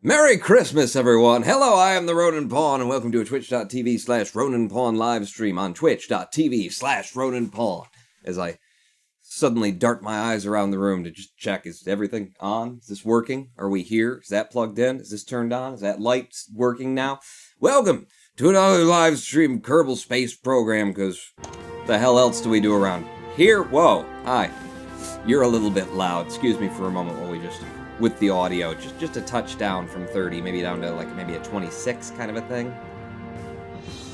Merry Christmas, everyone! Hello, I am the Ronin Pawn, and welcome to a twitch.tv/Ronin Pawn live stream on twitch.tv/Ronin Pawn. As I suddenly dart my eyes around the room to just check, is everything on? Is this working? Are we here? Is that plugged in? Is this turned on? Is that light working now? Welcome to another live stream Kerbal Space program, because the hell else do we do around here? Whoa, hi. You're a little bit loud. Excuse me for a moment while we just... with the audio, just a touch down from 30, maybe down to like maybe a 26 kind of a thing.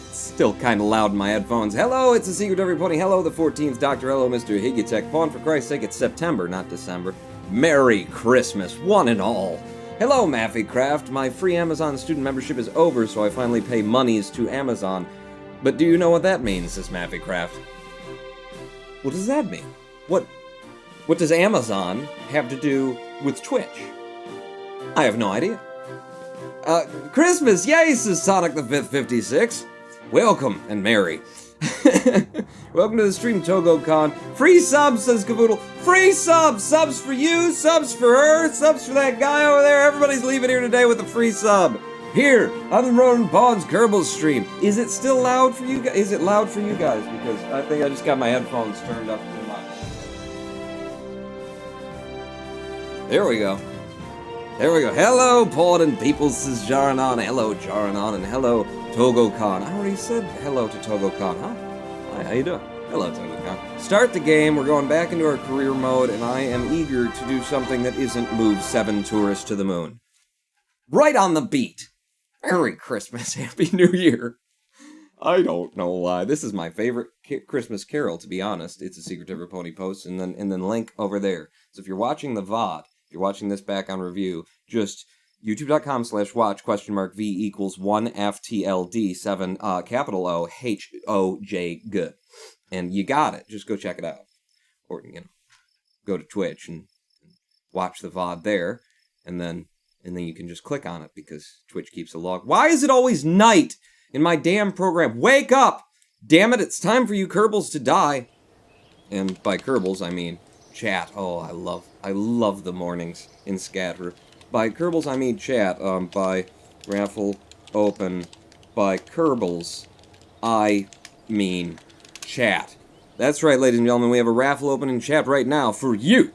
It's still kind of loud in my headphones. Hello, it's the Secret to Every Pony. Hello, the 14th Doctor. Hello, Mr. Higgytech. Pawn, for Christ's sake, it's September, not December. Merry Christmas, one and all. Hello, Maffycraft. My free Amazon student membership is over, so I finally pay monies to Amazon. But do you know what that means, says Maffycraft? What does that mean? What does Amazon have to do with Twitch? I have no idea. Christmas, yay, says Sonic the 5th 56. Welcome and merry. Welcome to the stream, TogoCon. Free subs, says Cavoodle. Free subs! Subs for you, subs for her, subs for that guy over there. Everybody's leaving here today with a free sub. Here, on the Ronin Pawn's Kerbal stream. Is it still loud for you guys? Is it loud for you guys? Because I think I just got my headphones turned up too much. There we go. There we go. Hello, Pawn and people, says Jaranon. Hello, Jaranon, and hello, TogoCon. I already said hello to TogoCon, huh? Hi, how you doing? Hello, TogoCon. Start the game. We're going back into our career mode, and I am eager to do something that isn't move 7 tourists to the moon. Right on the beat. Merry Christmas. Happy New Year. I don't know why. This is my favorite Christmas carol, to be honest. It's a Secret to Every Pony post, and then link over there. So if you're watching the VOD, if you're watching this back on review, just youtube.com/watch !V = 1FTLD 7 capital O HOJ G. And you got it. Just go check it out. Or, go to Twitch and watch the VOD there. And then you can just click on it because Twitch keeps a log. Why is it always night in my damn program? Wake up! Damn it, it's time for you Kerbals to die. And by Kerbals, I mean chat. Oh, I love the mornings in Scatter. By Kerbals, I mean chat. By raffle open. By Kerbals, I mean chat. That's right, ladies and gentlemen, we have a raffle open in chat right now for you,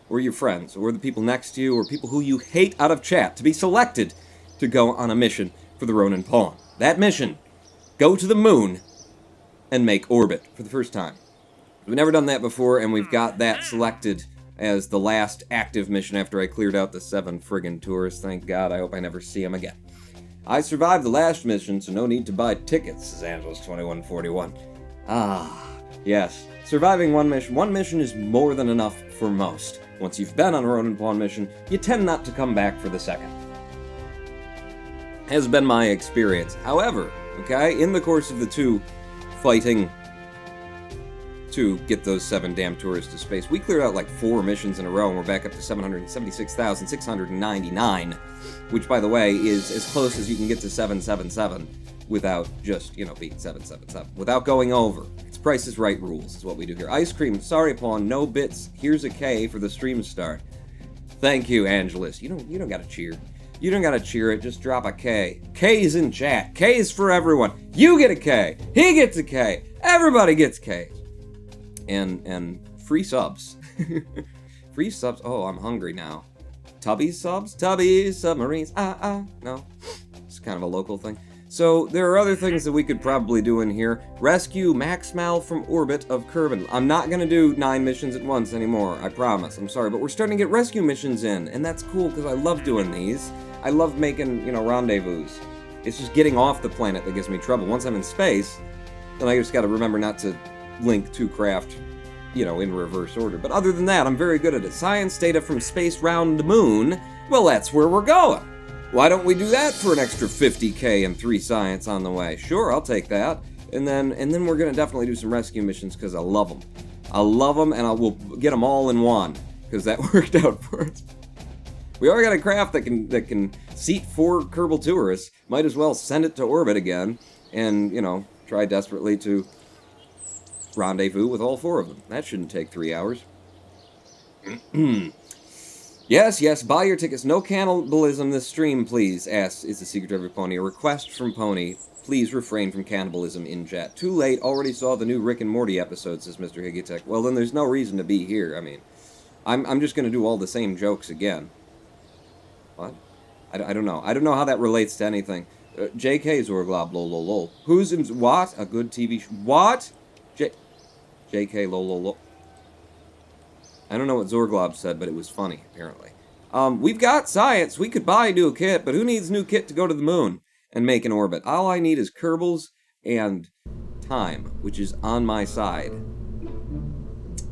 or your friends, or the people next to you, or people who you hate out of chat, to be selected to go on a mission for the Ronin Pawn. That mission, go to the moon and make orbit for the first time. We've never done that before, and we've got that selected as the last active mission after I cleared out the 7 friggin' tourists. Thank God, I hope I never see them again. I survived the last mission, so no need to buy tickets, says Angeles2141. Ah, yes. Surviving one mission is more than enough for most. Once you've been on a Ronin Pawn mission, you tend not to come back for the second. Has been my experience. However, okay, in the course of the 2 fighting to get those 7 damn tourists to space, we cleared out like 4 missions in a row, and we're back up to 776,699, which, by the way, is as close as you can get to 777 without just, beating 777, without going over. It's Price is Right rules is what we do here. Ice Cream, sorry, Pawn, no bits. Here's a K for the stream start. Thank you, Angelus. You don't gotta cheer. You don't gotta cheer it, just drop a K. K's in chat. K's for everyone. You get a K. He gets a K. Everybody gets K's. And free subs. Free subs. Oh, I'm hungry now. Tubby's subs? Tubby's submarines. No. It's kind of a local thing. So, there are other things that we could probably do in here. Rescue Max Mal from orbit of Kerbal. I'm not gonna do 9 missions at once anymore, I promise. I'm sorry, but we're starting to get rescue missions in, and that's cool because I love doing these. I love making, rendezvous. It's just getting off the planet that gives me trouble. Once I'm in space, then I just gotta remember not to link to craft, in reverse order. But other than that, I'm very good at it. Science data from space round the moon. Well, that's where we're going. Why don't we do that for an extra 50K and 3 science on the way? Sure, I'll take that. And then we're gonna definitely do some rescue missions because I love them. I love them, and we'll get them all in one because that worked out for us. We already got a craft that can seat 4 Kerbal tourists. Might as well send it to orbit again, and try desperately to rendezvous with all 4 of them. That shouldn't take 3 hours. Yes, yes, buy your tickets. No cannibalism this stream, please, asks Is the Secret to Every Pony. A request from Pony. Please refrain from cannibalism in chat. Too late, already saw the new Rick and Morty episode, says Mr. Higgytech. Well, then there's no reason to be here. I mean, I'm just going to do all the same jokes again. What? I don't know. I don't know how that relates to anything. JK Zorglob, lol, lol, lol. Who's in... What? A good TV... What? JK, lol, lol, lol. I don't know what Zorglob said, but it was funny, apparently. We've got science. We could buy a new kit, but who needs new kit to go to the moon and make an orbit? All I need is Kerbals and time, which is on my side.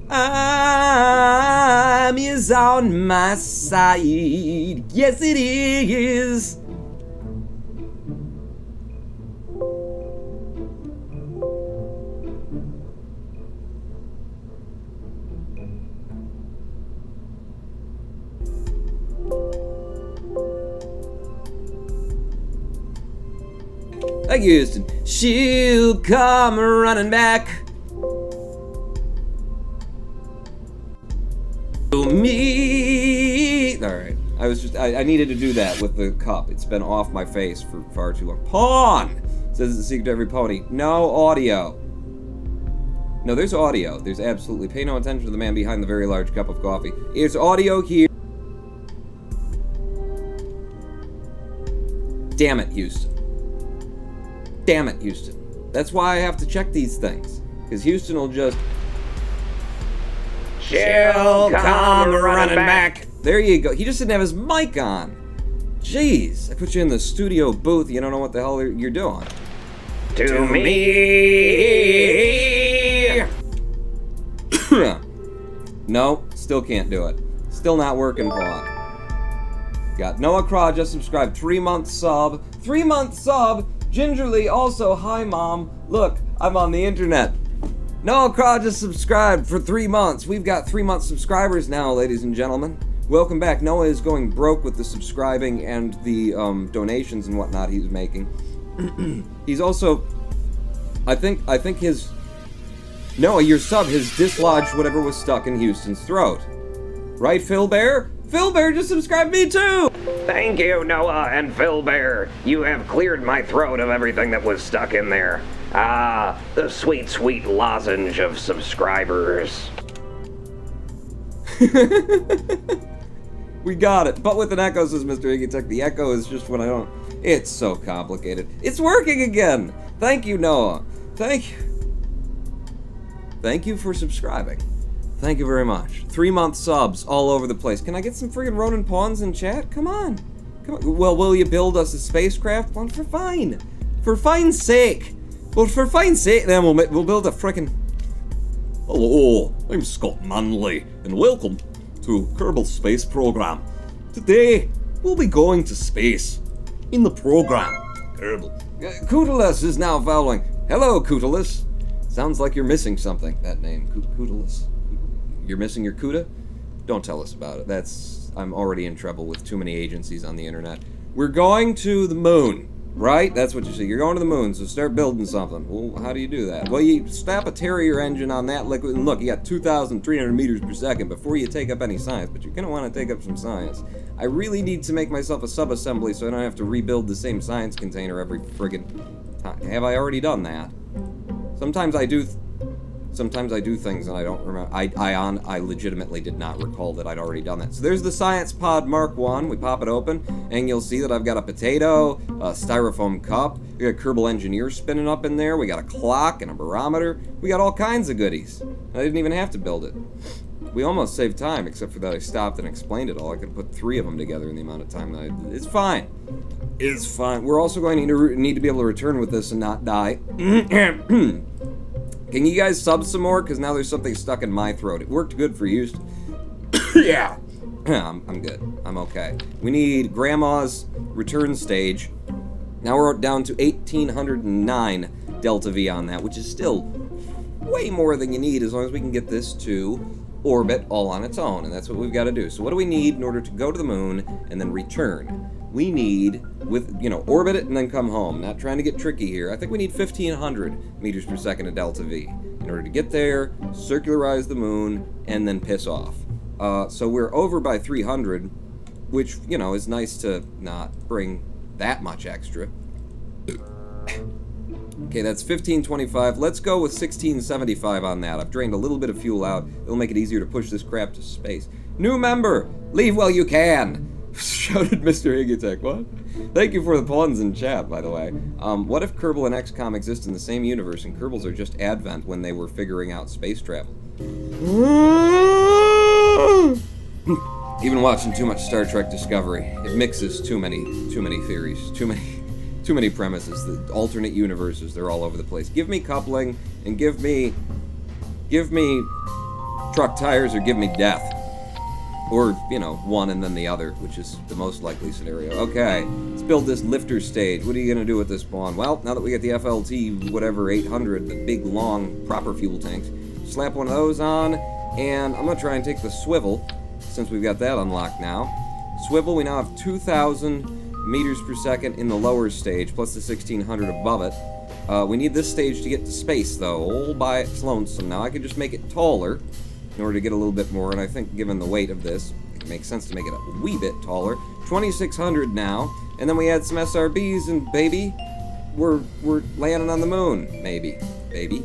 Time is on my side. Yes, it is. Thank you, Houston. She'll come running back to me. Alright. I needed to do that with the cup. It's been off my face for far too long. Pawn! Says the secret to every pony. No audio. No, there's audio. There's absolutely... Pay no attention to the man behind the very large cup of coffee. There's audio here. Damn it, Houston. Damn it, Houston. That's why I have to check these things. Because Houston will just... She'll come running back. There you go. He just didn't have his mic on. Jeez. I put you in the studio booth. You don't know what the hell you're doing. To me. No, still can't do it. Still not working, Paul. Got Noah Craw just subscribed. 3-month sub. 3-month sub. Gingerly also, hi mom. Look, I'm on the internet. Noah Craw just subscribed for 3 months. We've got 3-month subscribers now, ladies and gentlemen. Welcome back. Noah is going broke with the subscribing and the donations and whatnot he's making. He's also, I think his... Noah, your sub has dislodged whatever was stuck in Houston's throat. Right, Phil Bear? Phil Bear just subscribed me too! Thank you, Noah and Phil Bear. You have cleared my throat of everything that was stuck in there. Ah, the sweet, sweet lozenge of subscribers. We got it. But with an echo, says Mr. Iggytech. The echo is just when I don't... It's so complicated. It's working again! Thank you, Noah. Thank you. Thank you for subscribing. Thank you very much. 3-month subs all over the place. Can I get some friggin' Ronin pawns in chat? Come on. Come on. Well, will you build us a spacecraft? Well, for fine. For fine's sake. Well, for fine's sake, then we'll build a frickin'... Hello, I'm Scott Manley, and welcome to Kerbal Space Program. Today, we'll be going to space. In the program, Kerbal. Kootalus is now following. Hello, Kootalus. Sounds like you're missing something, that name, Kootalus. You're missing your CUDA? Don't tell us about it. I'm already in trouble with too many agencies on the internet. We're going to the moon, right? That's what you say. You're going to the moon, so start building something. Well, how do you do that? Well, you strap a Terrier engine on that liquid, and look, you got 2,300 meters per second before you take up any science, but you're going to want to take up some science. I really need to make myself a sub-assembly so I don't have to rebuild the same science container every friggin' time. Have I already done that? Sometimes I do things and I don't remember. I legitimately did not recall that I'd already done that. So there's the Science Pod Mark 1. We pop it open, and you'll see that I've got a potato, a styrofoam cup, we got a Kerbal Engineer spinning up in there, we got a clock and a barometer, we got all kinds of goodies. I didn't even have to build it. We almost saved time, except for that I stopped and explained it all. I could put 3 of them together in the amount of time that it's fine. It's fine. We're also going to need to be able to return with this and not die. Can you guys sub some more? Because now there's something stuck in my throat. It worked good for you. Yeah. I'm good. I'm okay. We need Grandma's return stage. Now we're down to 1,809 Delta V on that, which is still way more than you need as long as we can get this to orbit all on its own. And that's what we've got to do. So what do we need in order to go to the moon and then return? We need, orbit it and then come home. Not trying to get tricky here. I think we need 1,500 meters per second of Delta V in order to get there, circularize the moon, and then piss off. So we're over by 300, which, you know, is nice to not bring that much extra. Okay, that's 1525. Let's go with 1675 on that. I've drained a little bit of fuel out. It'll make it easier to push this crap to space. New member! Leave while you can! Shouted Mr. Higgitech. What? Thank you for the puns in chat, by the way. What if Kerbal and XCOM exist in the same universe and Kerbals are just Advent when they were figuring out space travel? Even watching too much Star Trek Discovery, it mixes too many theories, too many premises. The alternate universes, they're all over the place. Give me coupling and give me truck tires or give me death. Or, you know, one and then the other, which is the most likely scenario. Okay, let's build this lifter stage. What are you going to do with this spawn? Well, now that we got the FLT, whatever, 800, the big, long, proper fuel tanks, slap one of those on, and I'm going to try and take the swivel, since we've got that unlocked now. Swivel, we now have 2,000 meters per second in the lower stage, plus the 1,600 above it. We need this stage to get to space, though, all by its lonesome. Now, I could just make it taller, in order to get a little bit more, and I think given the weight of this, it makes sense to make it a wee bit taller. 2,600 now, and then we add some SRBs, and baby, we're landing on the moon. Maybe. Baby.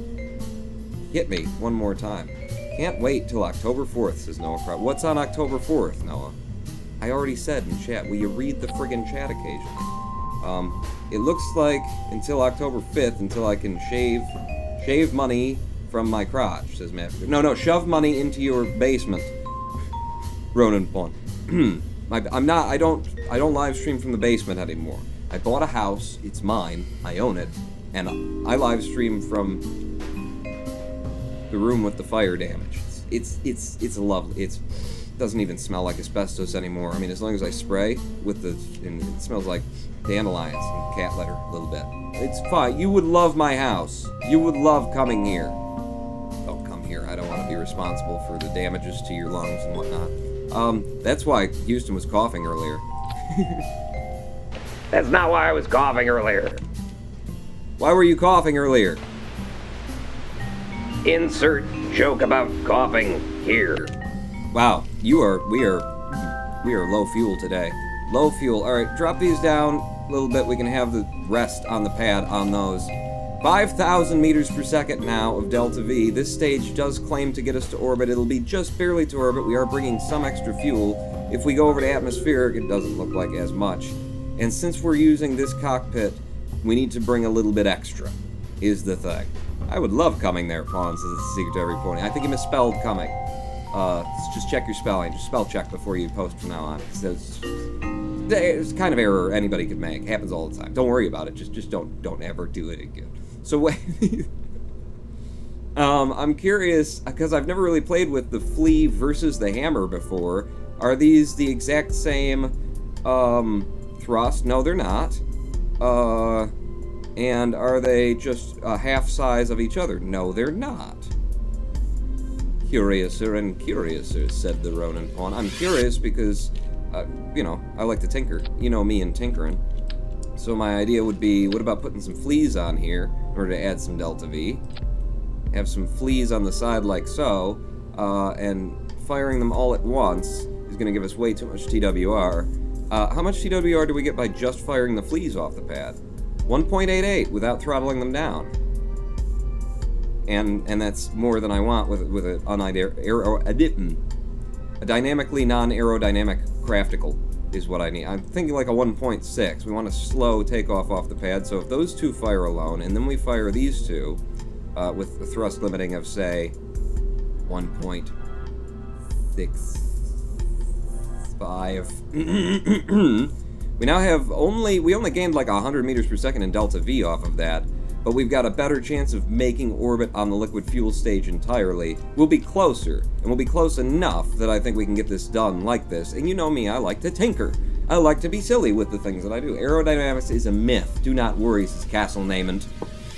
Hit me one more time. Can't wait till October 4th, says Noah. What's on October 4th, Noah? I already said in chat. Will you read the friggin' chat occasionally? It looks like until October 5th, until I can shave money from my crotch, says Matt. No, shove money into your basement. Ronan Pawn. I don't live stream from the basement anymore. I bought a house, it's mine, I own it, and I live stream from the room with the fire damage. It's lovely. It doesn't even smell like asbestos anymore. I mean, as long as I spray with and it smells like dandelions and cat litter a little bit. It's fine. You would love my house. You would love coming here. Don't come here. I don't want to be responsible for the damages to your lungs and whatnot. That's why Houston was coughing earlier. That's not why I was coughing earlier. Why were you coughing earlier? Insert joke about coughing here. Wow, we are low fuel today. Low fuel. All right, drop these down a little bit. We can have the rest on the pad on those. 5,000 meters per second now of Delta V. This stage does claim to get us to orbit. It'll be just barely to orbit. We are bringing some extra fuel. If we go over to atmospheric, it doesn't look like as much. And since we're using this cockpit, we need to bring a little bit extra, is the thing. I would love coming there, Pawn, says it's a secret to every pony. I think you misspelled coming. Just check your spelling. Just spell check before you post from now on. It's kind of error anybody could make. Happens all the time. Don't worry about it. Just don't ever do it again. So wait, I'm curious because I've never really played with the flea versus the hammer before. Are these the exact same thrust? No, they're not. And are they just a half size of each other? No, they're not. Curiouser and curiouser, said the Ronin Pawn. I'm curious because, you know, I like to tinker. You know me and tinkering. So my idea would be, what about putting some fleas on here in order to add some Delta V? Have some fleas on the side like so, and firing them all at once is going to give us way too much TWR. How much TWR do we get by just firing the fleas off the pad? 1.88 without throttling them down. And that's more than I want with a dynamically non-aerodynamic craftical is what I need. I'm thinking like a 1.6. We want a slow takeoff off the pad, so if those two fire alone, and then we fire these two with a thrust limiting of, say, 1.65. We now have we only gained like 100 meters per second in Delta V off of that, but we've got a better chance of making orbit on the liquid fuel stage entirely. We'll be closer, and we'll be close enough that I think we can get this done like this. And you know me, I like to tinker. I like to be silly with the things that I do. Aerodynamics is a myth. Do not worry, says Castle Namond.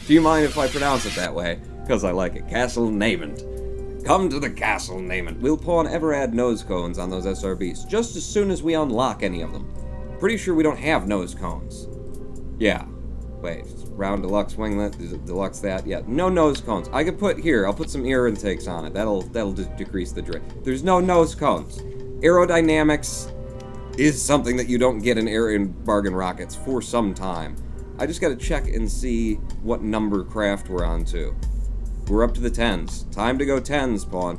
Do you mind if I pronounce it that way? Because I like it. Castle Namond. Come to the Castle Namond. Will Pawn ever add nose cones on those SRBs? Just as soon as we unlock any of them. Pretty sure we don't have nose cones. Yeah. Wait, round deluxe winglet, deluxe that, yeah. No nose cones. I could put, here, I'll put some ear intakes on it. That'll decrease the drift. There's no nose cones. Aerodynamics is something that you don't get in bargain rockets for some time. I just gotta check and see what number craft we're on to. We're up to the 10s. Time to go 10s, Pawn.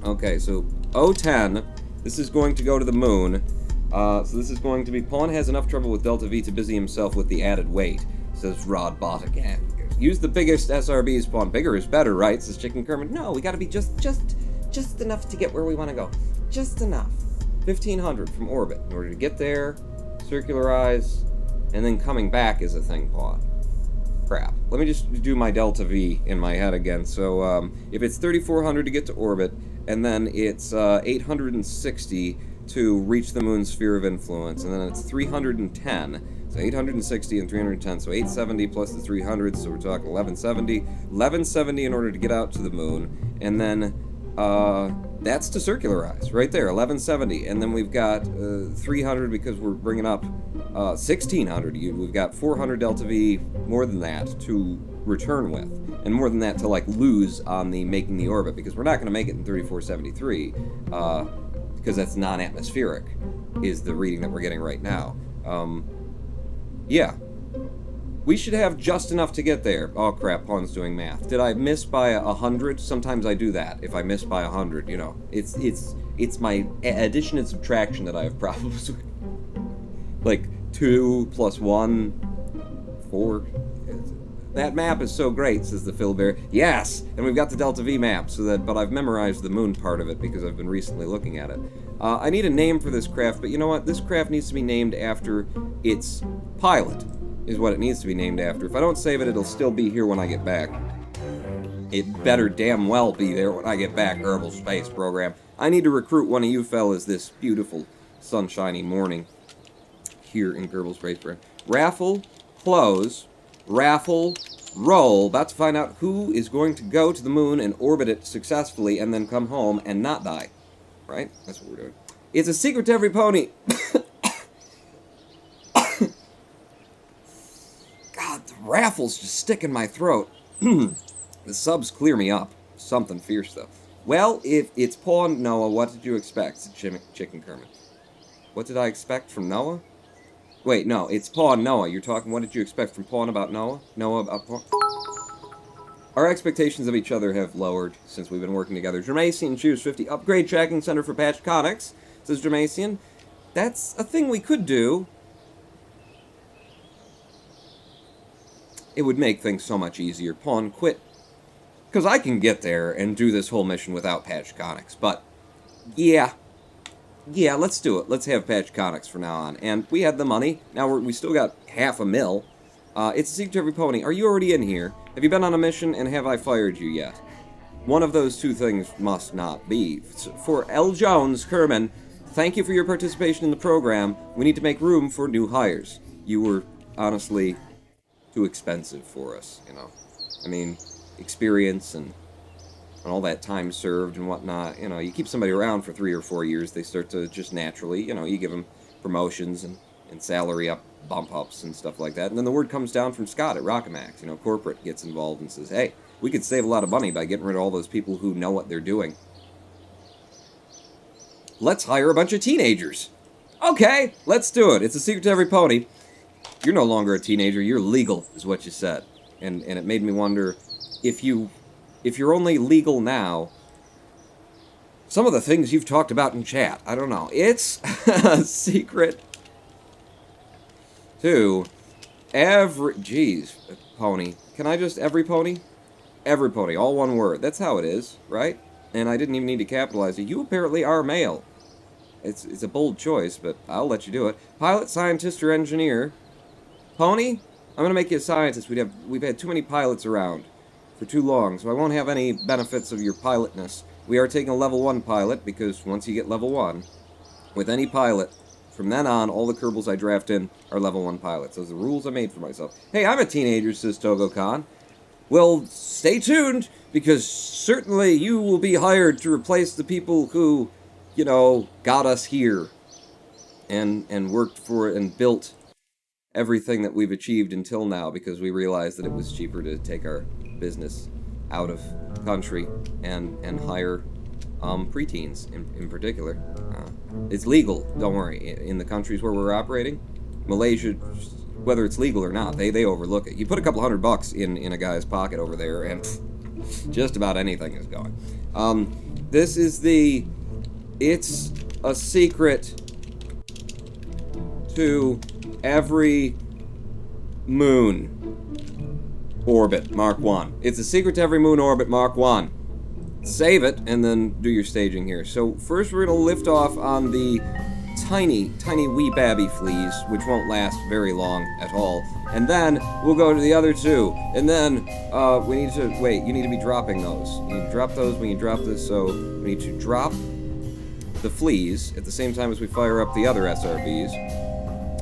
Okay, so O10, this is going to go to the moon. So this is going to be, Pawn has enough trouble with Delta V to busy himself with the added weight, says Rod Bot again. Use the biggest SRBs, Pawn. Bigger is better, right? Says Chicken Kermit. No, we gotta be just enough to get where we want to go. Just enough. 1,500 from orbit. In order to get there, circularize, and then coming back is a thing, Pawn. Crap. Let me just do my Delta V in my head again. So, if it's 3,400 to get to orbit, and then it's 860 to reach the moon's sphere of influence, and then it's 310. So 860 and 310, so 870 plus the 300, so we're talking 1170. 1170 in order to get out to the moon, and then that's to circularize, right there, 1170. And then we've got 300 because we're bringing up 1600. We've got 400 Delta V, more than that, to return with. And more than that to, like, lose on the making the orbit, because we're not going to make it in 3473, because that's non-atmospheric, is the reading that we're getting right now. Yeah. We should have just enough to get there. Oh crap, Pawn's doing math. Did I miss by 100? Sometimes I do that. If I miss by 100, you know. It's my addition and subtraction that I have problems with. Like, 2 plus 1, 4. That map is so great, says the Phil Bear. Yes! And we've got the Delta V map, but I've memorized the moon part of it because I've been recently looking at it. I need a name for this craft, but you know what? This craft needs to be named after its pilot, is what it needs to be named after. If I don't save it, it'll still be here when I get back. It better damn well be there when I get back, Kerbal Space Program. I need to recruit one of you fellas this beautiful, sunshiny morning here in Kerbal Space Program. Raffle, close. Raffle, roll. About to find out who is going to go to the moon and orbit it successfully and then come home and not die. Right? That's what we're doing. It's a secret to every pony. God, the raffles just stick in my throat. The subs clear me up. Something fierce, though. Well, if it's Pawn Noah, what did you expect? Said Chicken Kermit. What did I expect from Noah? Wait, no, it's Pawn Noah. You're talking, what did you expect from Pawn about Noah? Noah about Pawn? Our expectations of each other have lowered since we've been working together. Jermacian Choose 50. Upgrade tracking center for Patch Conics, says Jermacian. That's a thing we could do. It would make things so much easier. Pawn, quit. Because I can get there and do this whole mission without Patch Conics. But, yeah. Yeah, let's do it. Let's have Patch Conics from now on. And we had the money. Now we still got $500,000. It's a secret to every pony. Are you already in here? Have you been on a mission, and have I fired you yet? One of those two things must not be. For L. Jones, Kerman, thank you for your participation in the program. We need to make room for new hires. You were, honestly, too expensive for us, you know. I mean, experience and all that time served and whatnot. You know, you keep somebody around for 3 or 4 years, they start to just naturally, you know, you give them promotions and salary bump ups and stuff like that. And then the word comes down from Scott at Rockamax. You know, corporate gets involved and says, hey, we could save a lot of money by getting rid of all those people who know what they're doing. Let's hire a bunch of teenagers. Okay, let's do it. It's a secret to every pony. You're no longer a teenager. You're legal, is what you said. And it made me wonder, if you're only legal now, some of the things you've talked about in chat, I don't know. It's a secret to every... Jeez, pony. Can I just every pony? Every pony, all one word. That's how it is, right? And I didn't even need to capitalize it. You apparently are male. It's a bold choice, but I'll let you do it. Pilot, scientist, or engineer. Pony, I'm going to make you a scientist. We've had too many pilots around for too long, so I won't have any benefits of your pilotness. We are taking a level 1 pilot, because once you get level 1, with any pilot, from then on, all the Kerbals I draft in are level 1 pilots. Those are the rules I made for myself. Hey, I'm a teenager, says Togo Khan. Well, stay tuned, because certainly you will be hired to replace the people who, you know, got us here and worked for and built everything that we've achieved until now because we realized that it was cheaper to take our business out of country and hire preteens in particular. It's legal, don't worry, in the countries where we're operating. Malaysia, whether it's legal or not, they overlook it. You put a couple $100 in a guy's pocket over there and just about anything is going. This is it's a secret to every moon orbit Mark 1. It's a secret to every moon orbit Mark 1. Save it and then do your staging here. So first we're going to lift off on the tiny wee babby fleas, which won't last very long at all. And then we'll go to the other two. And then we need to, wait, you need to be dropping those. You need to drop those when you drop this. So we need to drop the fleas at the same time as we fire up the other SRBs.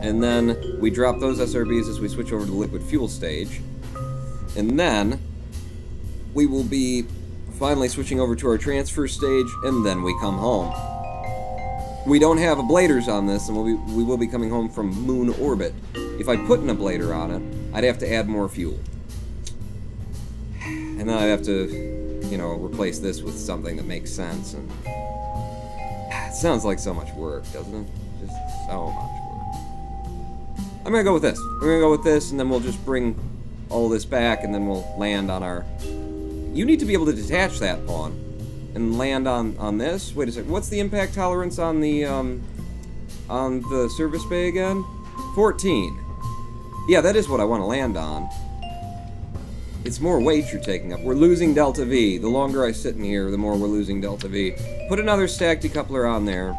And then we drop those SRBs as we switch over to the liquid fuel stage. And then we will be finally switching over to our transfer stage, and then we come home. We don't have ablaters on this, and we will be coming home from moon orbit. If I put an ablator on it, I'd have to add more fuel. And then I'd have to, you know, replace this with something that makes sense. And it sounds like so much work, doesn't it? Just so much work. I'm gonna go with this. We're gonna go with this, and then we'll just bring all this back, and then we'll land on our... You need to be able to detach that pawn and land on this. Wait a second. What's the impact tolerance on the service bay again? 14. Yeah, that is what I want to land on. It's more weight you're taking up. We're losing delta V. The longer I sit in here, the more we're losing delta V. Put another stack decoupler on there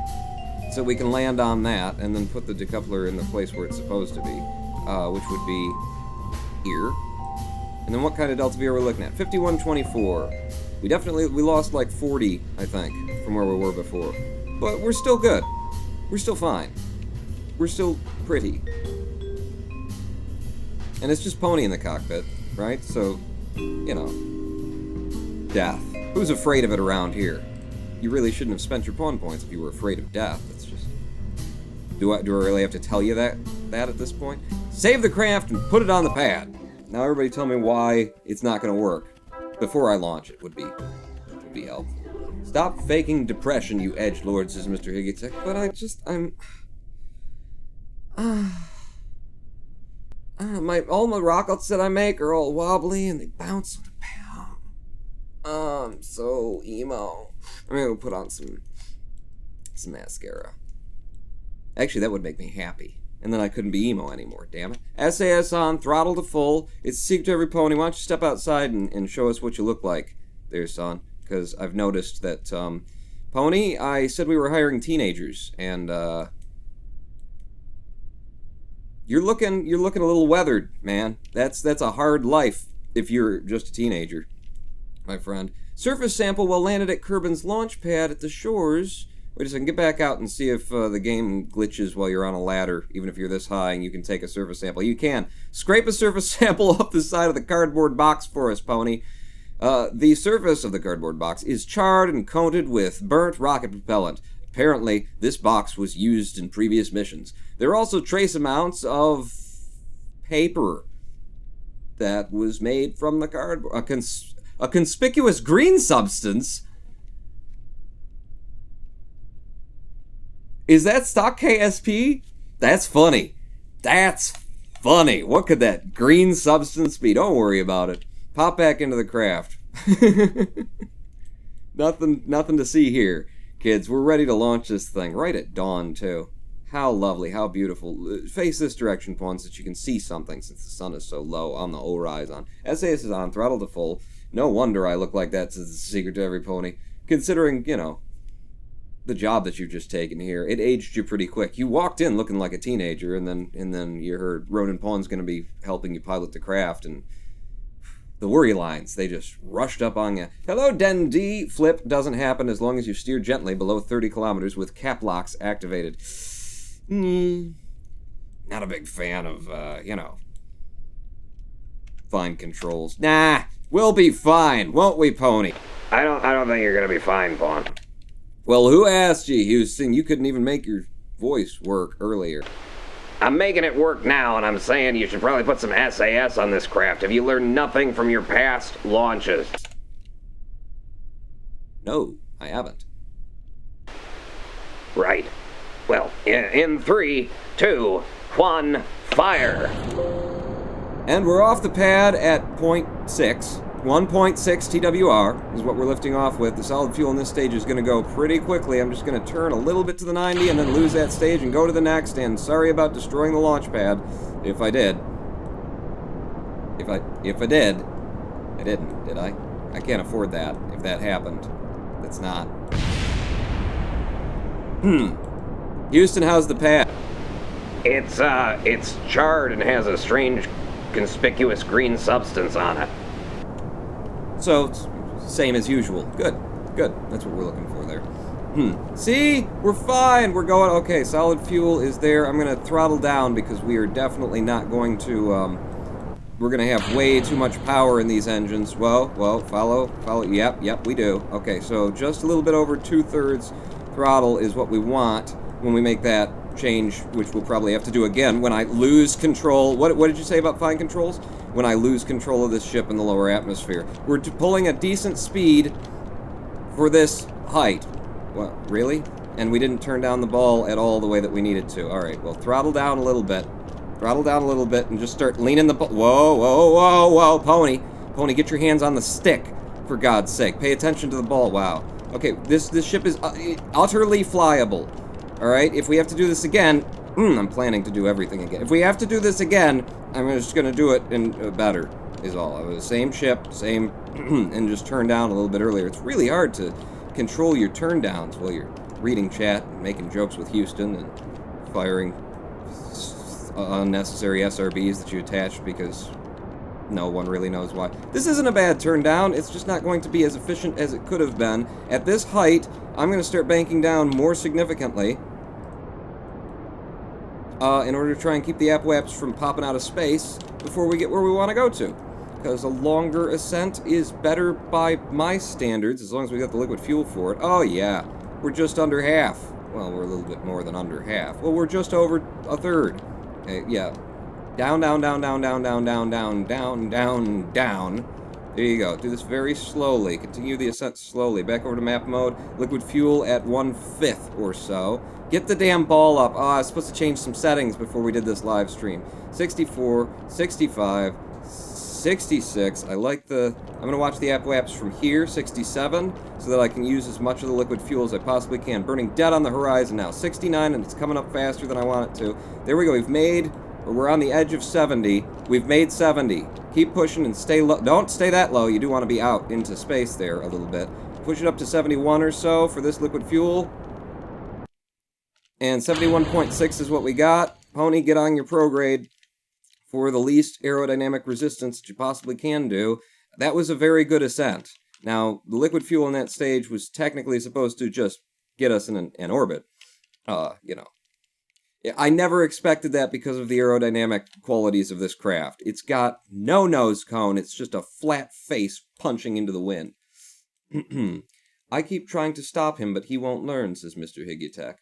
so we can land on that, and then put the decoupler in the place where it's supposed to be, which would be here. And then what kind of delta V are we looking at? 5124. We lost like 40, I think, from where we were before. But we're still good. We're still fine. We're still pretty. And it's just Pony in the cockpit, right? So, you know, death. Who's afraid of it around here? You really shouldn't have spent your pawn points if you were afraid of death. It's just... Do I really have to tell you that at this point? Save the craft and put it on the pad. Now everybody tell me why it's not going to work. Before I launch it would be helpful. Stop faking depression, you edgelord, says Mr. Higgitek. But all my rockets that I make are all wobbly and they bounce on the pound. I'm so emo. I'm gonna go put on some mascara. Actually, that would make me happy. And then I couldn't be emo anymore, damn it. SAS on, throttle to full. It's a secret to every pony. Why don't you step outside and show us what you look like there, son? Because I've noticed that, Pony, I said we were hiring teenagers, and, you're looking a little weathered, man. That's a hard life if you're just a teenager, my friend. Surface sample while landed at Kerbin's launch pad at the shores. Wait a second, get back out and see if the game glitches while you're on a ladder, even if you're this high and you can take a surface sample. You can. Scrape a surface sample off the side of the cardboard box for us, Pony. The surface of the cardboard box is charred and coated with burnt rocket propellant. Apparently, this box was used in previous missions. There are also trace amounts of paper that was made from the cardboard. A conspicuous green substance. Is that stock KSP? That's funny. That's funny. What could that green substance be? Don't worry about it. Pop back into the craft. Nothing to see here, kids. We're ready to launch this thing right at dawn, too. How lovely, how beautiful. Face this direction, pawns, so that you can see something since the sun is so low on the horizon. SAS is on, throttle to full. No wonder I look like that, says the secret to every pony. Considering, you know, the job that you've just taken here, it aged you pretty quick. You walked in looking like a teenager, and then you heard Ronan Pawn's going to be helping you pilot the craft, and the worry lines, they just rushed up on you. Hello, Den D. Flip doesn't happen as long as you steer gently below 30 kilometers with cap locks activated. Not a big fan of, you know, fine controls. Nah, we'll be fine, won't we, Pony? I don't think you're gonna be fine, Pawn. Well, who asked you, Houston? You couldn't even make your voice work earlier. I'm making it work now, and I'm saying you should probably put some SAS on this craft. Have you learned nothing from your past launches? No, I haven't. Right. Well, in 3, 2, 1, fire! And we're off the pad at 0.6. 1.6 TWR is what we're lifting off with. The solid fuel in this stage is going to go pretty quickly. I'm just going to turn a little bit to the 90 and then lose that stage and go to the next. And sorry about destroying the launch pad. If I did. If I did. I didn't, did I? I can't afford that. If that happened. That's not. Houston, how's the pad? It's charred and has a strange, conspicuous green substance on it. So, it's same as usual. Good. Good. That's what we're looking for there. See? We're fine. We're going... Okay, solid fuel is there. I'm going to throttle down because we are definitely not going to... we're going to have way too much power in these engines. Whoa, follow. Yep, we do. Okay, so just a little bit over 2/3 throttle is what we want when we make that change, which we'll probably have to do again when I lose control. What did you say about fine controls? When I lose control of this ship in the lower atmosphere. We're pulling a decent speed for this height. What, really? And we didn't turn down the ball at all the way that we needed to. Alright, well, throttle down a little bit. Throttle down a little bit and just start leaning the ball. Whoa, Pony. Pony, get your hands on the stick, for God's sake. Pay attention to the ball. Wow. Okay, this ship is utterly flyable. Alright, if we have to do this again, I'm planning to do everything again. If we have to do this again, I'm just going to do it in better, is all. The same ship, same, and just turn down a little bit earlier. It's really hard to control your turn downs while you're reading chat and making jokes with Houston and firing unnecessary SRBs that you attached because no one really knows why. This isn't a bad turn down. It's just not going to be as efficient as it could have been. At this height, I'm going to start banking down more significantly in order to try and keep the apoaps from popping out of space before we get where we want to go to. Because a longer ascent is better by my standards, as long as we got the liquid fuel for it. Oh yeah, we're just under half. Well, we're a little bit more than under half. Well, we're just over 1/3. Okay, yeah. Down. There you go. Do this very slowly. Continue the ascent slowly. Back over to map mode. Liquid fuel at 1/5 or so. Get the damn ball up. Oh, I was supposed to change some settings before we did this live stream. 64, 65, 66. I like the... I'm going to watch the apoaps from here. 67, so that I can use as much of the liquid fuel as I possibly can. Burning dead on the horizon now. 69, and it's coming up faster than I want it to. There we go. We've made... We're on the edge of 70. We've made 70. Keep pushing and stay low. Don't stay that low. You do want to be out into space there a little bit. Push it up to 71 or so for this liquid fuel. And 71.6 is what we got. Pony, get on your prograde for the least aerodynamic resistance that you possibly can do. That was a very good ascent. Now, the liquid fuel in that stage was technically supposed to just get us in an orbit. You know. I never expected that because of the aerodynamic qualities of this craft. It's got no nose cone. It's just a flat face punching into the wind. I keep trying to stop him, but he won't learn, says Mr. Higutek.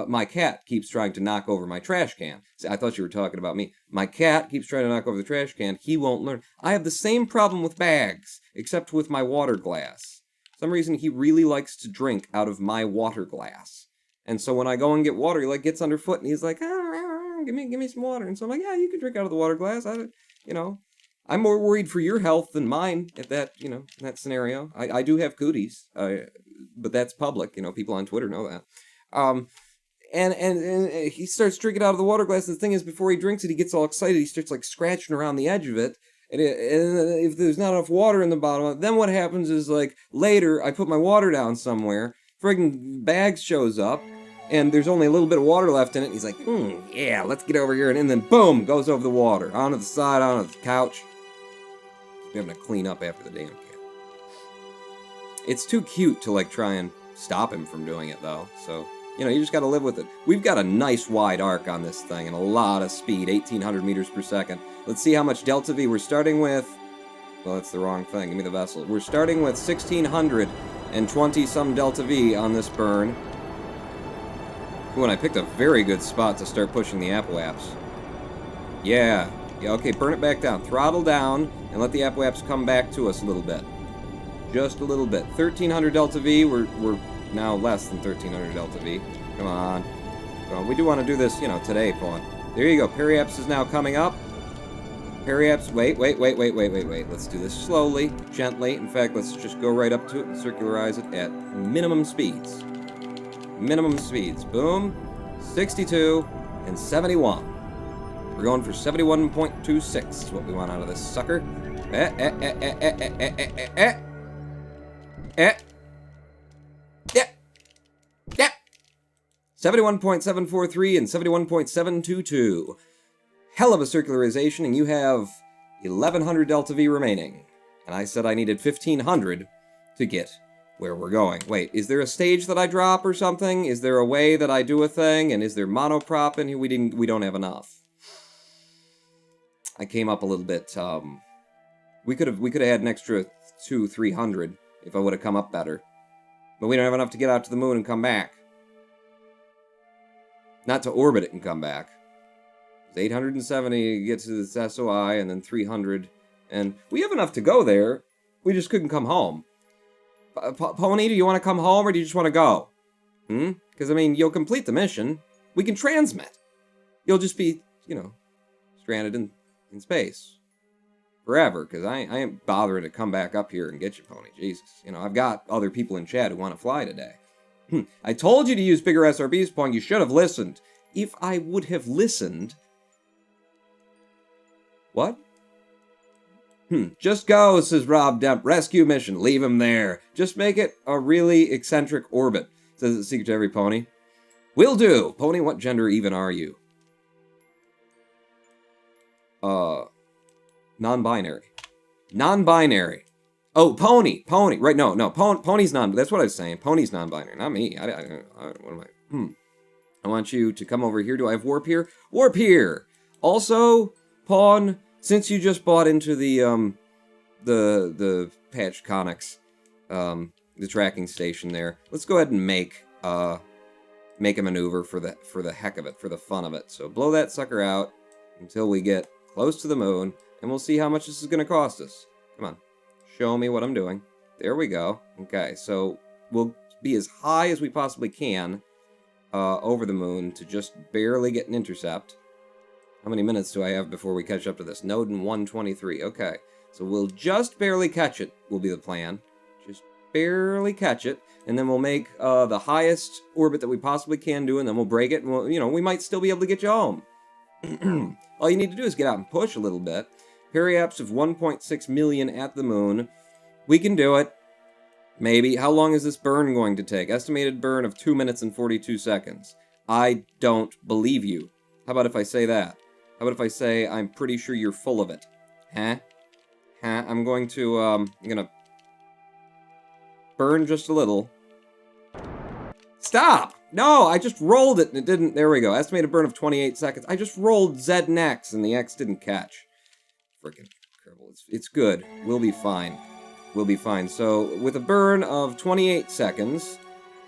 My cat keeps trying to knock over my trash can. See, I thought you were talking about me. My cat keeps trying to knock over the trash can. He won't learn. I have the same problem with bags, except with my water glass. For some reason, he really likes to drink out of my water glass. And so when I go and get water, he like gets underfoot and he's like, give me some water. And so I'm like, yeah, you can drink out of the water glass. I'm more worried for your health than mine at that, in that scenario. I do have cooties, but that's public. People on Twitter know that. And he starts drinking out of the water glass. The thing is, before he drinks it, he gets all excited. He starts like scratching around the edge of it. And if there's not enough water in the bottom, then what happens is like later I put my water down somewhere. Friggin' Bags shows up. And there's only a little bit of water left in it. And he's like, yeah, let's get over here. And then, boom, goes over the water. Onto the side, onto the couch. Keep having to clean up after the damn cat. It's too cute to, try and stop him from doing it, though. So, you just gotta live with it. We've got a nice wide arc on this thing and a lot of speed, 1,800 meters per second. Let's see how much delta V we're starting with. Well, that's the wrong thing. Give me the vessel. We're starting with 1,620 some delta V on this burn. Ooh, and I picked a very good spot to start pushing the Apoaps. Yeah. Yeah, okay, burn it back down. Throttle down, and let the Apoaps come back to us a little bit. Just a little bit. 1300 Delta V, we're now less than 1300 Delta V. Come on. Come on. We do want to do this, you know, today, Pawn. There you go. Periaps is now coming up. Periaps, wait. Let's do this slowly, gently. In fact, let's just go right up to it and circularize it at minimum speeds. Minimum speeds. Boom. 62 and 71. We're going for 71.26 is what we want out of this sucker. 71.743 and 71.722. Hell of a circularization, and you have 1100 Delta V remaining. And I said I needed 1500 to get where we're going. Wait, is there a stage that I drop or something? Is there a way that I do a thing? And is there monoprop in here? We don't have enough. I came up a little bit. We could have had an extra 200-300 if I would have come up better. But we don't have enough to get out to the moon and come back. Not to orbit it and come back. 870 to get to the SOI, and then 300. And we have enough to go there. We just couldn't come home. Pony, do you want to come home, or do you just want to go? Because, I mean, you'll complete the mission. We can transmit. You'll just be, you know, stranded in space. Forever, because I ain't bothering to come back up here and get you, Pony. Jesus. You know, I've got other people in chat who want to fly today. I told you to use bigger SRBs, Pong. You should have listened. If I would have listened... What? Just go, says Rob Demp. Rescue mission. Leave him there. Just make it a really eccentric orbit, says it's secret to every pony. Will do. Pony, what gender even are you? Non-binary. Non-binary. Oh, pony. Pony. Right, no. Pony's non... That's what I was saying. Pony's non-binary. Not me. What am I... I want you to come over here. Do I have warp here? Warp here! Also, Pawn... Since you just bought into the Patch Conics, the tracking station there, let's go ahead and make a maneuver for the heck of it, for the fun of it. So blow that sucker out until we get close to the moon, and we'll see how much this is going to cost us. Come on, show me what I'm doing. There we go. Okay, so we'll be as high as we possibly can over the moon to just barely get an intercept. How many minutes do I have before we catch up to this? Node in 123. Okay. So we'll just barely catch it, will be the plan. Just barely catch it. And then we'll make the highest orbit that we possibly can do, and then we'll break it, and we'll, you know, we might still be able to get you home. All you need to do is get out and push a little bit. Periaps of 1.6 million at the moon. We can do it. Maybe. How long is this burn going to take? Estimated burn of 2 minutes and 42 seconds. I don't believe you. How about if I say that? How about if I say, I'm pretty sure you're full of it? Huh? I'm going to, burn just a little. Stop! No, I just rolled it and it didn't, there we go. Estimated burn of 28 seconds. I just rolled Z and X and the X didn't catch. Frickin' Kerbal. It's good. We'll be fine. We'll be fine. So, with a burn of 28 seconds,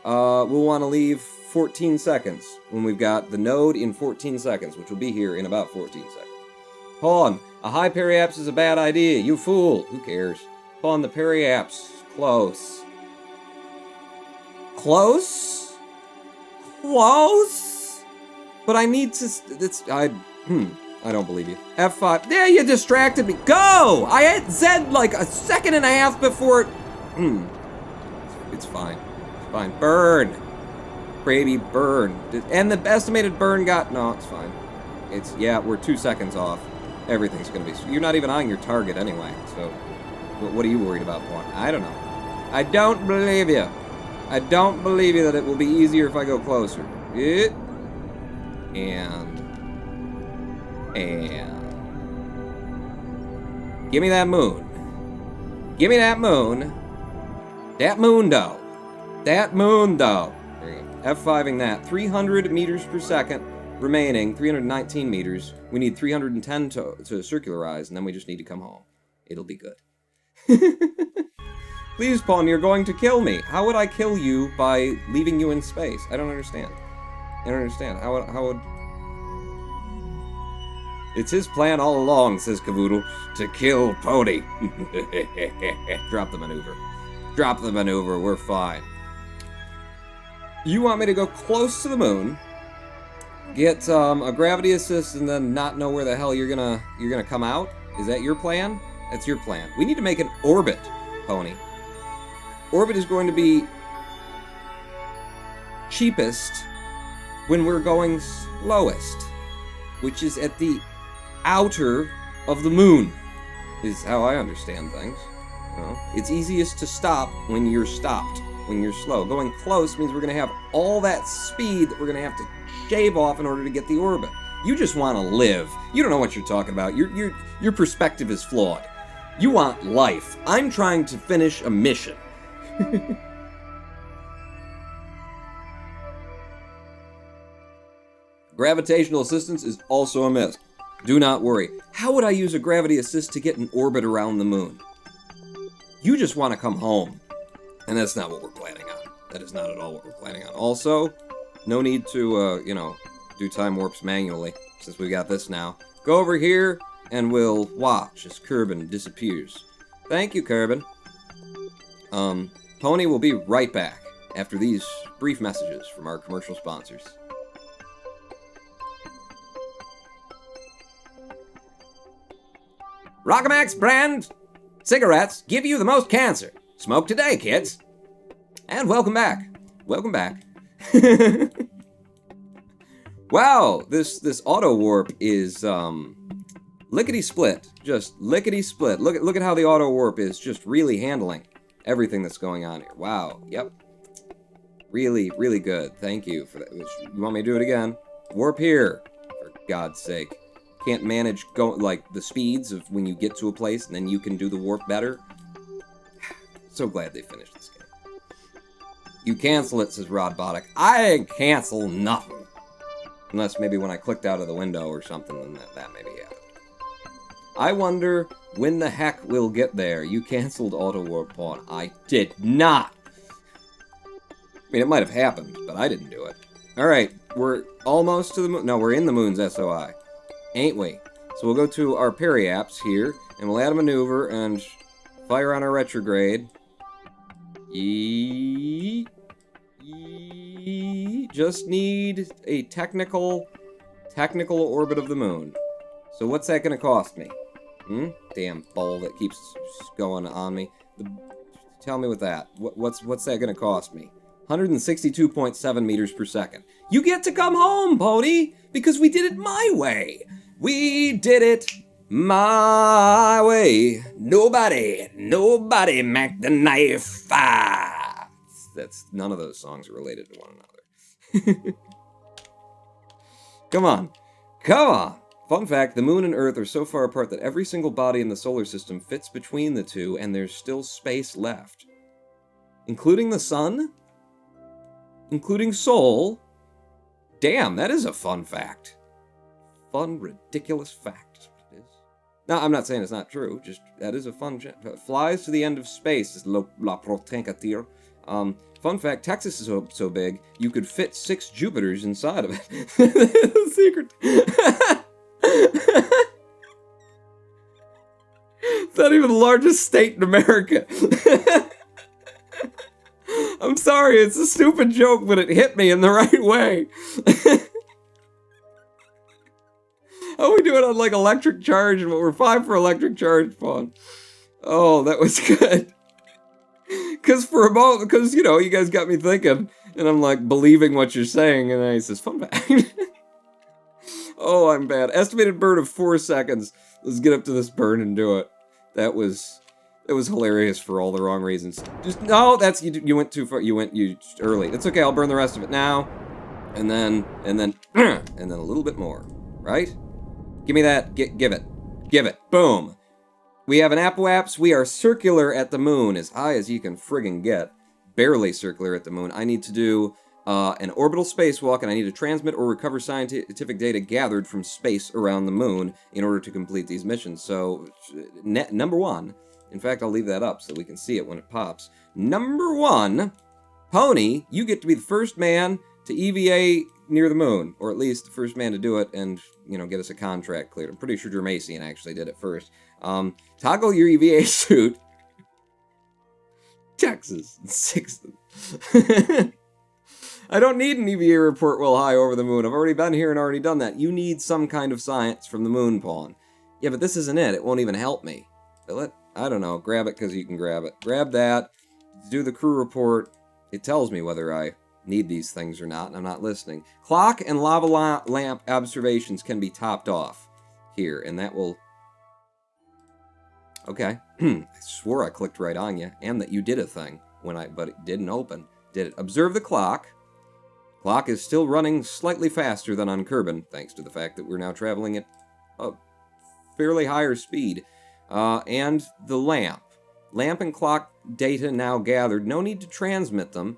we'll want to leave 14 seconds when we've got the node in 14 seconds, which will be here in about 14 seconds. Pawn, a high periaps is a bad idea. You fool. Who cares? Pawn, the periaps. Close. Close? Close? But I need to... I don't believe you. F5. There, you distracted me. Go! I hit Z like a second and a half before it... It's fine. It's fine. Burn! Baby, burn. And the estimated burn got... No, it's fine. It's... Yeah, we're 2 seconds off. Everything's gonna be... You're not even on your target anyway, so... What are you worried about, Pawn? I don't know. I don't believe you. I don't believe you that it will be easier if I go closer. And... Give me that moon. Give me that moon. That moon, though. That moon, though. There you go. F5ing that. 300 meters per second remaining. 319 meters. We need 310 to circularize, and then we just need to come home. It'll be good. Please, Pawn, you're going to kill me. How would I kill you by leaving you in space? I don't understand. I don't understand. How would... It's his plan all along, says Cavoodle, to kill Pony. Drop the maneuver. Drop the maneuver, we're fine. You want me to go close to the moon, get a gravity assist, and then not know where the hell you're gonna come out? Is that your plan? That's your plan. We need to make an orbit, Pony. Orbit is going to be cheapest when we're going slowest, which is at the outer of the moon, is how I understand things. You know, it's easiest to stop when you're stopped, when you're slow. Going close means we're going to have all that speed that we're going to have to shave off in order to get the orbit. You just want to live. You don't know what you're talking about. Your perspective is flawed. You want life. I'm trying to finish a mission. Gravitational assistance is also a miss. Do not worry. How would I use a gravity assist to get an orbit around the moon? You just want to come home. And that's not what we're planning on. That is not at all what we're planning on. Also, no need to, do time warps manually, since we got this now. Go over here, and we'll watch as Kerbal disappears. Thank you, Kerbal. Pony will be right back after these brief messages from our commercial sponsors. Rockamax brand cigarettes give you the most cancer. Smoke today, kids. And welcome back. Welcome back. Wow, this auto warp is lickety split. Just lickety split. Look at how the auto warp is just really handling everything that's going on here. Wow. Yep. Really, really good. Thank you for that. You want me to do it again? Warp here, for God's sake. Can't manage the speeds of when you get to a place and then you can do the warp better. So glad they finished this game. You cancel it, says Rodbotic. I ain't cancel nothing. Unless maybe when I clicked out of the window or something, then that maybe happened. I wonder when the heck we'll get there. You canceled auto warp pawn. I did not. I mean, it might have happened, but I didn't do it. Alright, we're almost to the moon. No, we're in the moon's SOI. Ain't we? So we'll go to our periapps here, and we'll add a maneuver and fire on our retrograde. Just need a technical orbit of the moon. So what's that gonna cost me? Damn ball that keeps going on me. Tell me with that. What's that gonna cost me? 162.7 meters per second. You get to come home, Pony, because we did it my way. We did it my way. Nobody make the knife. That's none of those songs are related to one another. Come on. Fun fact, the moon and Earth are so far apart that every single body in the solar system fits between the two, and there's still space left. Including the sun? Including Sol? Damn, that is a fun fact. Fun, ridiculous fact is what it is. No, I'm not saying it's not true, just that is a fun... Flies to the end of space is la protencatir. Fun fact, Texas is so big, you could fit 6 Jupiters inside of it. The secret. It's not even the largest state in America. I'm sorry, it's a stupid joke, but it hit me in the right way. How we do it on, like, electric charge, but we're 5 for electric charge fun. Oh, that was good. Because, you know, you guys got me thinking, and I'm, like, believing what you're saying, and then he says, fun fact. Oh, I'm bad. Estimated burn of 4 seconds. Let's get up to this burn and do it. That was hilarious for all the wrong reasons. No, you went too far. You early. It's okay. I'll burn the rest of it now, and then a little bit more. Right? Give me that. Give it. Boom. We have an apoapse. We are circular at the moon, as high as you can friggin' get. Barely circular at the moon. I need to do an orbital spacewalk, and I need to transmit or recover scientific data gathered from space around the moon in order to complete these missions. So, number 1. In fact, I'll leave that up so we can see it when it pops. Number 1, Pony, you get to be the first man to EVA near the moon, or at least the first man to do it and, you know, get us a contract cleared. I'm pretty sure Germacian actually did it first. Toggle your EVA suit. Texas, 6th. I don't need an EVA report while high over the moon. I've already been here and already done that. You need some kind of science from the moon, Pawn. Yeah, but this isn't it. It won't even help me. I don't know. Grab it because you can grab it. Grab that. Do the crew report. It tells me whether I need these things or not, and I'm not listening. Clock and lava lamp observations can be topped off here, and that will... Okay. I swore I clicked right on you, and that you did a thing, but it didn't open. Did it? Observe the clock. Clock is still running slightly faster than on Kerbal, thanks to the fact that we're now traveling at a fairly higher speed. And the lamp. Lamp and clock data now gathered. No need to transmit them.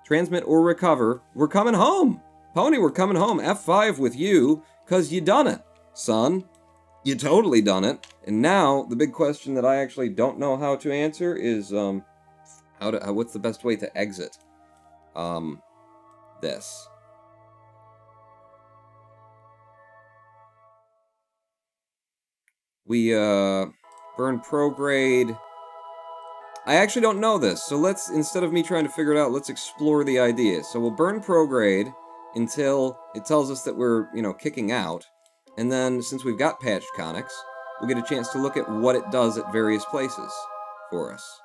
Transmit or recover. We're coming home! Pony, we're coming home. F5 with you, because you done it, son. You totally done it. And now, the big question that I actually don't know how to answer is, what's the best way to exit? This. We, burn prograde. I actually don't know this, so let's, instead of me trying to figure it out, let's explore the idea. So we'll burn prograde until it tells us that we're, you know, kicking out. And then, since we've got patched conics, we'll get a chance to look at what it does at various places for us.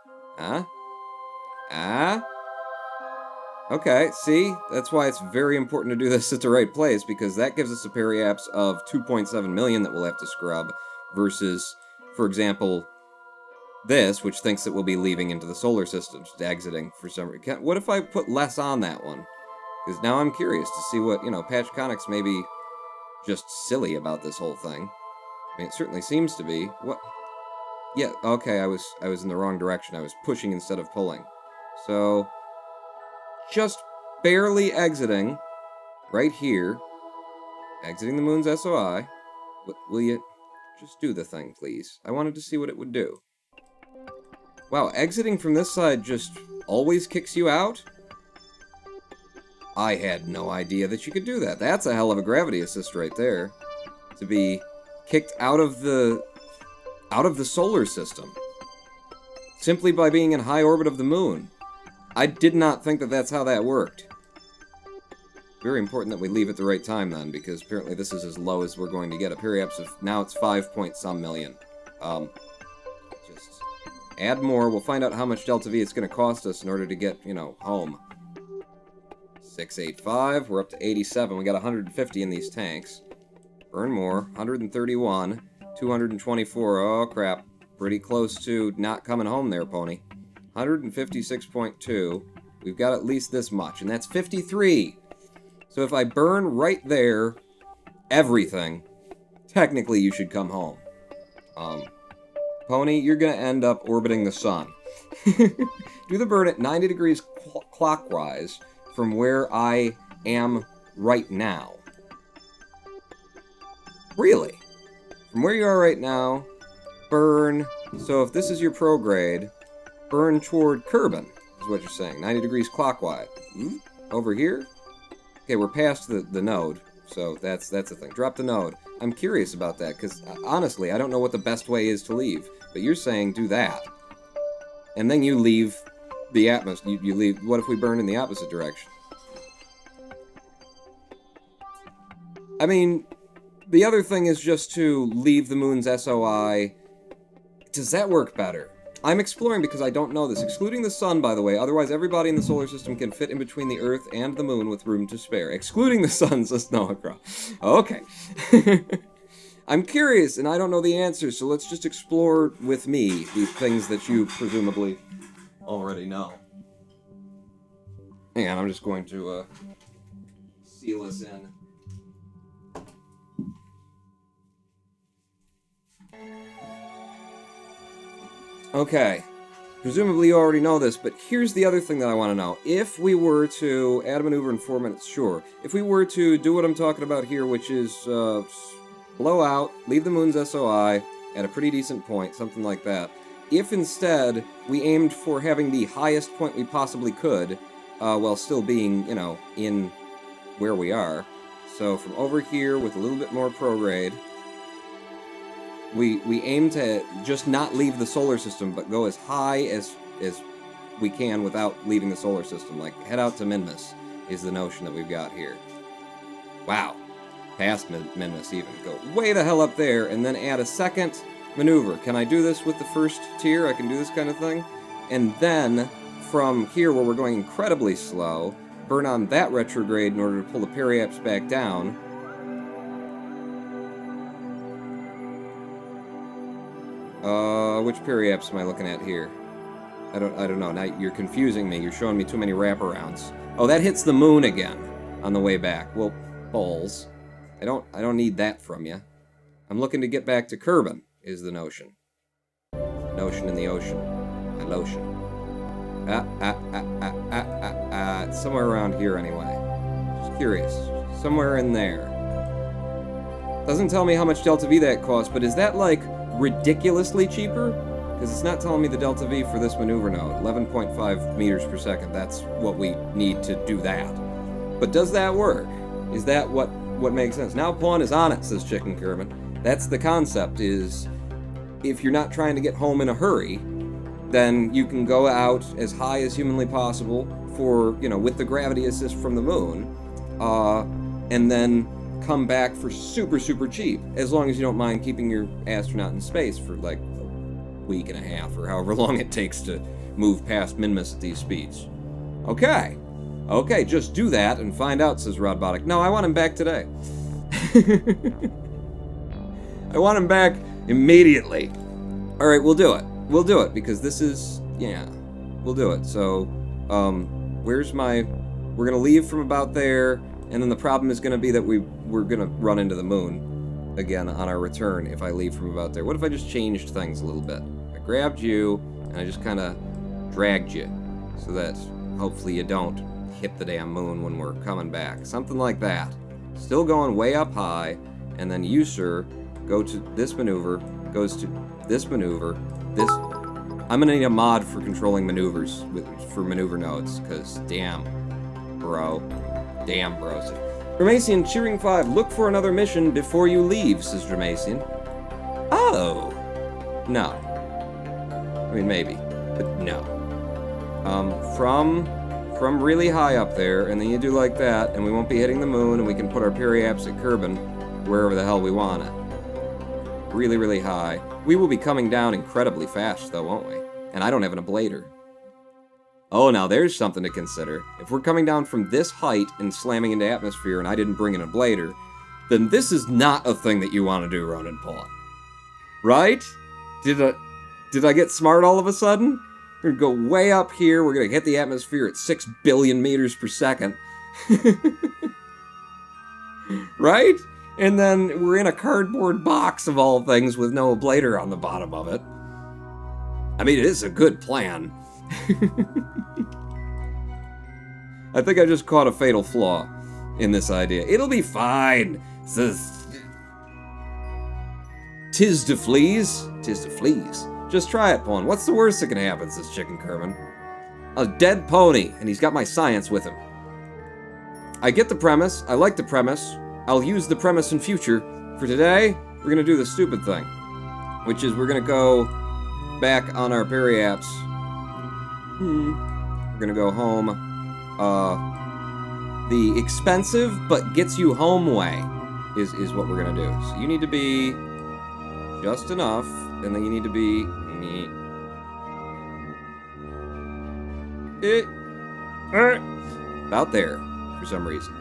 Okay, see? That's why it's very important to do this at the right place, because that gives us a periapse of 2.7 million that we'll have to scrub, versus, for example, this, which thinks that we'll be leaving into the solar system, just exiting for some reason. What if I put less on that one? Because now I'm curious to see what, you know, patch conics may be just silly about this whole thing. I mean, it certainly seems to be. What? Yeah, okay, I was in the wrong direction. I was pushing instead of pulling. So, just barely exiting, right here. Exiting the moon's SOI. Will you just do the thing, please? I wanted to see what it would do. Wow, exiting from this side just always kicks you out? I had no idea that you could do that. That's a hell of a gravity assist right there. To be kicked out of the solar system. Simply by being in high orbit of the moon. I did not think that that's how that worked. Very important that we leave at the right time then, because apparently this is as low as we're going to get. A periapse of, now it's 5 point some million. Just add more. We'll find out how much Delta V it's going to cost us in order to get, you know, home. 685. We're up to 87. We got 150 in these tanks. Burn more. 131. 224. Oh, crap. Pretty close to not coming home there, Pony. 156.2. We've got at least this much, and that's 53. So if I burn right there, everything, technically you should come home. Pony, you're going to end up orbiting the sun. Do the burn at 90 degrees clockwise from where I am right now. Really? From where you are right now, burn. So if this is your prograde, burn toward Kerbal, is what you're saying. 90 degrees clockwise. Over here? Okay, we're past the node, so that's the thing. Drop the node. I'm curious about that, because honestly, I don't know what the best way is to leave. But you're saying do that. And then you leave the atmosphere. You leave. What if we burn in the opposite direction? I mean, the other thing is just to leave the moon's SOI. Does that work better? I'm exploring because I don't know this. Excluding the sun, by the way. Otherwise, everybody in the solar system can fit in between the Earth and the moon with room to spare. Excluding the sun, says Noah. Okay. I'm curious, and I don't know the answers, so let's just explore with me these things that you presumably already know. Hang on, I'm just going to seal us in. Okay, presumably you already know this, but here's the other thing that I want to know. If we were to add a maneuver in 4 minutes, sure. If we were to do what I'm talking about here, which is blow out, leave the moon's SOI at a pretty decent point, something like that. If instead we aimed for having the highest point we possibly could, while still being, you know, in where we are. So from over here with a little bit more prograde, we aim to just not leave the solar system, but go as high as we can without leaving the solar system. Like, head out to Minmus is the notion that we've got here. Wow. Past Minmus even. Go way the hell up there, and then add a second maneuver. Can I do this with the first tier? I can do this kind of thing. And then, from here where we're going incredibly slow, burn on that retrograde in order to pull the periaps back down. Which periaps am I looking at here? I don't know. Now you're confusing me. You're showing me too many wraparounds. Oh, that hits the moon again on the way back. Well, balls. I don't need that from you. I'm looking to get back to Kerbal, is the notion. Notion in the ocean. My lotion. It's somewhere around here anyway. Just curious. Somewhere in there. Doesn't tell me how much delta V that costs, but is that like ridiculously cheaper? Because it's not telling me the delta V for this maneuver node. 11.5 meters per second. That's what we need to do that. But does that work? Is that what makes sense? Now pawn is on it, says Chicken Kermit. That's the concept, is if you're not trying to get home in a hurry, then you can go out as high as humanly possible for, you know, with the gravity assist from the moon, and then come back for super, super cheap, as long as you don't mind keeping your astronaut in space for like a week and a half, or however long it takes to move past Minmus at these speeds. Okay. Okay, just do that and find out, says Rodbotic. No, I want him back today. I want him back immediately. Alright, we'll do it. We'll do it, because this is... yeah, we'll do it. So, where's my... we're gonna leave from about there, and then the problem is gonna be that we're gonna run into the moon again on our return if I leave from about there. What if I just changed things a little bit? I grabbed you, and I just kind of dragged you, so that hopefully you don't hit the damn moon when we're coming back. Something like that. Still going way up high, and then you, sir, go to this maneuver, goes to this maneuver, this... I'm gonna need a mod for controlling maneuvers, for maneuver nodes, because damn, bro. Damn, bro. Dramacian, cheering 5, look for another mission before you leave, says Dramacian. Oh! No. I mean, maybe, but no. From really high up there, and then you do like that, and we won't be hitting the moon, and we can put our periaps at Kerbal wherever the hell we want it. Really, really high. We will be coming down incredibly fast, though, won't we? And I don't have an ablator. Oh, now there's something to consider. If we're coming down from this height and slamming into atmosphere, and I didn't bring an ablator, then this is not a thing that you want to do, Ronan Paul. Right? Did I get smart all of a sudden? We're going to go way up here. We're going to hit the atmosphere at 6 billion meters per second. Right? And then we're in a cardboard box of all things with no ablator on the bottom of it. I mean, it is a good plan. I think I just caught a fatal flaw in this idea. It'll be fine, says... Tis to fleas. Tis to fleas. Just try it, Pawn. What's the worst that can happen, says Chicken Kerman. A dead pony, and he's got my science with him. I get the premise. I like the premise. I'll use the premise in future. For today, we're going to do the stupid thing, which is we're going to go back on our periaps. We're going to go home. The expensive but gets you home way is what we're going to do. So you need to be just enough, and then you need to be about there for some reason.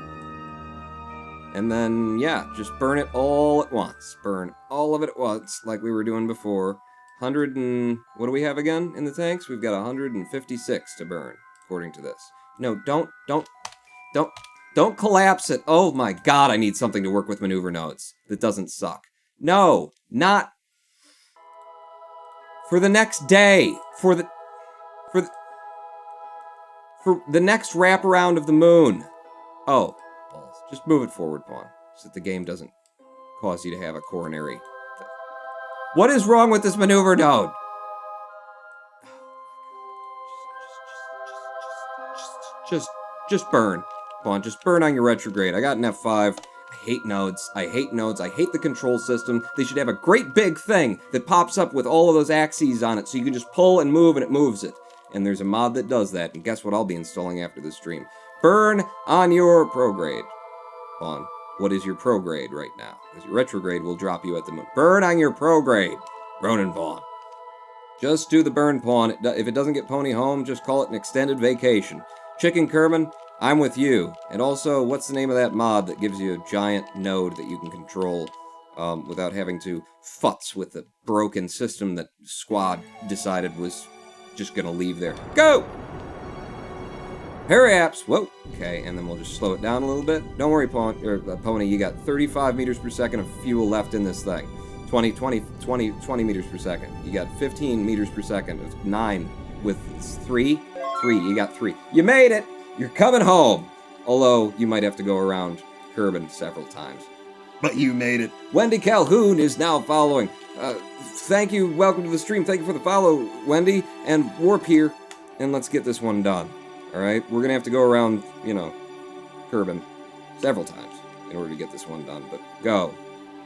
And then, yeah, just burn it all at once. Burn all of it at once, like we were doing before. 100 and... what do we have again in the tanks? We've got 156 to burn, according to this. No, don't collapse it. Oh my god, I need something to work with maneuver nodes that doesn't suck. No, not... for the next day. For the next wraparound of the moon. Oh. Just move it forward, Pawn, so that the game doesn't cause you to have a coronary thing. What is wrong with this maneuver node? Just Just burn. Come on, just burn on your retrograde. I got an F5. I hate nodes. I hate nodes. I hate the control system. They should have a great big thing that pops up with all of those axes on it so you can just pull and move and it moves it. And there's a mod that does that. And guess what I'll be installing after this stream? Burn on your prograde. Hold on. What is your prograde right now? Because your retrograde will drop you at the moon. Burn on your prograde. Ronan Vaughn. Just do the burn pawn. If it doesn't get Pony home, just call it an extended vacation. Chicken Kerman, I'm with you. And also, what's the name of that mod that gives you a giant node that you can control without having to futz with the broken system that Squad decided was just gonna leave there. Go! Periaps! Whoa! Okay, and then we'll just slow it down a little bit. Don't worry, Pony, you got 35 meters per second of fuel left in this thing. 20 meters per second. You got 15 meters per second of 9 with 3. You got 3. You made it! You're coming home! Although, you might have to go around Kerbal several times. But you made it. Wendy Calhoun is now following. Thank you. Welcome to the stream. Thank you for the follow, Wendy. And Warp here. And let's get this one done. Alright? We're gonna have to go around, you know, Kerbal several times in order to get this one done. But go.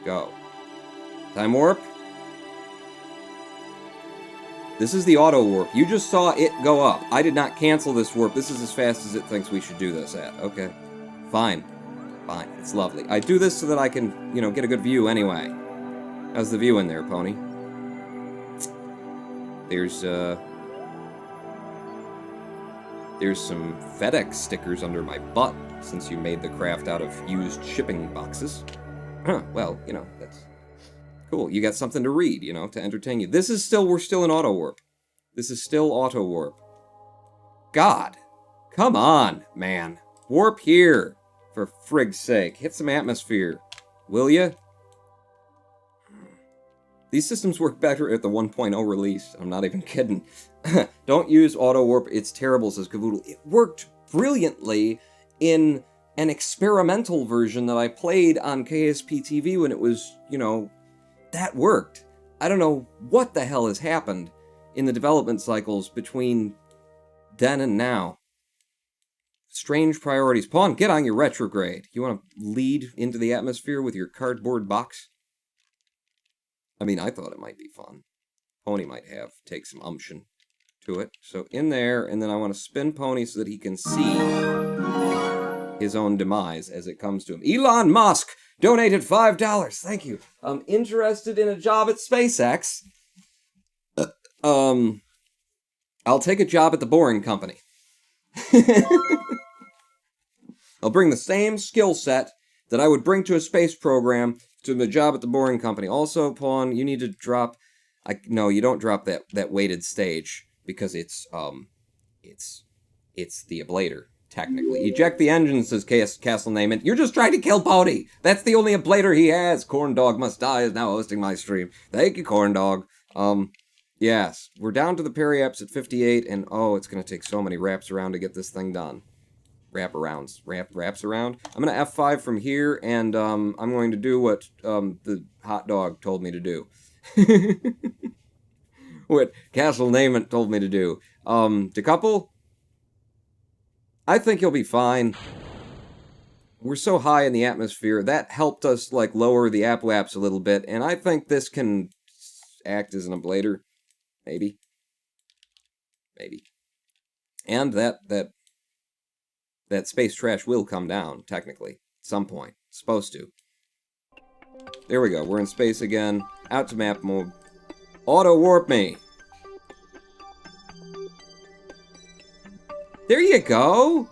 Go. Time warp. This is the auto warp. You just saw it go up. I did not cancel this warp. This is as fast as it thinks we should do this at. Okay. Fine. Fine. It's lovely. I do this so that I can, you know, get a good view anyway. How's the view in there, Pony? There's some FedEx stickers under my butt since you made the craft out of used shipping boxes. Huh. Well, you know, that's cool. You got something to read, you know, to entertain you. We're still in auto warp. This is still auto warp. God. Come on, man. Warp here. For frig's sake. Hit some atmosphere. Will ya? These systems work better at the 1.0 release. I'm not even kidding. Don't use auto warp. It's terrible, says Cavoodle. It worked brilliantly in an experimental version that I played on KSP TV when it was, you know, that worked. I don't know what the hell has happened in the development cycles between then and now. Strange priorities. Pawn, get on your retrograde. You want to lead into the atmosphere with your cardboard box? I mean, I thought it might be fun. Pony might take some umption to it. So in there, and then I want to spin Pony so that he can see his own demise as it comes to him. Elon Musk donated $5. Thank you. I'm interested in a job at SpaceX. I'll take a job at the Boring Company. I'll bring the same skill set that I would bring to a space program to the job at the Boring Company. Also, Pawn, you need to drop... No, you don't drop that weighted stage, because it's the ablator, technically. Eject the engine, says Castle Naaman. You're just trying to kill Pony! That's the only ablator he has! Corn Dog Must Die is now hosting my stream. Thank you, Corn Dog. Yes, we're down to the periaps at 58, and oh, it's gonna take so many wraps around to get this thing done. Wraps around. I'm gonna F5 from here, and I'm going to do what the hot dog told me to do. What Castle Naaman told me to do. Decouple? I think you'll be fine. We're so high in the atmosphere, that helped us, like, lower the apoaps a little bit, and I think this can act as an ablator. Maybe. Maybe. And that space trash will come down, technically. At some point. It's supposed to. There we go. We're in space again. Out to map mode. Auto-warp me! There you go!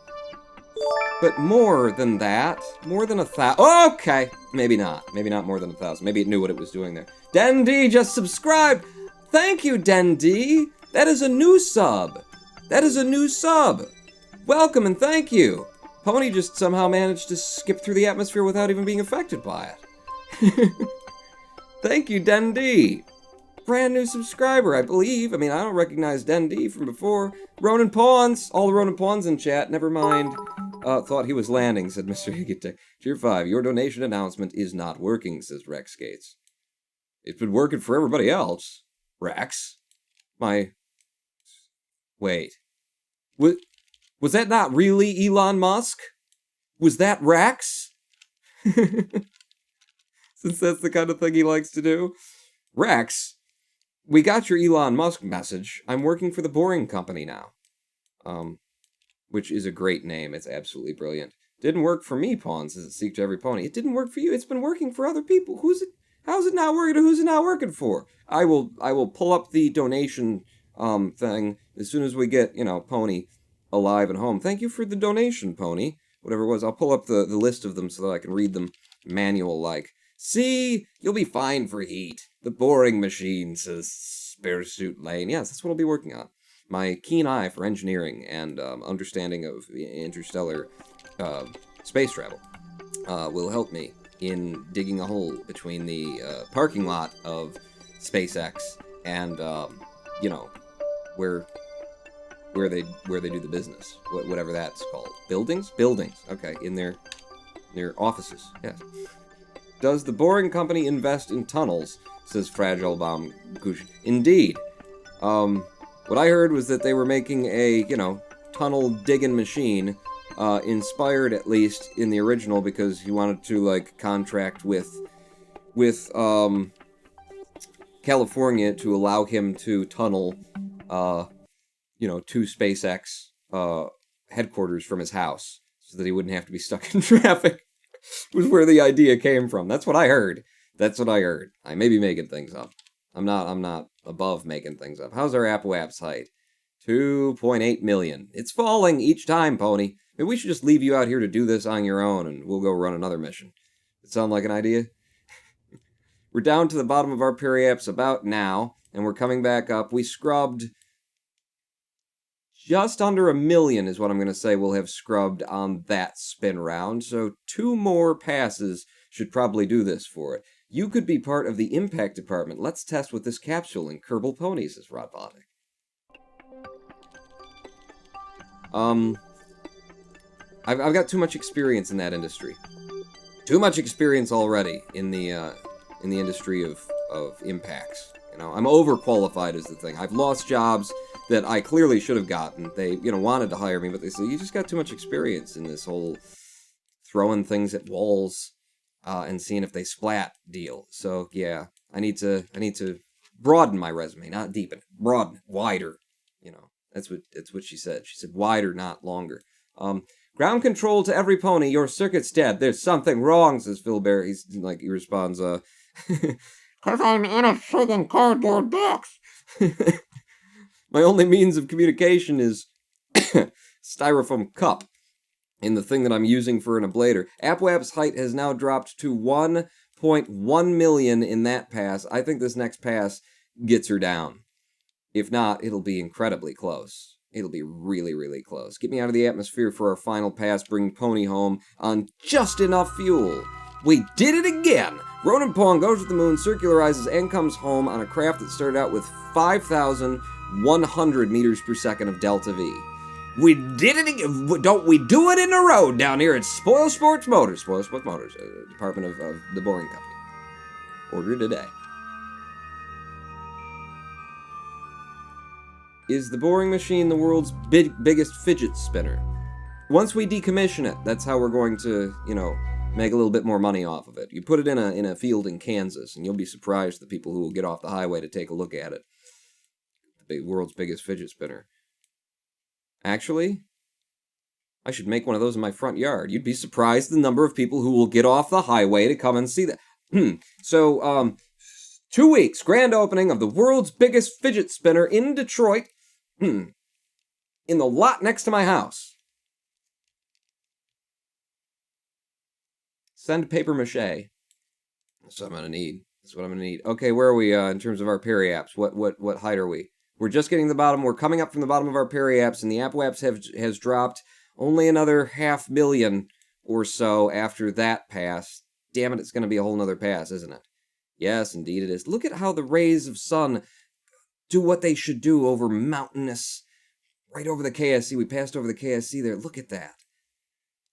But more than that. More than 1,000. Oh, okay! Maybe not. Maybe not more than 1,000. Maybe it knew what it was doing there. Dendi just subscribed! Thank you, Dendi! That is a new sub! That is a new sub! Welcome and thank you! Pony just somehow managed to skip through the atmosphere without even being affected by it. Thank you, Dendi! Brand new subscriber, I believe. I mean, I don't recognize Dendi from before. Ronan Pawns! All the Ronan Pawns in chat, never mind. Thought he was landing, said Mr. Higitek. Tier 5, your donation announcement is not working, says Rex Gates. It's been working for everybody else. Rex? Wait. What? Was that not really Elon Musk? Was that Rex? Since that's the kind of thing he likes to do. Rex, we got your Elon Musk message. I'm working for the Boring Company now. Which is a great name. It's absolutely brilliant. Didn't work for me, Pawn, says it seek to every pony. It didn't work for you. It's been working for other people. How's it not working? Who's it not working for? I will pull up the donation thing as soon as we get, Pony alive and home. Thank you for the donation, Pony. Whatever it was, I'll pull up the list of them so that I can read them manual-like. See, you'll be fine for heat. The boring machine, says Sparesuit Lane. Yes, that's what I'll be working on. My keen eye for engineering and understanding of interstellar space travel will help me in digging a hole between the parking lot of SpaceX and, where they do the business, whatever that's called. Buildings? Okay, in their offices. Yes. Does the Boring Company invest in tunnels? Says Fragile Bomb Gush. Indeed. What I heard was that they were making a, tunnel digging machine, inspired at least in the original because he wanted to contract with California to allow him to tunnel to SpaceX headquarters from his house so that he wouldn't have to be stuck in traffic. Was where the idea came from. That's what I heard. I may be making things up. I'm not above making things up. How's our AppWap's height? 2.8 million. It's falling each time, Pony. Maybe we should just leave you out here to do this on your own and we'll go run another mission. Does it sound like an idea? We're down to the bottom of our periapps about now, and we're coming back up. We scrubbed just under 1 million is what I'm going to say we'll have scrubbed on that spin round, so 2 more passes should probably do this for it. You could be part of the impact department. Let's test with this capsule in Kerbal Ponies, says Robotic. I've got too much experience in that industry. Too much experience already in the industry of impacts. I'm overqualified is the thing. I've lost jobs that I clearly should have gotten. They, wanted to hire me, but they said, you just got too much experience in this whole throwing things at walls and seeing if they splat deal. So, yeah, I need to broaden my resume, not deepen it. Broaden it, wider. That's what she said. She said wider, not longer. Ground control to every pony. Your circuit's dead. There's something wrong, says Phil Bear. He responds, "'Cause I'm in a friggin' cardboard box." My only means of communication is styrofoam cup in the thing that I'm using for an ablator. AppWap's height has now dropped to 1.1 million in that pass. I think this next pass gets her down. If not, it'll be incredibly close. It'll be really, really close. Get me out of the atmosphere for our final pass, bring Pony home on just enough fuel. We did it again! Ronan Pong goes to the moon, circularizes, and comes home on a craft that started out with 5,100 meters per second of delta V. We did it again! Don't we do it in a row down here at Spoil Sports Motors. Spoil Sports Motors, Department of the Boring Company. Order today. Is the Boring Machine the world's biggest fidget spinner? Once we decommission it, that's how we're going to, make a little bit more money off of it. You put it in a field in Kansas, and you'll be surprised the people who will get off the highway to take a look at it. The world's biggest fidget spinner. Actually, I should make one of those in my front yard. You'd be surprised the number of people who will get off the highway to come and see that. So, 2 weeks, grand opening of the world's biggest fidget spinner in Detroit. In the lot next to my house. Send paper mache. That's what I'm gonna need. Okay, where are we in terms of our periapps? What height are we? We're just getting the bottom. We're coming up from the bottom of our periapps, and the AppWaps has dropped only another 500,000 or so after that pass. Damn it, it's gonna be a whole nother pass, isn't it? Yes, indeed it is. Look at how the rays of sun do what they should do over mountainous, right over the KSC. We passed over the KSC there. Look at that.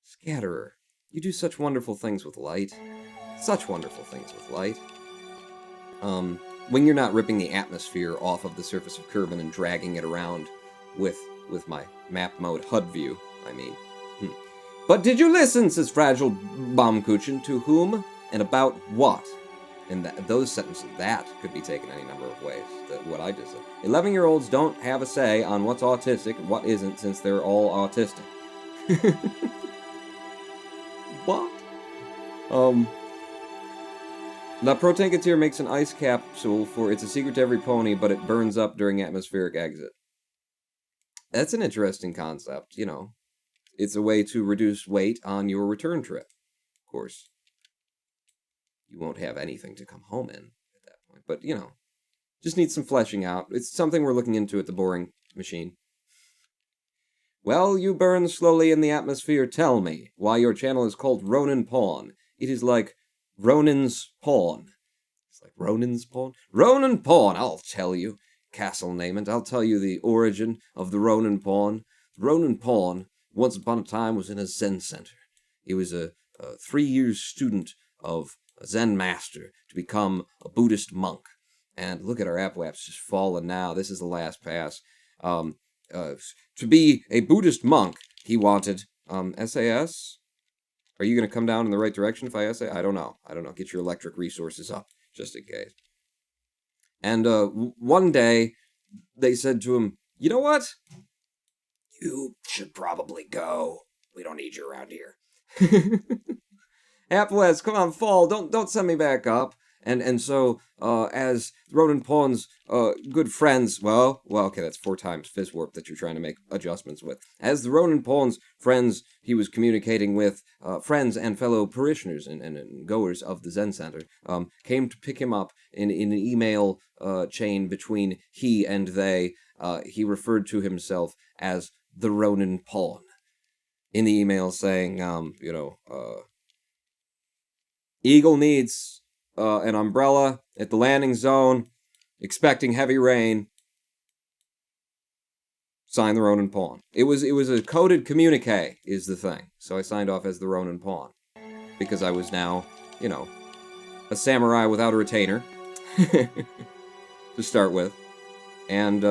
Scatterer. You do such wonderful things with light. Such wonderful things with light. When you're not ripping the atmosphere off of the surface of Kerbin and dragging it around with with my map mode HUD view, I mean. But did you listen, says Fragile Baumkuchen, to whom and about what? And those sentences, that could be taken any number of ways, what I just said. 11-year-olds don't have a say on what's autistic and what isn't, since they're all autistic. What? La Protankatir makes an ice capsule for it's a secret to every pony, but it burns up during atmospheric exit. That's an interesting concept, you know. It's a way to reduce weight on your return trip. Of course, you won't have anything to come home in at that point. But, you know, just needs some fleshing out. It's something we're looking into at the Boring Machine. Well, you burn slowly in the atmosphere. Tell me why your channel is called Ronin Pawn. It is like Ronin's Pawn. It's like Ronin's Pawn? Ronin Pawn, I'll tell you. Castle Nament, I'll tell you the origin of the Ronin Pawn. The Ronin Pawn, once upon a time, was in a Zen center. He was a 3-year student of a Zen master to become a Buddhist monk. And look at our apoap's just fallen now. This is the last pass. To be a Buddhist monk, he wanted SAS? Are you going to come down in the right direction if I SA? I don't know. Get your electric resources up, just in case. And one day, they said to him, you know what? You should probably go. We don't need you around here. Applewest, come on, fall. Don't send me back up. And so, as Ronin Pawn's good friends, well, okay, that's 4 times Fizz Warp that you're trying to make adjustments with. As the Ronin Pawn's friends, he was communicating with friends and fellow parishioners and goers of the Zen Center, came to pick him up in an email chain between he and they. He referred to himself as the Ronin Pawn. In the email saying, Eagle needs an umbrella at the landing zone, expecting heavy rain. Sign the Ronin Pawn. It was a coded communique, is the thing. So I signed off as the Ronin Pawn. Because I was now, a samurai without a retainer. To start with. And,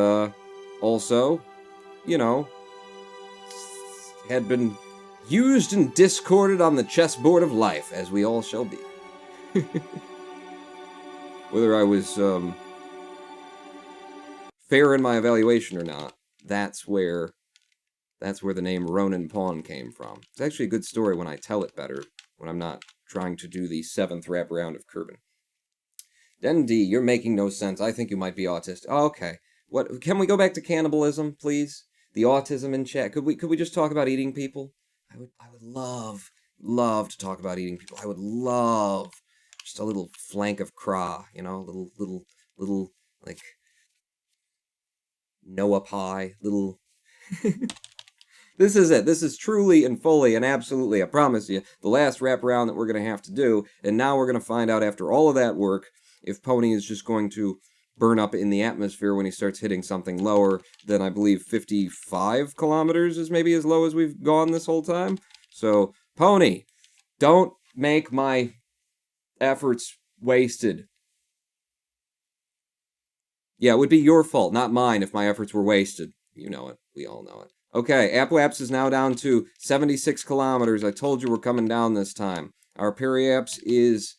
also, had been used and discorded on the chessboard of life, as we all shall be. Whether I was fair in my evaluation or not, that's where the name Ronin Pawn came from. It's actually a good story when I tell it better, when I'm not trying to do the 7th wraparound of Kerbal. Dendi, you're making no sense. I think you might be autistic. Oh, okay. What? Can we go back to cannibalism, please? The autism in chat. Could we just talk about eating people? I would love to talk about eating people. I would love just a little flank of craw, little like Noah pie, little. This is it. This is truly and fully and absolutely, I promise you, the last wraparound that we're going to have to do. And now we're going to find out after all of that work if Pony is just going to burn up in the atmosphere when he starts hitting something lower than, I believe, 55 kilometers is maybe as low as we've gone this whole time. So, Pony, don't make my efforts wasted. Yeah, it would be your fault, not mine, if my efforts were wasted. You know it. We all know it. Okay, Apoap's is now down to 76 kilometers. I told you we're coming down this time. Our periaps is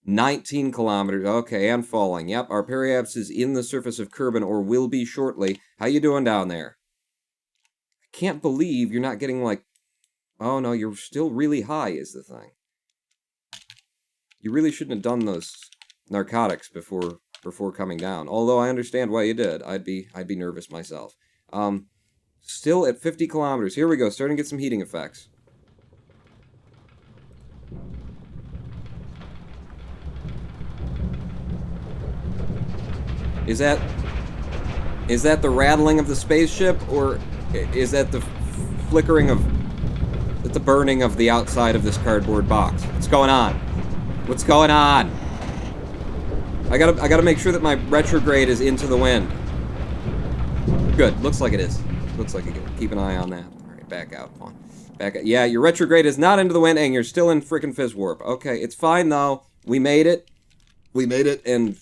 19 kilometers. Okay, and falling. Yep, our periaps is in the surface of Kerbal, or will be shortly. How you doing down there? I can't believe you're not getting, like... Oh, no, you're still really high, is the thing. You really shouldn't have done those narcotics before coming down. Although I understand why you did. I'd be nervous myself. Still at 50 kilometers. Here we go, starting to get some heating effects. Is that the rattling of the spaceship, or is that the flickering of... the burning of the outside of this cardboard box? What's going on? What's going on? I gotta make sure that my retrograde is into the wind. Good. Looks like it is. Looks like it. Keep an eye on that. Alright, back out. Come on. Back out. Yeah, your retrograde is not into the wind, and you're still in frickin' Fizz Warp. Okay, it's fine, though. We made it. We made it, and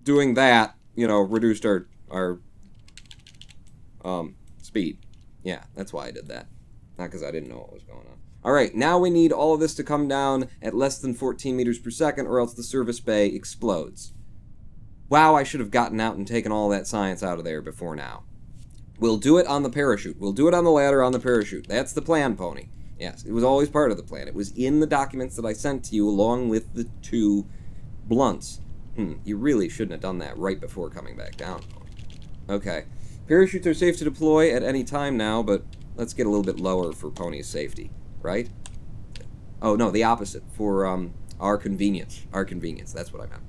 doing that, reduced our speed. Yeah, that's why I did that. Not because I didn't know what was going on. Alright, now we need all of this to come down at less than 14 meters per second, or else the service bay explodes. Wow, I should have gotten out and taken all that science out of there before now. We'll do it on the parachute. We'll do it on the ladder on the parachute. That's the plan, Pony. Yes, it was always part of the plan. It was in the documents that I sent to you along with the 2 blunts. You really shouldn't have done that right before coming back down, Pony. Okay. Parachutes are safe to deploy at any time now, but let's get a little bit lower for Pony's safety, right? Oh, no, the opposite. For our convenience. Our convenience, that's what I meant.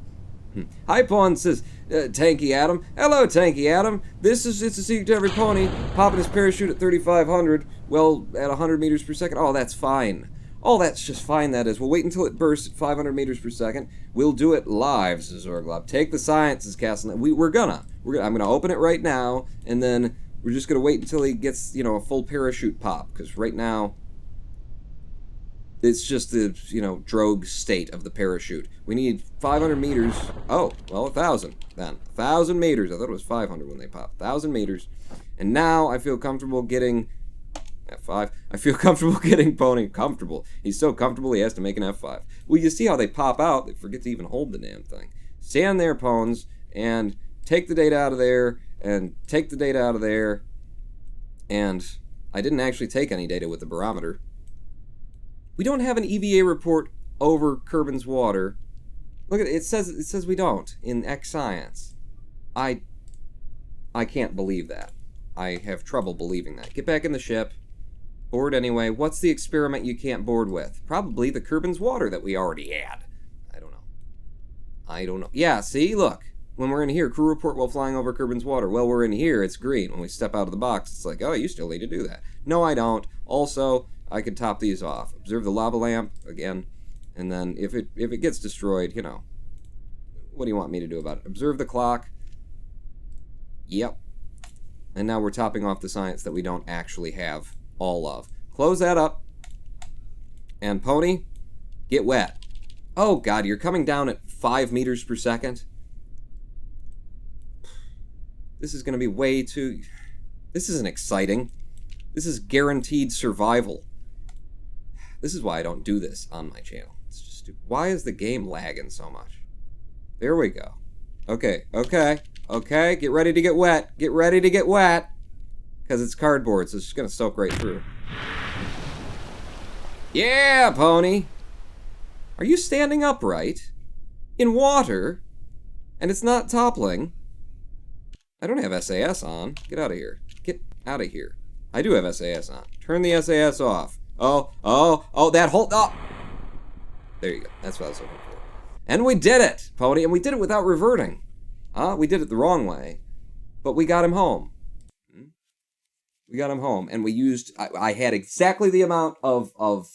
Hi, Pawn, says Tanky Adam. Hello, Tanky Adam. It's a secret to every pony. Popping his parachute at 3,500. Well, at 100 meters per second. Oh, that's fine. Oh, that's just fine, that is. We'll wait until it bursts at 500 meters per second. We'll do it live, says Orglob. Take the science, says Castle. I'm gonna open it right now, and then we're just gonna wait until he gets, a full parachute pop. Because right now, it's just the, drogue state of the parachute. We need 500 meters. Oh, well, 1,000 then. 1,000 meters. I thought it was 500 when they popped. 1,000 meters. And now I feel comfortable getting F5. I feel comfortable getting Pony comfortable. He's so comfortable he has to make an F5. Well, you see how they pop out. They forget to even hold the damn thing. Stand there, Pones, and take the data out of there, and take the data out of there. And I didn't actually take any data with the barometer. We don't have an EVA report over Kerbin's water. Look at it. It says we don't in X Science. I can't believe that. I have trouble believing that. Get back in the ship. Board anyway. What's the experiment you can't board with? Probably the Kerbin's water that we already had. I don't know. Yeah, see? Look. When we're in here, crew report while flying over Kerbin's water. Well, we're in here. It's green. When we step out of the box, it's like, oh, you still need to do that. No, I don't. Also, I could top these off. Observe the lava lamp, again. And then if it gets destroyed, what do you want me to do about it? Observe the clock. Yep. And now we're topping off the science that we don't actually have all of. Close that up. And Pony, get wet. Oh, God, you're coming down at 5 meters per second? This is going to be way too... This isn't exciting. This is guaranteed survival. This is why I don't do this on my channel. It's just stupid. Why is the game lagging so much? There we go. Okay. Get ready to get wet. Get ready to get wet. Because it's cardboard, so it's just going to soak right through. Yeah, Pony! Are you standing upright? In water? And it's not toppling? I don't have SAS on. Get out of here. Get out of here. I do have SAS on. Turn the SAS off. Oh, that whole... Oh! There you go. That's what I was looking for. And we did it, Pony, and we did it without reverting. We did it the wrong way, but we got him home. We got him home, and we used... I had exactly the amount of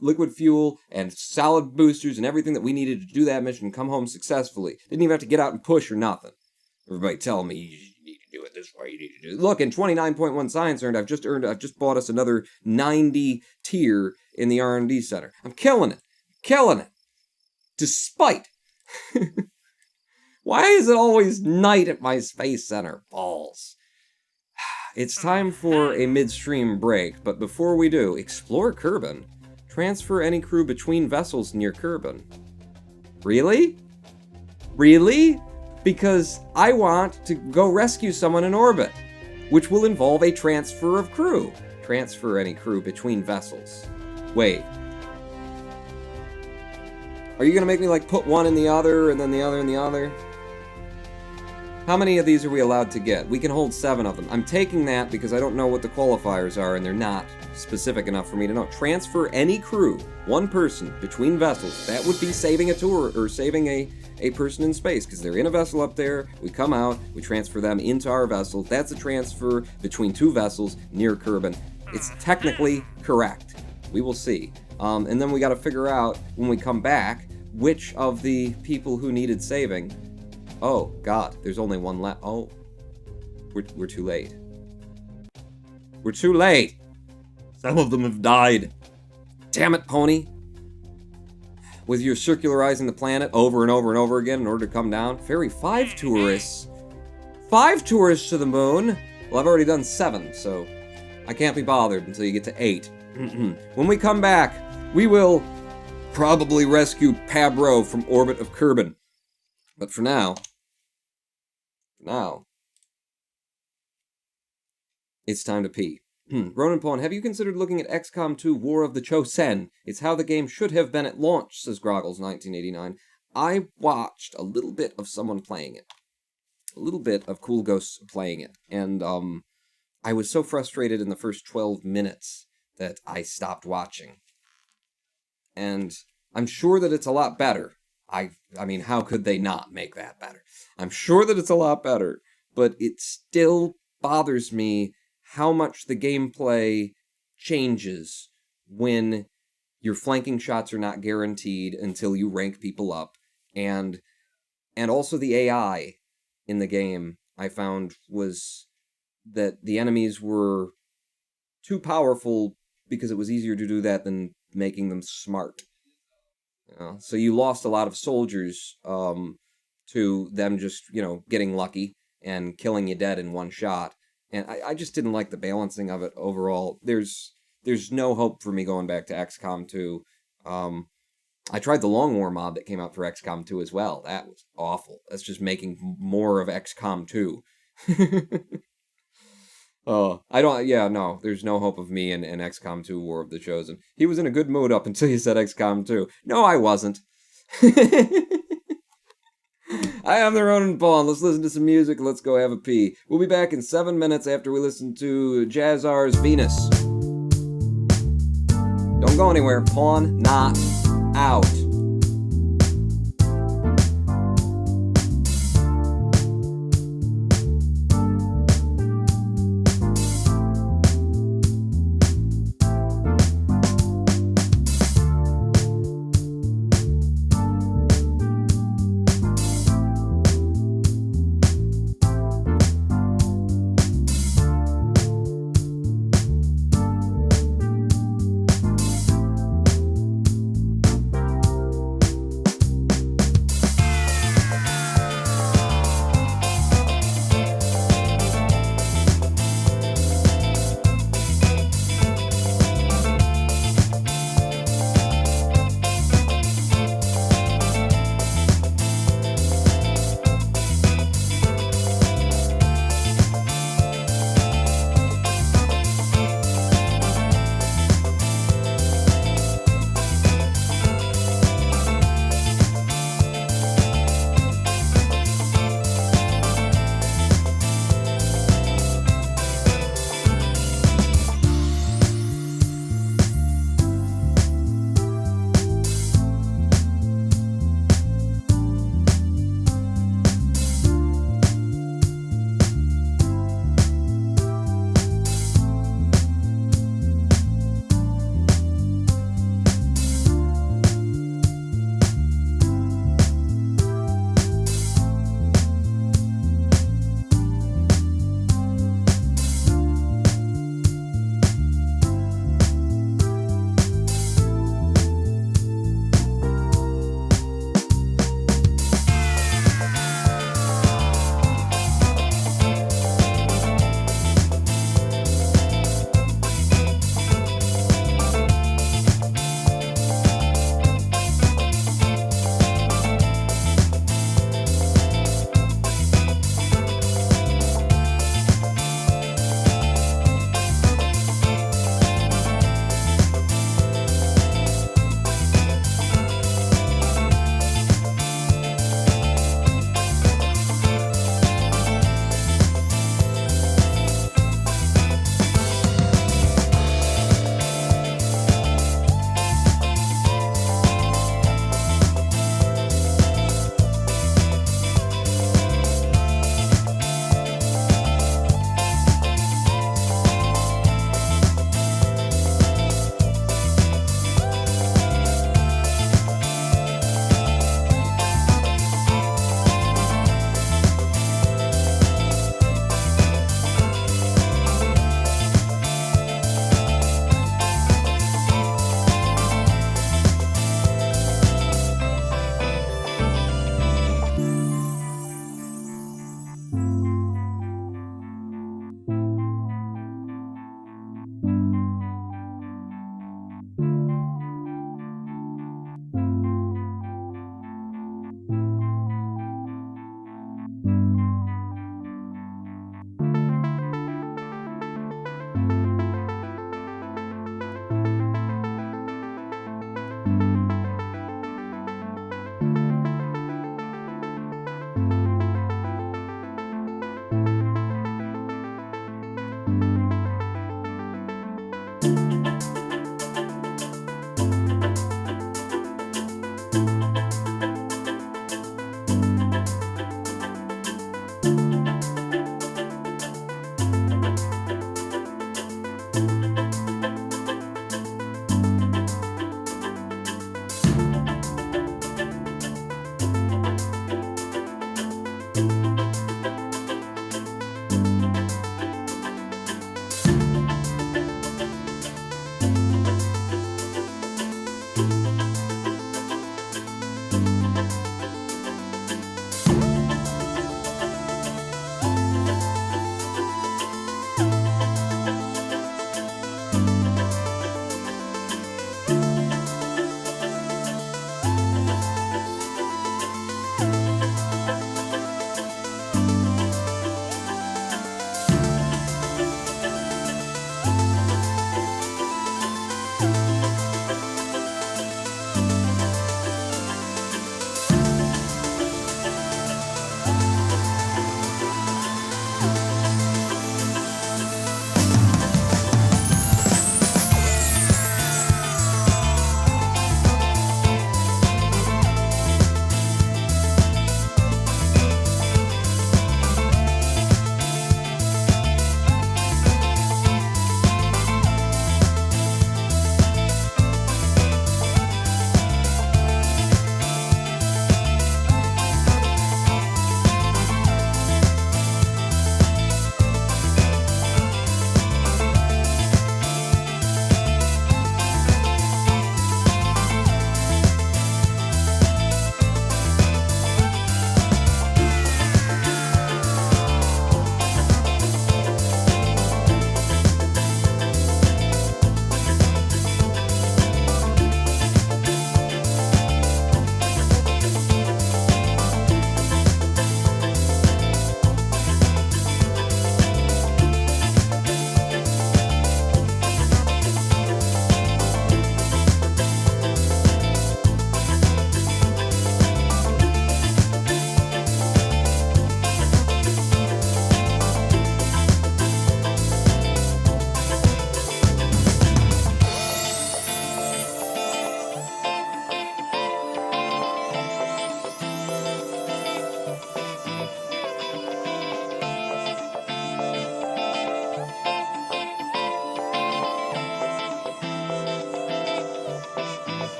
liquid fuel and solid boosters and everything that we needed to do that mission and come home successfully. Didn't even have to get out and push or nothing. Everybody telling me, you need to do it this way, you need to do it. Look, in 29.1 science earned, I've just bought us another 90 tier in the R&D center. I'm killing it. Killing it. Despite... Why is it always night at my space center? Balls. It's time for a midstream break, but before we do, explore Kerbin. Transfer any crew between vessels near Kerbin. Really? Really? Because I want to go rescue someone in orbit, which will involve a transfer of crew. Transfer any crew between vessels. Wait. Are you going to make me, put one in the other, and then the other in the other? How many of these are we allowed to get? We can hold 7 of them. I'm taking that because I don't know what the qualifiers are, and they're not specific enough for me to know. Transfer any crew, one person, between vessels. That would be saving a tour, or saving a person in space, because they're in a vessel up there, we come out, we transfer them into our vessel. That's a transfer between 2 vessels near Kerbin. It's technically correct. We will see. And then we got to figure out, when we come back, which of the people who needed saving... Oh, God, there's only one left. Oh, we're too late. We're too late! Some of them have died. Damn it, Pony! With your circularizing the planet over and over and over again in order to come down. Ferry 5 tourists. 5 tourists to the moon! Well, I've already done 7, so... I can't be bothered until you get to 8. When we come back, we will probably rescue Pabro from Orbit of Kerbal. But for now, it's time to pee. Ronan Pawn, have you considered looking at XCOM 2 War of the Chosen? It's how the game should have been at launch, says Groggles1989. I watched a little bit of someone playing it. A little bit of Cool Ghosts playing it. And I was so frustrated in the first 12 minutes that I stopped watching. And I'm sure that it's a lot better. I mean, how could they not make that better? I'm sure that it's a lot better, but it still bothers me how much the gameplay changes when your flanking shots are not guaranteed until you rank people up, and also the AI in the game, I found, was that the enemies were too powerful because it was easier to do that than making them smart. So you lost a lot of soldiers to them just, getting lucky and killing you dead in one shot. And I just didn't like the balancing of it overall. There's no hope for me going back to XCOM 2. I tried the Long War mod that came out for XCOM 2 as well. That was awful. That's just making more of XCOM 2. There's no hope of me in XCOM 2 War of the Chosen. He was in a good mood up until you said XCOM 2. No, I wasn't. I am the Ronan Pawn. Let's listen to some music. Let's go have a pee. We'll be back in 7 minutes after we listen to Jazzar's Venus. Don't go anywhere. Pawn not out.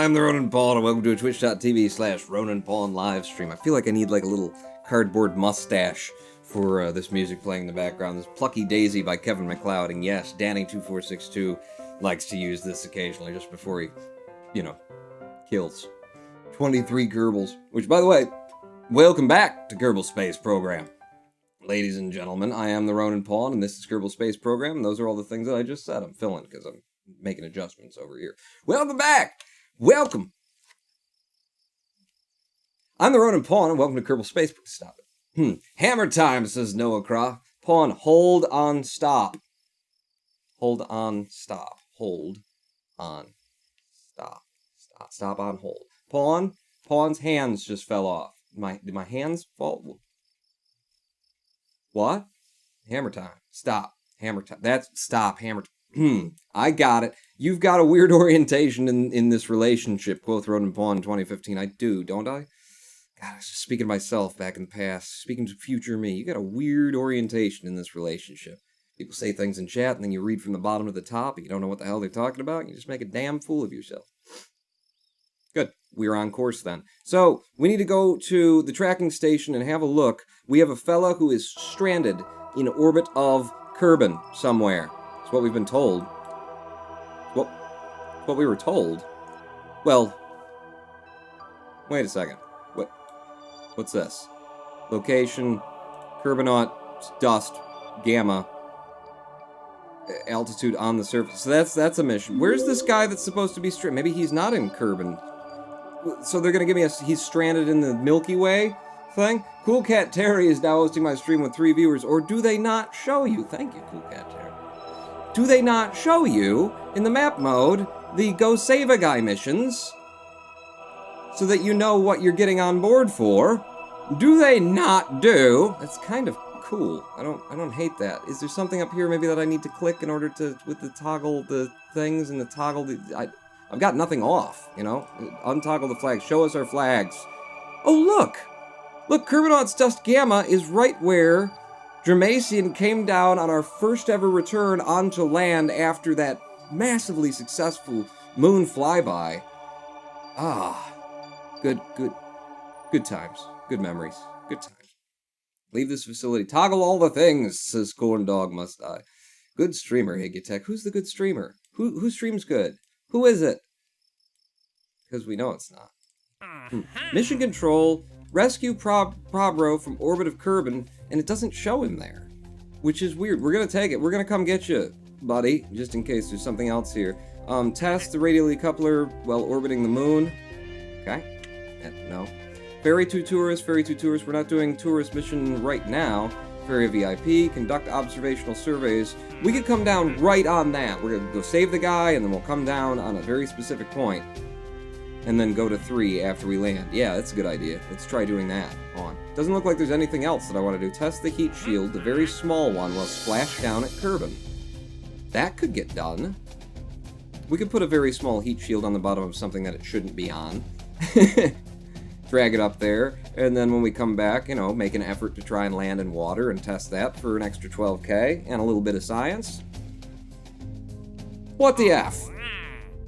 I'm the Ronin Pawn, and welcome to a twitch.tv/Ronin Pawn live stream. I feel like I need like a little cardboard mustache for this music playing in the background. This Plucky Daisy by Kevin MacLeod, and yes, Danny2462 likes to use this occasionally just before he, you know, kills 23 Kerbals. Which, by the way, welcome back to Kerbal Space Program. Ladies and gentlemen, I am the Ronin Pawn, and this is Kerbal Space Program, and those are all the things that I just said. I'm filling because I'm making adjustments over here. Welcome back! Welcome! I'm the Ronin Pawn, and welcome to Kerbal Space... Stop it. Hammer time, says Noah Croft. Pawn, hold on, stop. Hold on, stop. Hold on, stop. Stop on hold. Pawn's hands just fell off. Did my hands fall? What? Hammer time. Stop. Hammer time. Stop. Hammer time. I got it. You've got a weird orientation in this relationship, quoth Ronin Pawn 2015. I do, don't I? God, I was just speaking to myself back in the past, speaking to future me. You got a weird orientation in this relationship. People say things in chat, and then you read from the bottom to the top, and you don't know what the hell they're talking about, and you just make a damn fool of yourself. Good. We're on course then. So, we need to go to the tracking station and have a look. We have a fella who is stranded in orbit of Kerbal somewhere. That's what we've been told. What we were told? Well, wait a second. What's this? Location, Kerbanaut, dust, gamma, altitude on the surface. So that's a mission. Where's this guy that's supposed to be stranded? Maybe he's not in Kerbal. So they're gonna give me he's stranded in the Milky Way thing? Cool Cat Terry is now hosting my stream with 3 viewers, or do they not show you? Thank you, Cool Cat Terry. Do they not show you, in the map mode, the Go Save a Guy missions, so that you know what you're getting on board for? Do they not do? That's kind of cool. I don't hate that. Is there something up here maybe that I need to click in order to, with the toggle the things and the toggle I've got nothing off, you know? Untoggle the flags. Show us our flags. Oh, look! Look, Kerbanaut's Dust Gamma is right where Dramacian came down on our first ever return onto land after that massively successful moon flyby. Ah, good times. Good memories. Good times. Leave this facility. Toggle all the things, says Corn Dog Must Die. Good streamer, Higutech. Who's the good streamer? Who streams good? Who is it? Because we know it's not. Mission Control, rescue Probro from orbit of Kerbal, and it doesn't show him there. Which is weird. We're going to take it. We're going to come get you, buddy, just in case there's something else here. Test the radially coupler while orbiting the moon. Okay. No. Ferry 2 tourists. We're not doing tourist mission right now. Ferry VIP, conduct observational surveys. We could come down right on that. We're going to go save the guy, and then we'll come down on a very specific point. And then go to 3 after we land. Yeah, that's a good idea. Let's try doing that. On. Doesn't look like there's anything else that I want to do. Test the heat shield, the very small one, while splash down at Kerbal. That could get done. We could put a very small heat shield on the bottom of something that it shouldn't be on. Drag it up there, and then when we come back, you know, make an effort to try and land in water and test that for an extra 12k and a little bit of science. What the F?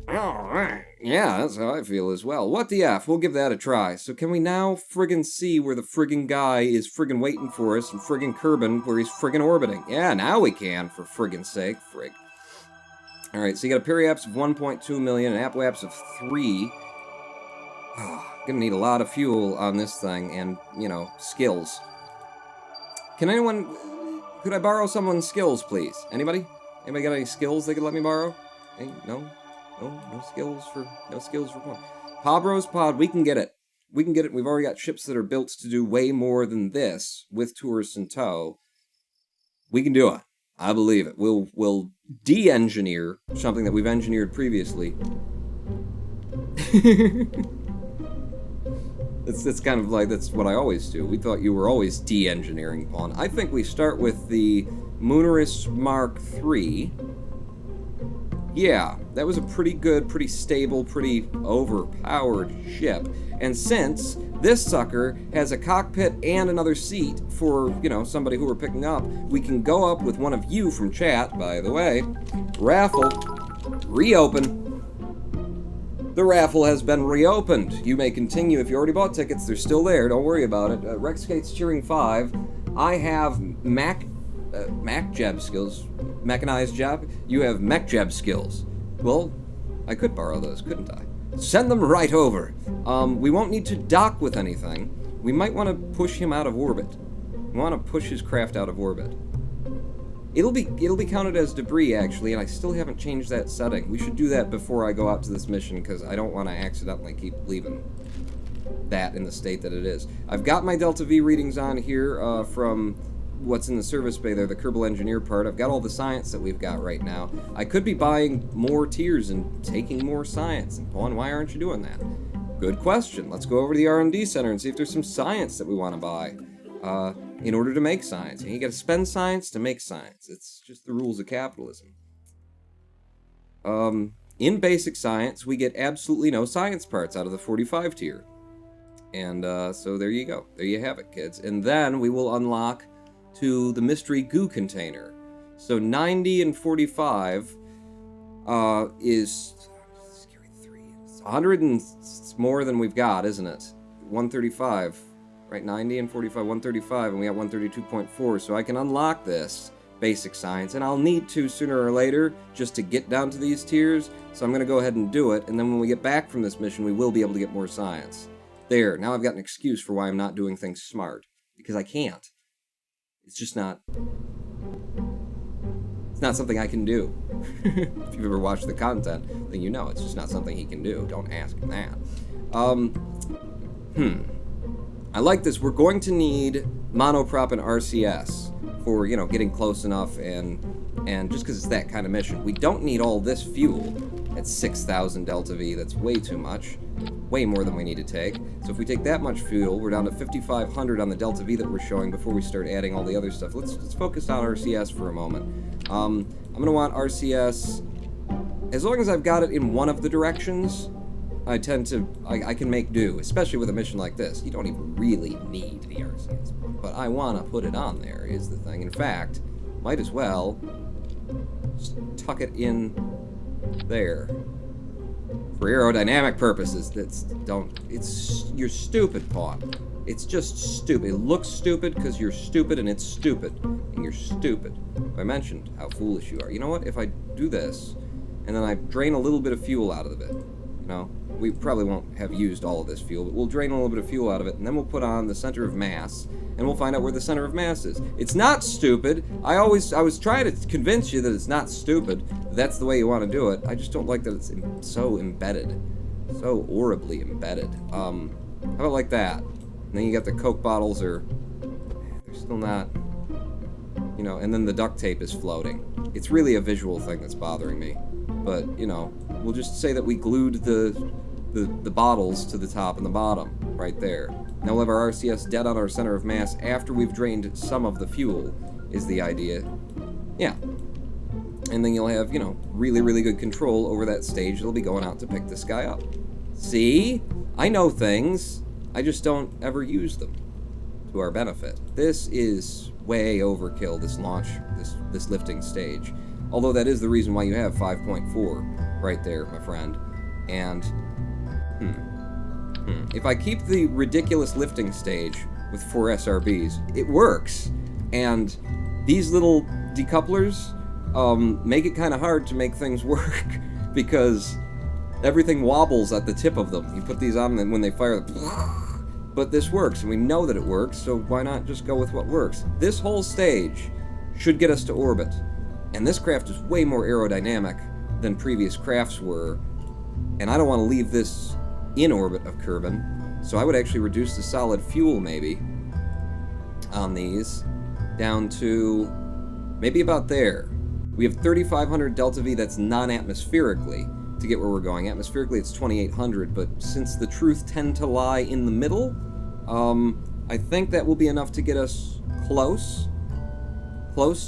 Alright. Yeah, that's how I feel as well. What the F? We'll give that a try. So can we now friggin' see where the friggin' guy is friggin' waiting for us in friggin' Kerbal, where he's friggin' orbiting? Yeah, now we can, for friggin' sake. Frig. Alright, so you got a periapse of 1.2 million, an apoapse of 3. Gonna need a lot of fuel on this thing, and, you know, skills. Could I borrow someone's skills, please? Anybody? Anybody got any skills they could let me borrow? Hey, no skills for one. Pobro's pod, we can get it. We've already got ships that are built to do way more than this, with tourists in tow. We can do it. I believe it. We'll de-engineer something that we've engineered previously. It's kind of like, that's what I always do. We thought you were always de-engineering, Pawn. I think we start with the Moonerus Mark III. Yeah, that was a pretty good, pretty stable, pretty overpowered ship. And since this sucker has a cockpit and another seat for, you know, somebody who we're picking up, we can go up with one of you from chat, by the way. Raffle. Reopen. The raffle has been reopened. You may continue if you already bought tickets. They're still there. Don't worry about it. Rexcate's cheering 5. I have Mac jab skills. Mechanized jab. You have mech jab skills. Well, I could borrow those, couldn't I? Send them right over. We won't need to dock with anything. We might want to push him out of orbit. We want to push his craft out of orbit. It'll be counted as debris, actually, and I still haven't changed that setting. We should do that before I go out to this mission, because I don't want to accidentally keep leaving that in the state that it is. I've got my Delta V readings on here from what's in the service bay there, the Kerbal engineer part. I've got all the science that we've got right now. I could be buying more tiers and taking more science. And Paul, why aren't you doing that? Good question. Let's go over to the R&D center and see if there's some science that we want to buy. In order to make science. And you gotta spend science to make science. It's just the rules of capitalism. In basic science, we get absolutely no science parts out of the 45 tier. And so there you go. There you have it, kids. And then we will unlock to the mystery goo container. So 90 and 45 is 100 and it's more than we've got, isn't it? 135. Right, 90 and 45, 135, and we got 132.4, so I can unlock this basic science, and I'll need to sooner or later just to get down to these tiers, so I'm going to go ahead and do it, and then when we get back from this mission, we will be able to get more science. There, now I've got an excuse for why I'm not doing things smart, because I can't. It's just not... It's not something I can do. If you've ever watched the content, then you know it's just not something he can do. Don't ask him that. I like this. We're going to need monoprop and RCS for, you know, getting close enough and just because it's that kind of mission. We don't need all this fuel at 6,000 Delta V. That's way too much. Way more than we need to take. So if we take that much fuel, we're down to 5,500 on the Delta V that we're showing before we start adding all the other stuff. Let's focus on RCS for a moment. I'm going to want RCS, as long as I've got it in one of the directions, I can make do, especially with a mission like this. You don't even really need the RCS, but I want to put it on there, is the thing. In fact, might as well just tuck it in there. For aerodynamic purposes, you're stupid, Pawn. It's just stupid. It looks stupid because you're stupid and it's stupid. And you're stupid. I mentioned how foolish you are. You know what? If I do this, and then I drain a little bit of fuel out of it, you know, we probably won't have used all of this fuel, but we'll drain a little bit of fuel out of it, and then we'll put on the center of mass, and we'll find out where the center of mass is. It's not stupid. I was trying to convince you that it's not stupid. That's the way you want to do it. I just don't like that it's so embedded. So horribly embedded. How about like that? And then you got the Coke bottles they're still not, you know, and then the duct tape is floating. It's really a visual thing that's bothering me. But, you know, we'll just say that we glued the bottles to the top and the bottom, right there. Now we'll have our RCS dead on our center of mass after we've drained some of the fuel, is the idea. Yeah. And then you'll have, you know, really, really good control over that stage that'll be going out to pick this guy up. See? I know things. I just don't ever use them to our benefit. This is way overkill, this launch, this lifting stage. Although that is the reason why you have 5.4 right there, my friend. And, if I keep the ridiculous lifting stage with 4 SRBs, it works. And these little decouplers make it kind of hard to make things work because everything wobbles at the tip of them. You put these on and when they fire, but this works, and we know that it works, so why not just go with what works? This whole stage should get us to orbit. And this craft is way more aerodynamic than previous crafts were, and I don't want to leave this in orbit of Kerbin, so I would actually reduce the solid fuel, maybe, on these, down to maybe about there. We have 3,500 Delta V, that's non-atmospherically, to get where we're going. Atmospherically, it's 2,800, but since the truth tend to lie in the middle, I think that will be enough to get us close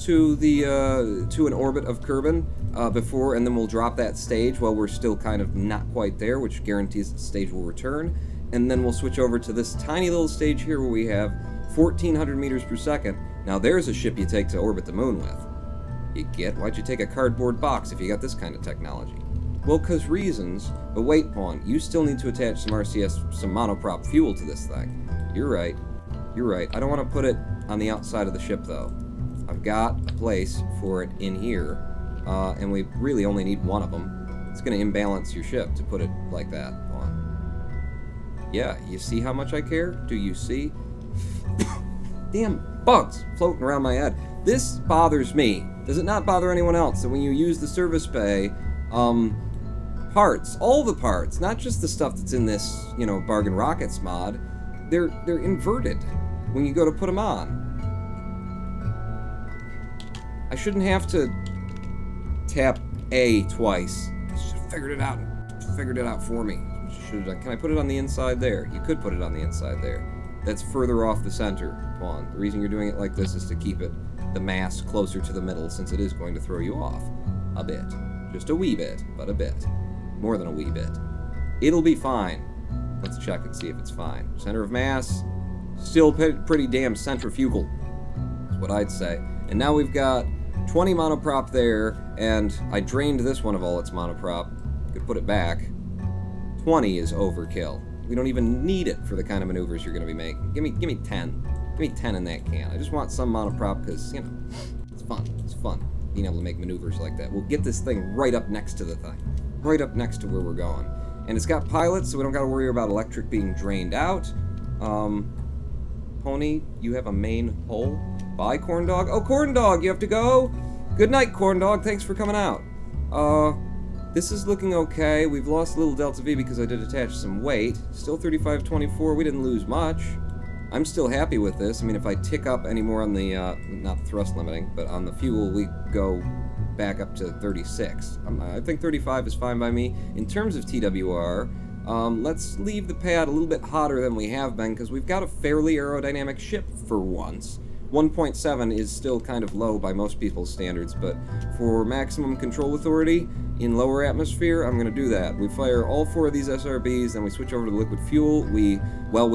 to the to an orbit of Kerbin before, and then we'll drop that stage while we're still kind of not quite there, which guarantees the stage will return, and then we'll switch over to this tiny little stage here where we have 1,400 meters per second. Now there's a ship you take to orbit the moon with. You get? Why'd you take a cardboard box if you got this kind of technology? Well, because reasons. But wait, Pawn, you still need to attach some RCS, some monoprop fuel to this thing. You're right. You're right. I don't want to put it on the outside of the ship, though. I've got a place for it in here, and we really only need one of them. It's going to imbalance your ship to put it like that, Pawn. Yeah, you see how much I care? Do you see? Damn bugs floating around my head. This bothers me. Does it not bother anyone else that when you use the service bay, parts, all the parts, not just the stuff that's in this, Bargain Rockets mod, they're inverted when you go to put them on. I shouldn't have to tap A twice. She figured it out. Figured it out for me. Can I put it on the inside there? You could put it on the inside there. That's further off the center, Pawn. The reason you're doing it like this is to keep the mass closer to the middle, since it is going to throw you off a bit. Just a wee bit, but a bit. More than a wee bit. It'll be fine. Let's check and see if it's fine. Center of mass, still pretty damn centrifugal, is what I'd say. And now we've got 20 monoprop there, and I drained this one of all its monoprop. Could put it back. 20 is overkill. We don't even need it for the kind of maneuvers you're going to be making. Give me 10. Give me 10 in that can. I just want some monoprop because, it's fun. It's fun being able to make maneuvers like that. We'll get this thing right up next to the thing. Right up next to where we're going. And it's got pilots, so we don't got to worry about electric being drained out. Pony, you have a main hole. Bye, Corn Dog. Oh, Corn Dog, you have to go? Good night, Corn Dog. Thanks for coming out. This is looking okay. We've lost a little Delta V because I did attach some weight. Still 3524. We didn't lose much. I'm still happy with this. I mean, if I tick up any more on the, not thrust limiting, but on the fuel, we go back up to 36. I think 35 is fine by me. In terms of TWR, let's leave the pad a little bit hotter than we have been, because we've got a fairly aerodynamic ship for once. 1.7 is still kind of low by most people's standards, but for maximum control authority in lower atmosphere, I'm going to do that. We fire all 4 of these SRBs, then we switch over to the liquid fuel. We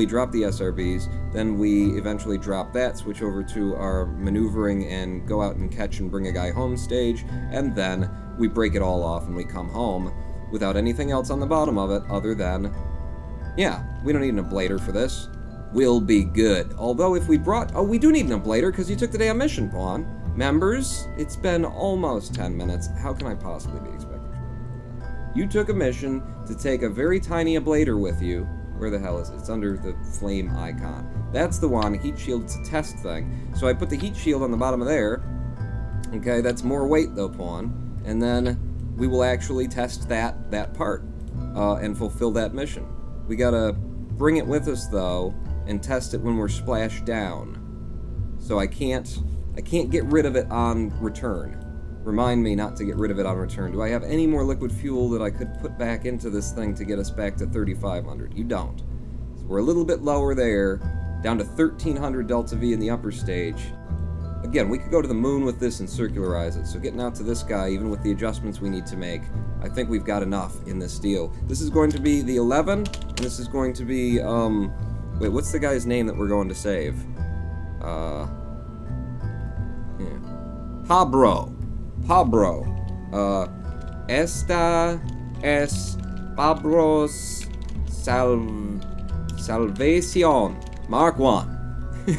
drop the SRBs, then we eventually drop that, switch over to our maneuvering and go out and catch and bring a guy home stage, and then we break it all off and we come home without anything else on the bottom of it other than, yeah, we don't need an ablator for this. We'll be good. Although if we we do need an ablator because you took the damn mission, Pawn. Members, it's been almost 10 minutes. How can I possibly be expected? You took a mission to take a very tiny ablator with you. Where the hell is it? It's under the flame icon. That's the one. Heat shield, it's a test thing. So I put the heat shield on the bottom of there. Okay, that's more weight though, Pawn. And then we will actually test that part and fulfill that mission. We gotta bring it with us though and test it when we're splashed down. So I can't get rid of it on return. Remind me not to get rid of it on return. Do I have any more liquid fuel that I could put back into this thing to get us back to 3,500? You don't. So we're a little bit lower there, down to 1,300 Delta V in the upper stage. Again, we could go to the moon with this and circularize it, so getting out to this guy, even with the adjustments we need to make, I think we've got enough in this deal. This is going to be the 11, and this is going to be, wait, what's the guy's name that we're going to save? Pablo. Esta es Pablo's salvación. Mark 1. I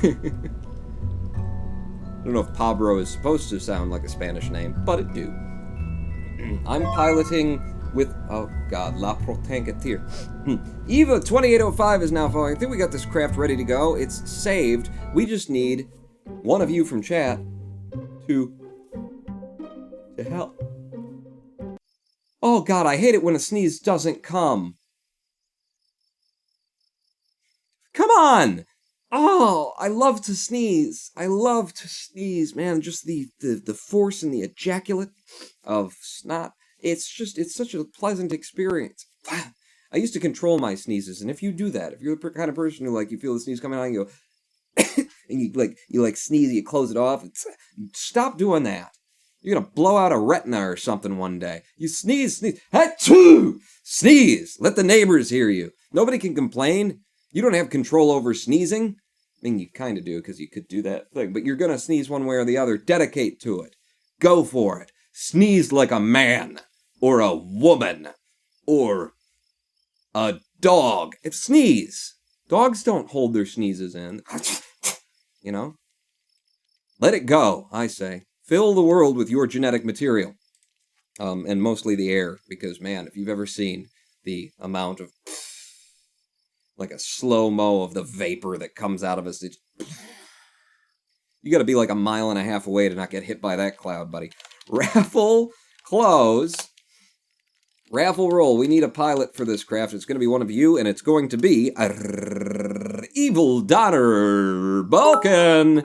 don't know if Pablo is supposed to sound like a Spanish name, but it do. I'm piloting with, oh god, La Protangatir. Eva 2805 is now following. I think we got this craft ready to go. It's saved. We just need one of you from chat to help. Oh god, I hate it when a sneeze doesn't come. Come on! Oh, I love to sneeze. I love to sneeze, man. Just the force and the ejaculate of snot. It's such a pleasant experience. I used to control my sneezes, and if you do that, if you're the kind of person who, like, you feel the sneeze coming out and you go, and you sneeze, you close it off, stop doing that. You're gonna blow out a retina or something one day. You sneeze, Achoo! Sneeze! Let the neighbors hear you. Nobody can complain. You don't have control over sneezing. I mean, you kind of do, because you could do that thing, but you're gonna sneeze one way or the other. Dedicate to it. Go for it. Sneeze like a man. or a woman, or a dog. If sneeze. Dogs don't hold their sneezes in. You know? Let it go, I say. Fill the world with your genetic material. And mostly the air, because, man, if you've ever seen the amount of, like a slow-mo of the vapor that comes out of us, it's, you gotta be like a mile and a half away to not get hit by that cloud, buddy. Raffle, close. Raffle roll. We need a pilot for this craft. It's gonna be one of you, and it's going to be Evil Donner Balkan.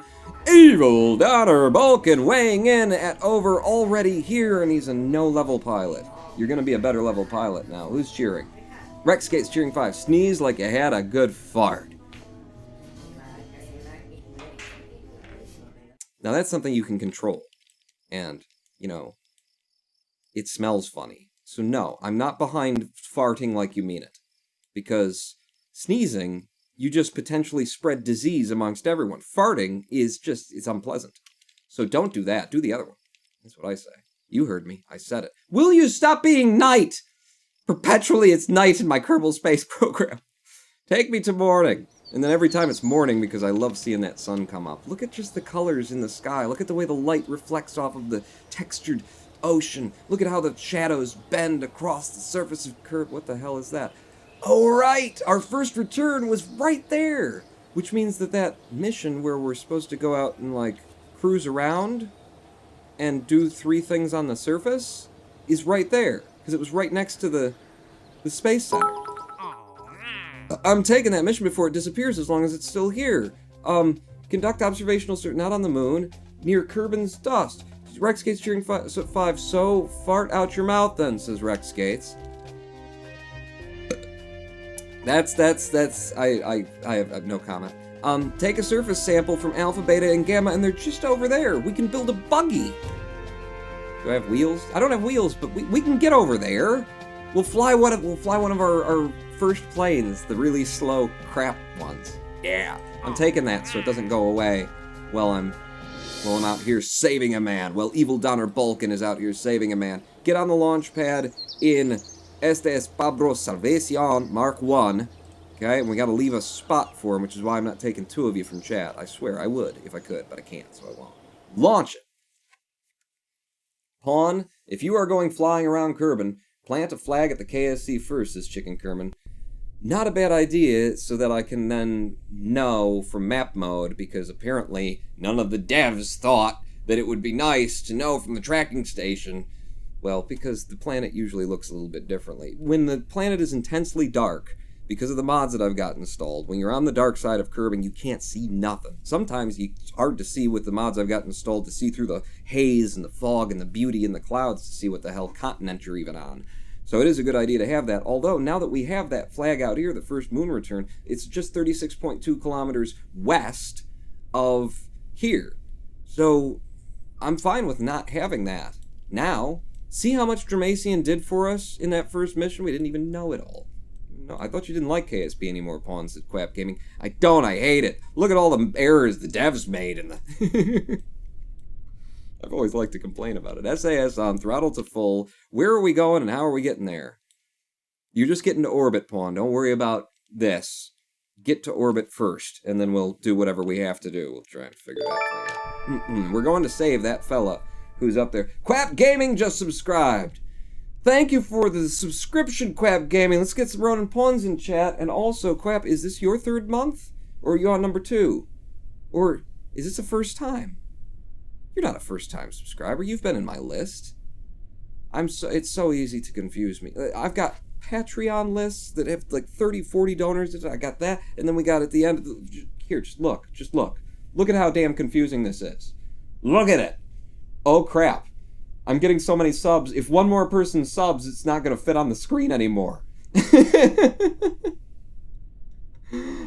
Evil Donner Balkan weighing in at over already here, and he's a no-level pilot. You're gonna be a better level pilot now. Who's cheering? Rexgate's cheering 5. Sneeze like you had a good fart. Now that's something you can control. And, you know, it smells funny. So no, I'm not behind farting like you mean it. Because sneezing, you just potentially spread disease amongst everyone. Farting is just, it's unpleasant. So don't do that. Do the other one. That's what I say. You heard me. I said it. Will you stop being night? Perpetually it's night in my Kerbal Space program. Take me to morning. And then every time it's morning because I love seeing that sun come up. Look at just the colors in the sky. Look at the way the light reflects off of the textured ocean. Look at how the shadows bend across the surface of Kerbal. What the hell is that? Oh, right! Our first return was right there! Which means that that mission where we're supposed to go out and, like, cruise around and do 3 things on the surface is right there. Because it was right next to the Space Center. I'm taking that mission before it disappears as long as it's still here. Conduct observational search, not on the moon, near Kerbin's dust. Rex Gates cheering 5, so fart out your mouth then, says Rex Gates. I have no comment. Take a surface sample from Alpha, Beta, and Gamma, and they're just over there. We can build a buggy. Do I have wheels? I don't have wheels, but we can get over there. We'll fly one of our first planes, the really slow crap ones. Yeah, I'm taking that so it doesn't go away while I'm out here saving a man. Well, Evil Donner Balkan is out here saving a man. Get on the launch pad in Este es Pablo Salvacion Mark 1. Okay, and we gotta leave a spot for him, which is why I'm not taking 2 of you from chat. I swear I would if I could, but I can't, so I won't. Launch it! Pawn, if you are going flying around Kerbin, plant a flag at the KSC first, says Chicken Kerman. Not a bad idea, so that I can then know from map mode, because apparently none of the devs thought that it would be nice to know from the tracking station. Well, because the planet usually looks a little bit differently. When the planet is intensely dark, because of the mods that I've got installed, when you're on the dark side of Kerbin, you can't see nothing. Sometimes it's hard to see with the mods I've got installed, to see through the haze and the fog and the beauty in the clouds to see what the hell continent you're even on. So it is a good idea to have that, although now that we have that flag out here, the first moon return, it's just 36.2 kilometers west of here. So I'm fine with not having that. Now, see how much Dramacian did for us in that first mission? We didn't even know it all. No, I thought you didn't like KSP anymore, Pawns at Quap Gaming. I don't, I hate it. Look at all the errors the devs made in the... I've always liked to complain about it. SAS on, throttle to full. Where are we going and how are we getting there? You're just getting to orbit, Pawn. Don't worry about this. Get to orbit first, and then we'll do whatever we have to do. We'll try and figure that thing out. We're going to save that fella who's up there. Quap Gaming just subscribed. Thank you for the subscription, Quap Gaming. Let's get some Ronin Pawns in chat. And also, Quap, is this your 3rd month? Or are you on number 2? Or is this the first time? You're not a first-time subscriber. You've been in my list. It's so easy to confuse me. I've got Patreon lists that have like 30, 40 donors. I got that. And then we got at the end of here, just look. Look at how damn confusing this is. Look at it. Oh, crap. I'm getting so many subs. If one more person subs, it's not going to fit on the screen anymore.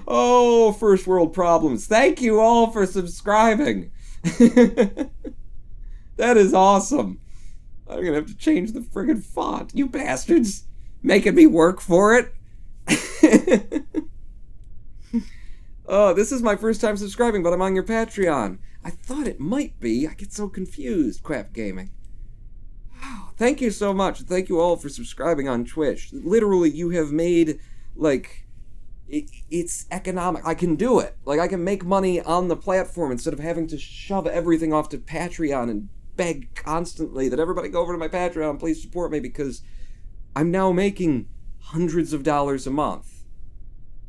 Oh, first world problems. Thank you all for subscribing. That is awesome. I'm going to have to change the friggin' font. You bastards. Making me work for it. Oh, this is my first time subscribing, but I'm on your Patreon. I thought it might be. I get so confused, Quap Gaming. Oh, Thank you so much. Thank you all for subscribing on Twitch. Literally, you have made, like, it's economic. I can do it. Like, I can make money on the platform instead of having to shove everything off to Patreon and beg constantly that everybody go over to my Patreon, please support me, because I'm now making hundreds of dollars a month.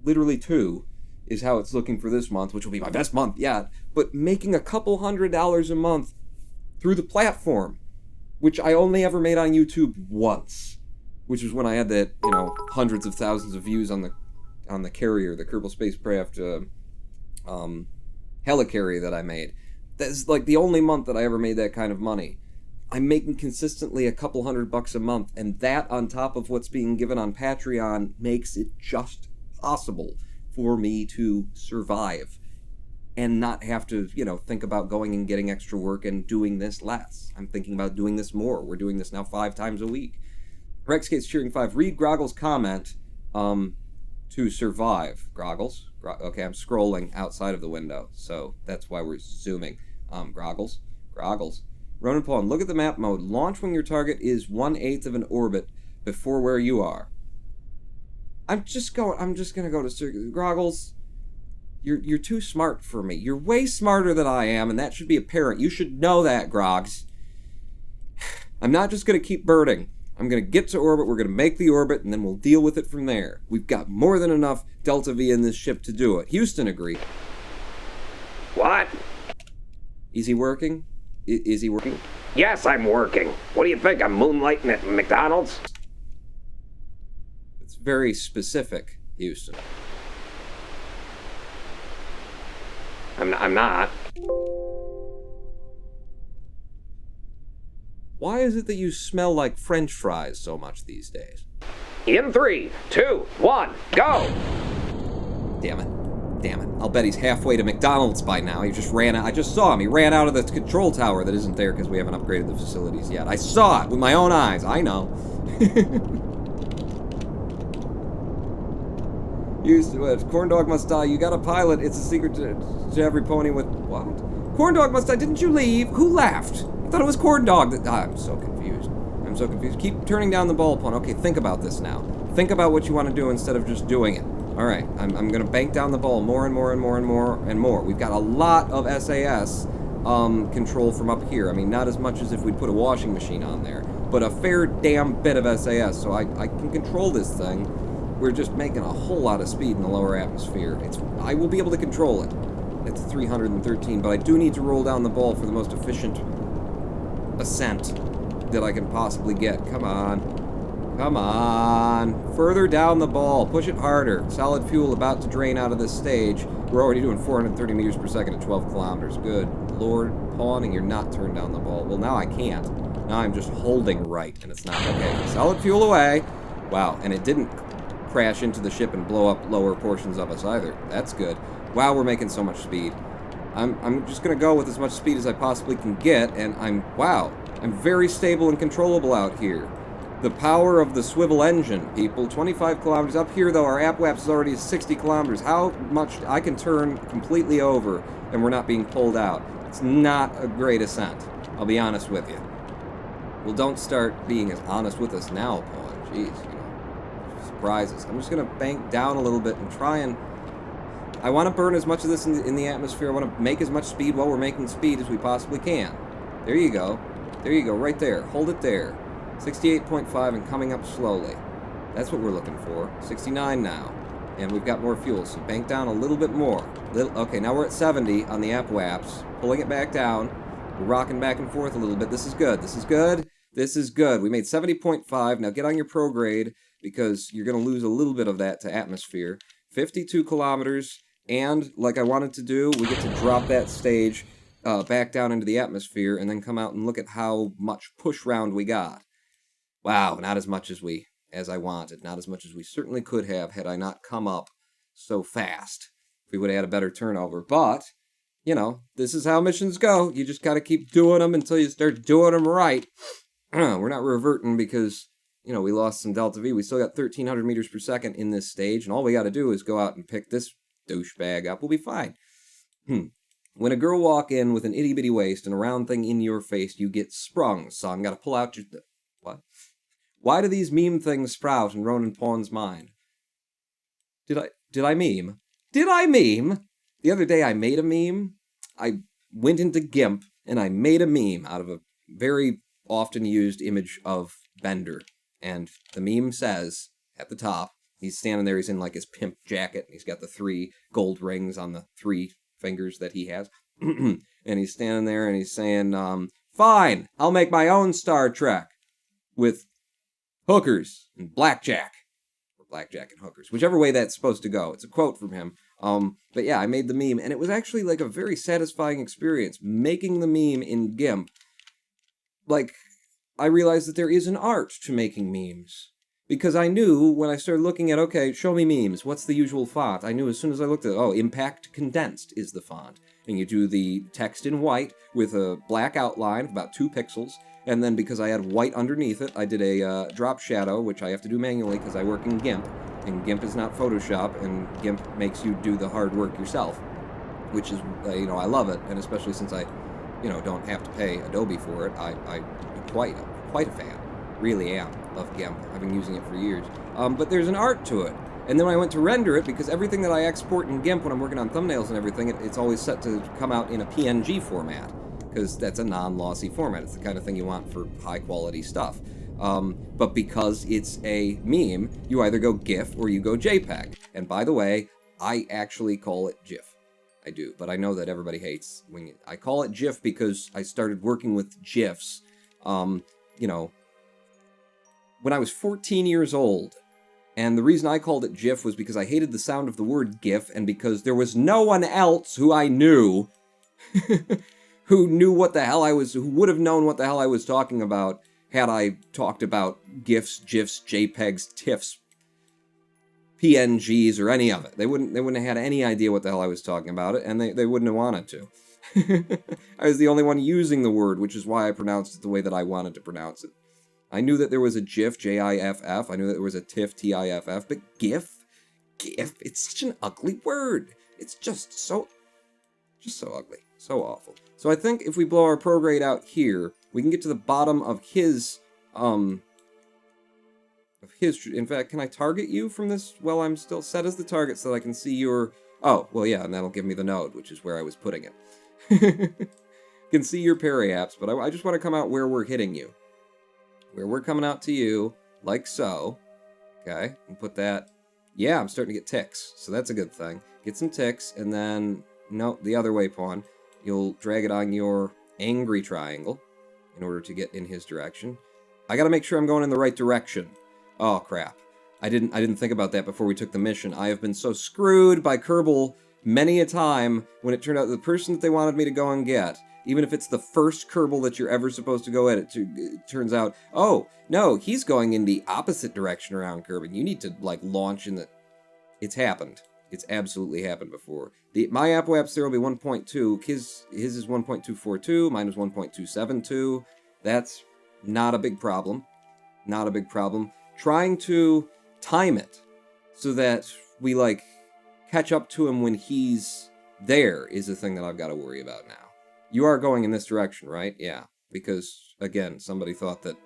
Literally 2 is how it's looking for this month, which will be my best month yet. But making a couple $100 a month through the platform, which I only ever made on YouTube once, which was when I had that, hundreds of thousands of views on the carrier, the Kerbal spacecraft helicarrier that I made. That's like the only month that I ever made that kind of money. I'm making consistently a couple $100 a month, and that on top of what's being given on Patreon makes it just possible for me to survive and not have to, think about going and getting extra work and doing this less. I'm thinking about doing this more. We're doing this now 5 times a week. Rexgate's cheering 5. Read Groggles' comment to survive. Groggles? Okay, I'm scrolling outside of the window, so that's why we're zooming. Groggles? Ronan Pawn, look at the map mode. Launch when your target is 1/8 of an orbit before where you are. I'm just gonna go to circuit. Groggles, you're too smart for me. You're way smarter than I am, and that should be apparent. You should know that, Grogs. I'm not just gonna keep birding. I'm gonna get to orbit, we're gonna make the orbit, and then we'll deal with it from there. We've got more than enough Delta V in this ship to do it. Houston, agree. What? Is he working? Is he working? Yes, I'm working. What do you think? I'm moonlighting at McDonald's? It's very specific, Houston. I'm not. Why is it that you smell like French fries so much these days? In 3, 2, 1, go! Damn it. I'll bet he's halfway to McDonald's by now. He just ran out. I just saw him. He ran out of the control tower that isn't there because we haven't upgraded the facilities yet. I saw it with my own eyes. I know. Corn Dog Must Die. You got a pilot. It's a secret to every pony with... What? Corn Dog Must Die. Didn't you leave? Who left? I thought it was Corn Dog. I'm so confused. Keep turning down the ball pawn. Okay, think about this now. Think about what you want to do instead of just doing it. All right, I'm going to bank down the ball more and more and more and more and more. We've got a lot of SAS control from up here. I mean, not as much as if we'd put a washing machine on there, but a fair damn bit of SAS, so I can control this thing. We're just making a whole lot of speed in the lower atmosphere. I will be able to control it. It's 313, but I do need to roll down the ball for the most efficient ascent that I can possibly get. Come on. Further down the ball. Push it harder. Solid fuel about to drain out of this stage. We're already doing 430 meters per second at 12 kilometers. Good Lord, Pawn, and you're not turned down the ball. Well, now I can't. Now I'm just holding right, and it's not okay. Solid fuel away. Wow, and it didn't crash into the ship and blow up lower portions of us either. That's good. Wow, we're making so much speed. I'm just going to go with as much speed as I possibly can get, and I'm very stable and controllable out here. The power of the swivel engine, people. 25 kilometers. Up here, though, our APWAPS is already 60 kilometers. How much I can turn completely over and we're not being pulled out. It's not a great ascent. I'll be honest with you. Well, don't start being as honest with us now, Paul. Jeez, surprises. I'm just going to bank down a little bit and try and... I want to burn as much of this in the atmosphere. I want to make as much speed while we're making speed as we possibly can. There you go. There you go, right there. Hold it there. 68.5 and coming up slowly. That's what we're looking for. 69 now. And we've got more fuel, so bank down a little bit more. Okay, now we're at 70 on the APWAPS. Pulling it back down. We're rocking back and forth a little bit. This is good. This is good. This is good. We made 70.5. Now get on your prograde because you're going to lose a little bit of that to atmosphere. 52 kilometers. And, like I wanted to do, we get to drop that stage back down into the atmosphere and then come out and look at how much push round we got. Wow, not as much as I wanted. Not as much as we certainly could have had I not come up so fast. If we would have had a better turnover. But, this is how missions go. You just got to keep doing them until you start doing them right. We're not reverting because, we lost some Delta V. We still got 1,300 meters per second in this stage. And all we got to do is go out and pick this douchebag up. We'll be fine. When a girl walk in with an itty-bitty waist and a round thing in your face, you get sprung, son. Gotta pull out your... Why do these meme things sprout in Ronan Pawn's mind? Did I meme? Did I meme? The other day I made a meme. I went into GIMP and I made a meme out of a very often used image of Bender. And the meme says, at the top, he's standing there, he's in like his pimp jacket, and he's got the 3 gold rings on the 3 fingers that he has. And he's standing there and he's saying, fine, I'll make my own Star Trek with hookers and blackjack. Or blackjack and hookers. Whichever way that's supposed to go. It's a quote from him. But yeah, I made the meme, and it was actually like a very satisfying experience. Making the meme in GIMP, like, I realized that there is an art to making memes. Because I knew when I started looking at, okay, show me memes, what's the usual font? I knew as soon as I looked at it, oh, Impact Condensed is the font. And you do the text in white with a black outline of about 2 pixels. And then because I had white underneath it, I did a drop shadow, which I have to do manually because I work in GIMP. And GIMP is not Photoshop, and GIMP makes you do the hard work yourself. Which is, I love it. And especially since I, don't have to pay Adobe for it, I'm quite a fan. Really am of GIMP. I've been using it for years. But there's an art to it. And then when I went to render it, because everything that I export in GIMP when I'm working on thumbnails and everything, it's always set to come out in a PNG format. Because that's a non-lossy format. It's the kind of thing you want for high-quality stuff. But because it's a meme, you either go GIF or you go JPEG. And by the way, I actually call it GIF. I do. But I know that everybody hates when I call it GIF because I started working with GIFs, when I was 14 years old. And the reason I called it GIF was because I hated the sound of the word GIF, and because there was no one else who I knew who knew what the hell who would have known what the hell I was talking about had I talked about GIFs, GIFs, JPEGs, TIFFs, PNGs, or any of it. They wouldn't have had any idea what the hell I was talking about it, and they wouldn't have wanted to. I was the only one using the word, which is why I pronounced it the way that I wanted to pronounce it. I knew that there was a GIF, J-I-F-F. I knew that there was a TIFF, T-I-F-F. But GIF, it's such an ugly word. It's just so ugly. So awful. So I think if we blow our prograde out here, we can get to the bottom of his, in fact, can I target you from this while I'm still set as the target so that I can see your, oh, well, yeah, and that'll give me the node, which is where I was putting it. Can see your periapts, but I just want to come out where we're hitting you. Where we're coming out to you, like so. Okay, and put that. Yeah, I'm starting to get ticks, so that's a good thing. Get some ticks, and then, no, the other way, pawn. You'll drag it on your angry triangle in order to get in his direction. I gotta make sure I'm going in the right direction. Oh, crap. I didn't think about that before we took the mission. I have been so screwed by Kerbal many a time when it turned out the person that they wanted me to go and get, even if it's the first Kerbal that you're ever supposed to go at, it turns out, oh, no, he's going in the opposite direction around Kerbal. You need to, launch in the... It's happened. It's absolutely happened before. My AppWaps there will be 1.2. His is 1.242. Mine is 1.272. That's not a big problem. Not a big problem. Trying to time it so that we, catch up to him when he's there is the thing that I've got to worry about now. You are going in this direction, right? Yeah. Because, again, somebody thought that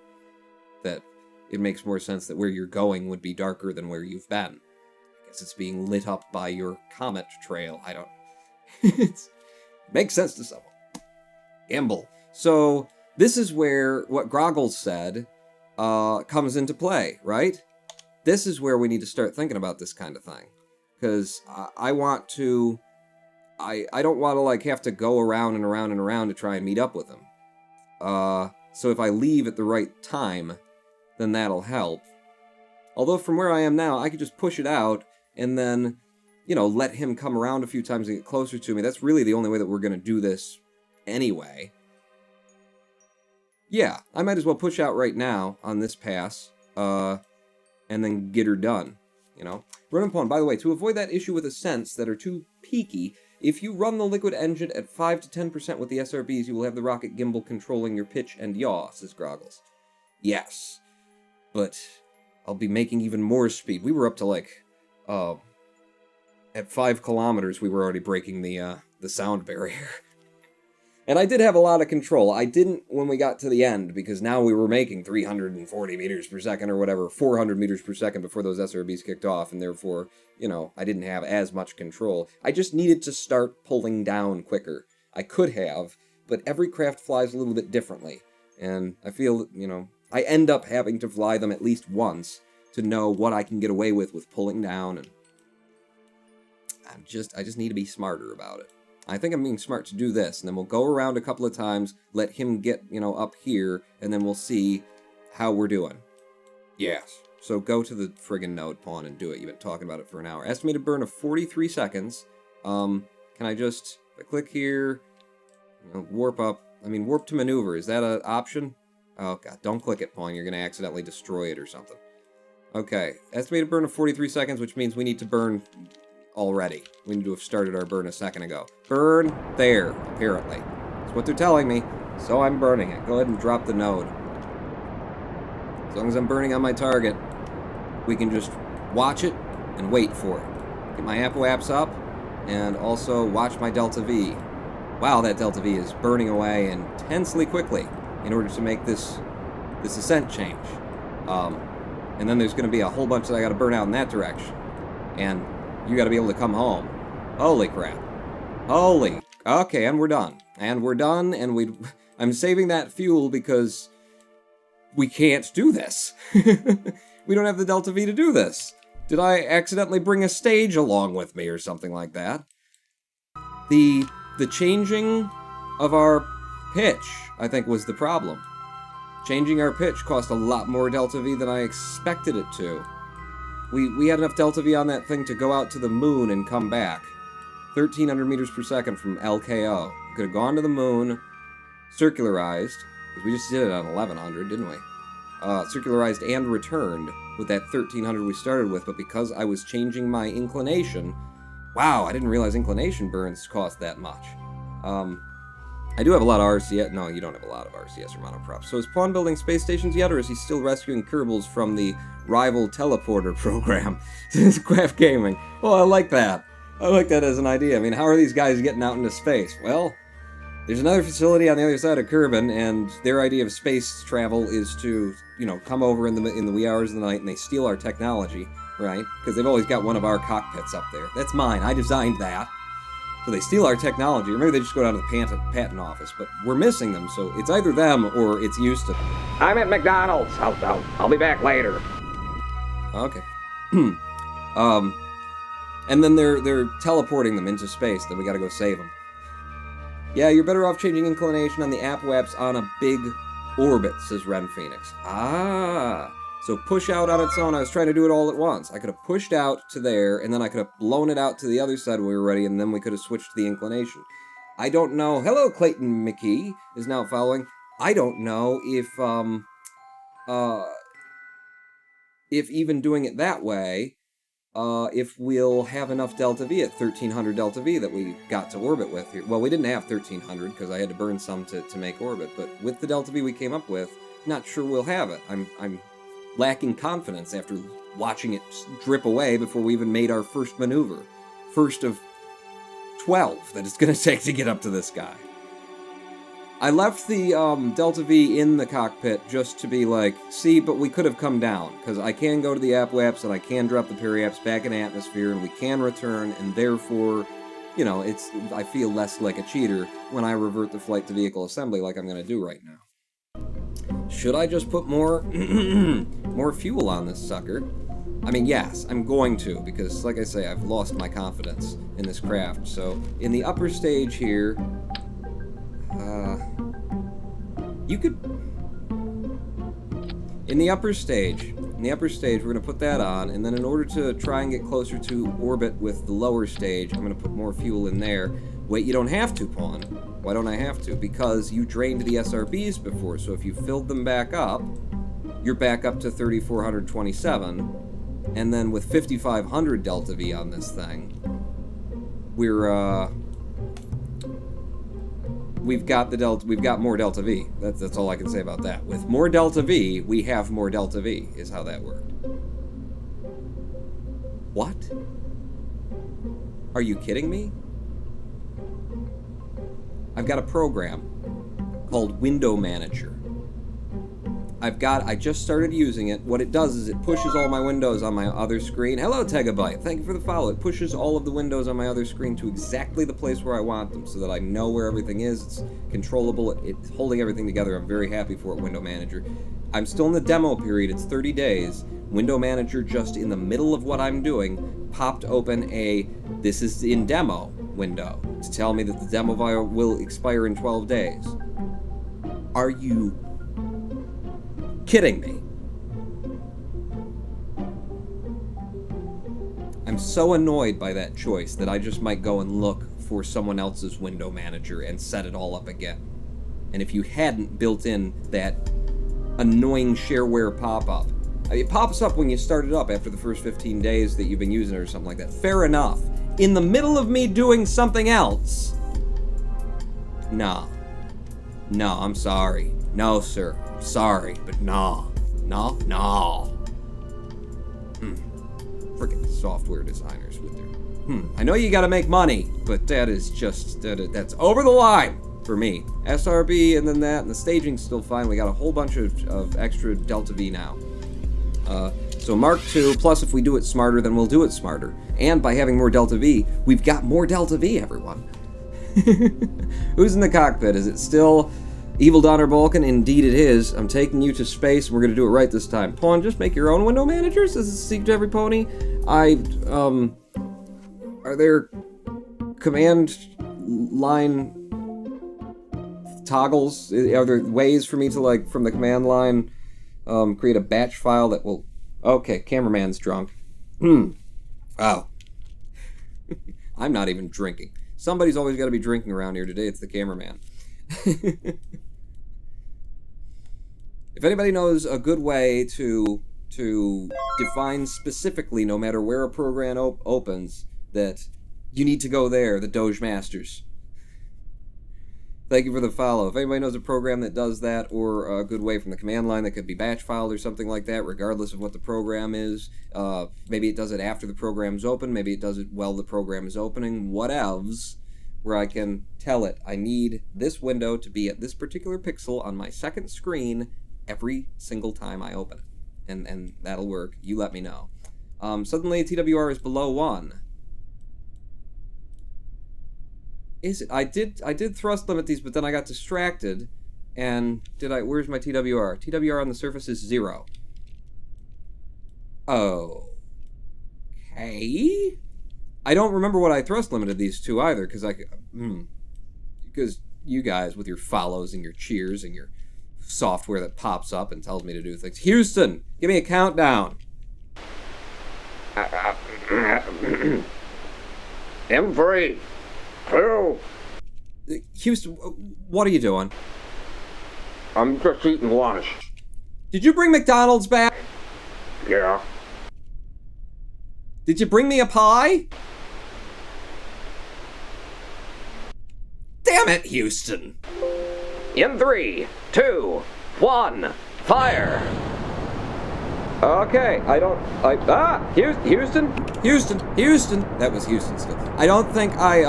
it makes more sense that where you're going would be darker than where you've been. I guess it's being lit up by your comet trail. I don't... It makes sense to someone. Gamble. So, this is where what Groggles said comes into play, right? This is where we need to start thinking about this kind of thing. Because I want to... I don't want to, have to go around and around and around to try and meet up with him. So if I leave at the right time, then that'll help. Although from where I am now, I could just push it out and then, let him come around a few times and get closer to me. That's really the only way that we're going to do this anyway. Yeah, I might as well push out right now on this pass, and then get her done, Run and pawn, by the way, to avoid that issue with ascents that are too peaky, if you run the liquid engine at 5 to 10% with the SRBs, you will have the rocket gimbal controlling your pitch and yaw, says Groggles. Yes, but I'll be making even more speed. We were up to, at 5 kilometers, we were already breaking the sound barrier. And I did have a lot of control. I didn't when we got to the end, because now we were making 340 meters per second or whatever, 400 meters per second before those SRBs kicked off, and therefore, you know, I didn't have as much control. I just needed to start pulling down quicker. I could have, but every craft flies a little bit differently. And I feel, you know, I end up having to fly them at least once to know what I can get away with pulling down, and I just need to be smarter about it. I think I'm being smart to do this, and then we'll go around a couple of times, let him get, you know, up here, and then we'll see how we're doing. Yes. So go to the friggin' node pawn and do it. You've been talking about it for an hour. Estimated burn of 43 seconds. Can I just, if I click here, you know, warp up. I mean, warp to maneuver. Is that an option? Oh, God. Don't click it, pawn. You're going to accidentally destroy it or something. Okay. Estimated burn of 43 seconds, which means we need to burn already. We need to have started our burn a second ago. Burn there, apparently. That's what they're telling me, so I'm burning it. Go ahead and drop the node. As long as I'm burning on my target, we can just watch it and wait for it. Get my apoaps up, and also watch my Delta V. Wow, that Delta V is burning away intensely quickly in order to make this ascent change. And then there's going to be a whole bunch that I got to burn out in that direction. And you got to be able to come home. Holy crap. Holy. Okay, and we're done. And we're done, and I'm saving that fuel because we can't do this. We don't have the Delta V to do this. Did I accidentally bring a stage along with me or something like that? The changing of our pitch, I think, was the problem. Changing our pitch cost a lot more Delta V than I expected it to. We had enough Delta V on that thing to go out to the moon and come back. 1,300 meters per second from LKO. We could have gone to the moon, circularized, because we just did it on 1,100, didn't we? Circularized and returned with that 1,300 we started with, but because I was changing my inclination... Wow, I didn't realize inclination burns cost that much. I do have a lot of RCS... No, you don't have a lot of RCS or monoprops. So is Pawn building space stations yet, or is he still rescuing Kerbals from the rival teleporter program? Craft Gaming. Well, I like that. I like that as an idea. I mean, how are these guys getting out into space? Well, there's another facility on the other side of Kerbin, and their idea of space travel is to, you know, come over in the wee hours of the night, and they steal our technology, right? Because they've always got one of our cockpits up there. That's mine. I designed that. So they steal our technology, or maybe they just go down to the patent office, but we're missing them, so it's either them or it's Houston. I'm at McDonald's. I'll be back later. Okay. And then they're teleporting them into space, then we gotta go save them. Yeah, you're better off changing inclination on the apoaps on a big orbit, says Ren Phoenix. Ah, so push out on its own. I was trying to do it all at once. I could have pushed out to there, and then I could have blown it out to the other side when we were ready, and then we could have switched to the inclination. I don't know. Hello, Clayton McKee is now following. I don't know if even doing it that way, if we'll have enough Delta V at 1,300 Delta V that we got to orbit with here. Well, we didn't have 1,300 because I had to burn some to make orbit, but with the Delta V we came up with, not sure we'll have it. I'm lacking confidence after watching it drip away before we even made our first maneuver. First of 12 that it's going to take to get up to this guy. I left the Delta V in the cockpit just to be like, see, but we could have come down, because I can go to the apoaps and I can drop the periaps back in atmosphere and we can return, and therefore, you know, I feel less like a cheater when I revert the flight to vehicle assembly like I'm going to do right now. Should I just put more more fuel on this sucker? I mean, yes, I'm going to, because, like I say, I've lost my confidence in this craft. So, in the upper stage here, you could... In the upper stage, we're going to put that on, and then in order to try and get closer to orbit with the lower stage, I'm going to put more fuel in there. Wait, you don't have to, Pawn. Why don't I have to? Because you drained the SRBs before, so if you filled them back up, you're back up to 3,427, and then with 5,500 Delta V on this thing, we've got more Delta V. That's all I can say about that. With more Delta V, we have more Delta V, is how that worked. What? Are you kidding me? I've got a program called Window Manager. I just started using it. What it does is it pushes all my windows on my other screen. Hello, Tegabyte. Thank you for the follow. It pushes all of the windows on my other screen to exactly the place where I want them so that I know where everything is. It's controllable. It's holding everything together. I'm very happy for it, Window Manager. I'm still in the demo period. It's 30 days. Window Manager, just in the middle of what I'm doing, popped open a "this is in demo" window to tell me that the demo will expire in 12 days. Are you kidding me? I'm so annoyed by that choice that I just might go and look for someone else's Window Manager and set it all up again. And if you hadn't built in that annoying shareware pop-up, it pops up when you start it up after the first 15 days that you've been using it or something like that. Fair enough. In the middle of me doing something else? Nah. No, I'm sorry. No, sir. I'm sorry, but no. No. Freaking software designers with their... I know you gotta make money, but that is just... that's over the line for me. SRB and then that, and the staging's still fine. We got a whole bunch of extra Delta V now. So Mark II, plus if we do it smarter, then we'll do it smarter. And by having more Delta V, we've got more Delta V, everyone. Who's in the cockpit? Is it still Evil Donner Balkan? Indeed it is. I'm taking you to space, and we're going to do it right this time. Pawn, just make your own window managers? Is this a secret to every pony? Are there command line toggles? Are there ways for me to, like, from the command line, create a batch file that will... Okay, cameraman's drunk. Wow. I'm not even drinking. Somebody's always got to be drinking around here. Today it's the cameraman. If anybody knows a good way to define specifically, no matter where a program opens, that you need to go there, the Doge Masters. Thank you for the follow. If anybody knows a program that does that, or a good way from the command line that could be batch filed or something like that, regardless of what the program is, maybe it does it after the program's open, maybe it does it while the program is opening, whatevs, where I can tell it, I need this window to be at this particular pixel on my second screen every single time I open it. And that'll work. You let me know. Suddenly TWR is below 1. Is it? I did thrust limit these, but then I got distracted. And where's my TWR? TWR on the surface is 0. Oh. Okay. I don't remember what I thrust limited these to either, because you guys with your follows and your cheers and your software that pops up and tells me to do things. Houston, give me a countdown. M3. Hello. Houston, what are you doing? I'm just eating lunch. Did you bring McDonald's back? Yeah. Did you bring me a pie? Damn it, Houston. In 3, 2, 1, fire. Okay, Houston. That was Houston still. I don't think I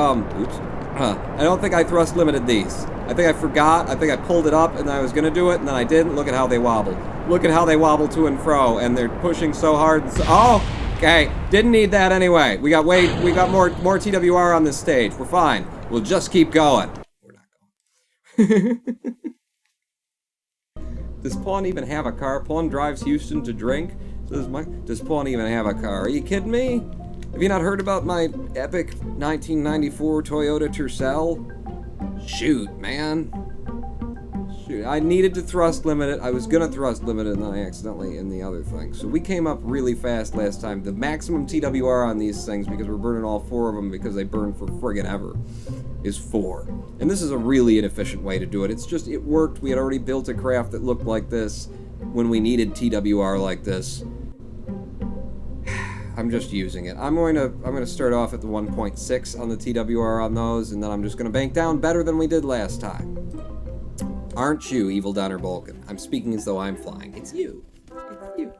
thrust limited these. I think I forgot. I think I pulled it up and I was gonna do it and then I didn't. Look at how they wobble. Look at how they wobble to and fro, and they're pushing so hard. Okay. Didn't need that anyway. We got more TWR on this stage. We're fine. We'll just keep going. We're not going. Does Pawn even have a car? Pawn drives Houston to drink? Does Pawn even have a car? Are you kidding me? Have you not heard about my epic 1994 Toyota Tercel? Shoot, man. Shoot, I needed to thrust limit it. I was gonna thrust limit it and then I accidentally in the other thing. So we came up really fast last time. The maximum TWR on these things, because we're burning all 4 of them because they burn for friggin' ever, is 4. And this is a really inefficient way to do it. It's just, it worked. We had already built a craft that looked like this when we needed TWR like this. I'm just using it. I'm going to start off at the 1.6 on the TWR on those, and then I'm just going to bank down better than we did last time. Aren't you, Evil Donner Balkan? I'm speaking as though I'm flying. It's you. It's you.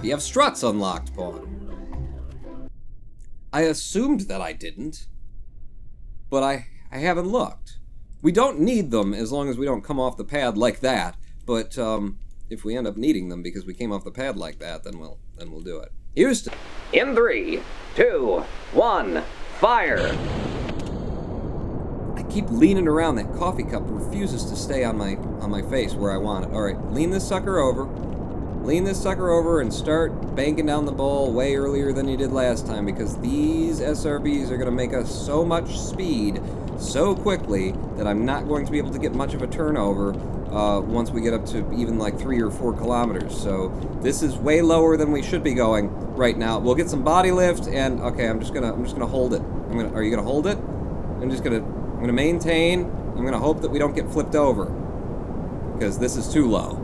You have struts unlocked, Pawn. I assumed that I didn't. but I haven't looked. We don't need them as long as we don't come off the pad like that, but if we end up needing them because we came off the pad like that, then we'll do it. Houston! In 3, 2, 1, fire! I keep leaning around. That coffee cup refuses to stay on my face where I want it. Alright, lean this sucker over. Lean this sucker over and start banking down the ball way earlier than you did last time, because these SRBs are going to make us so much speed so quickly that I'm not going to be able to get much of a turnover once we get up to even like 3 or 4 kilometers. So this is way lower than we should be going right now. We'll get some body lift, and okay, I'm just gonna hold it. Are you gonna hold it? I'm gonna maintain. I'm gonna hope that we don't get flipped over, because this is too low.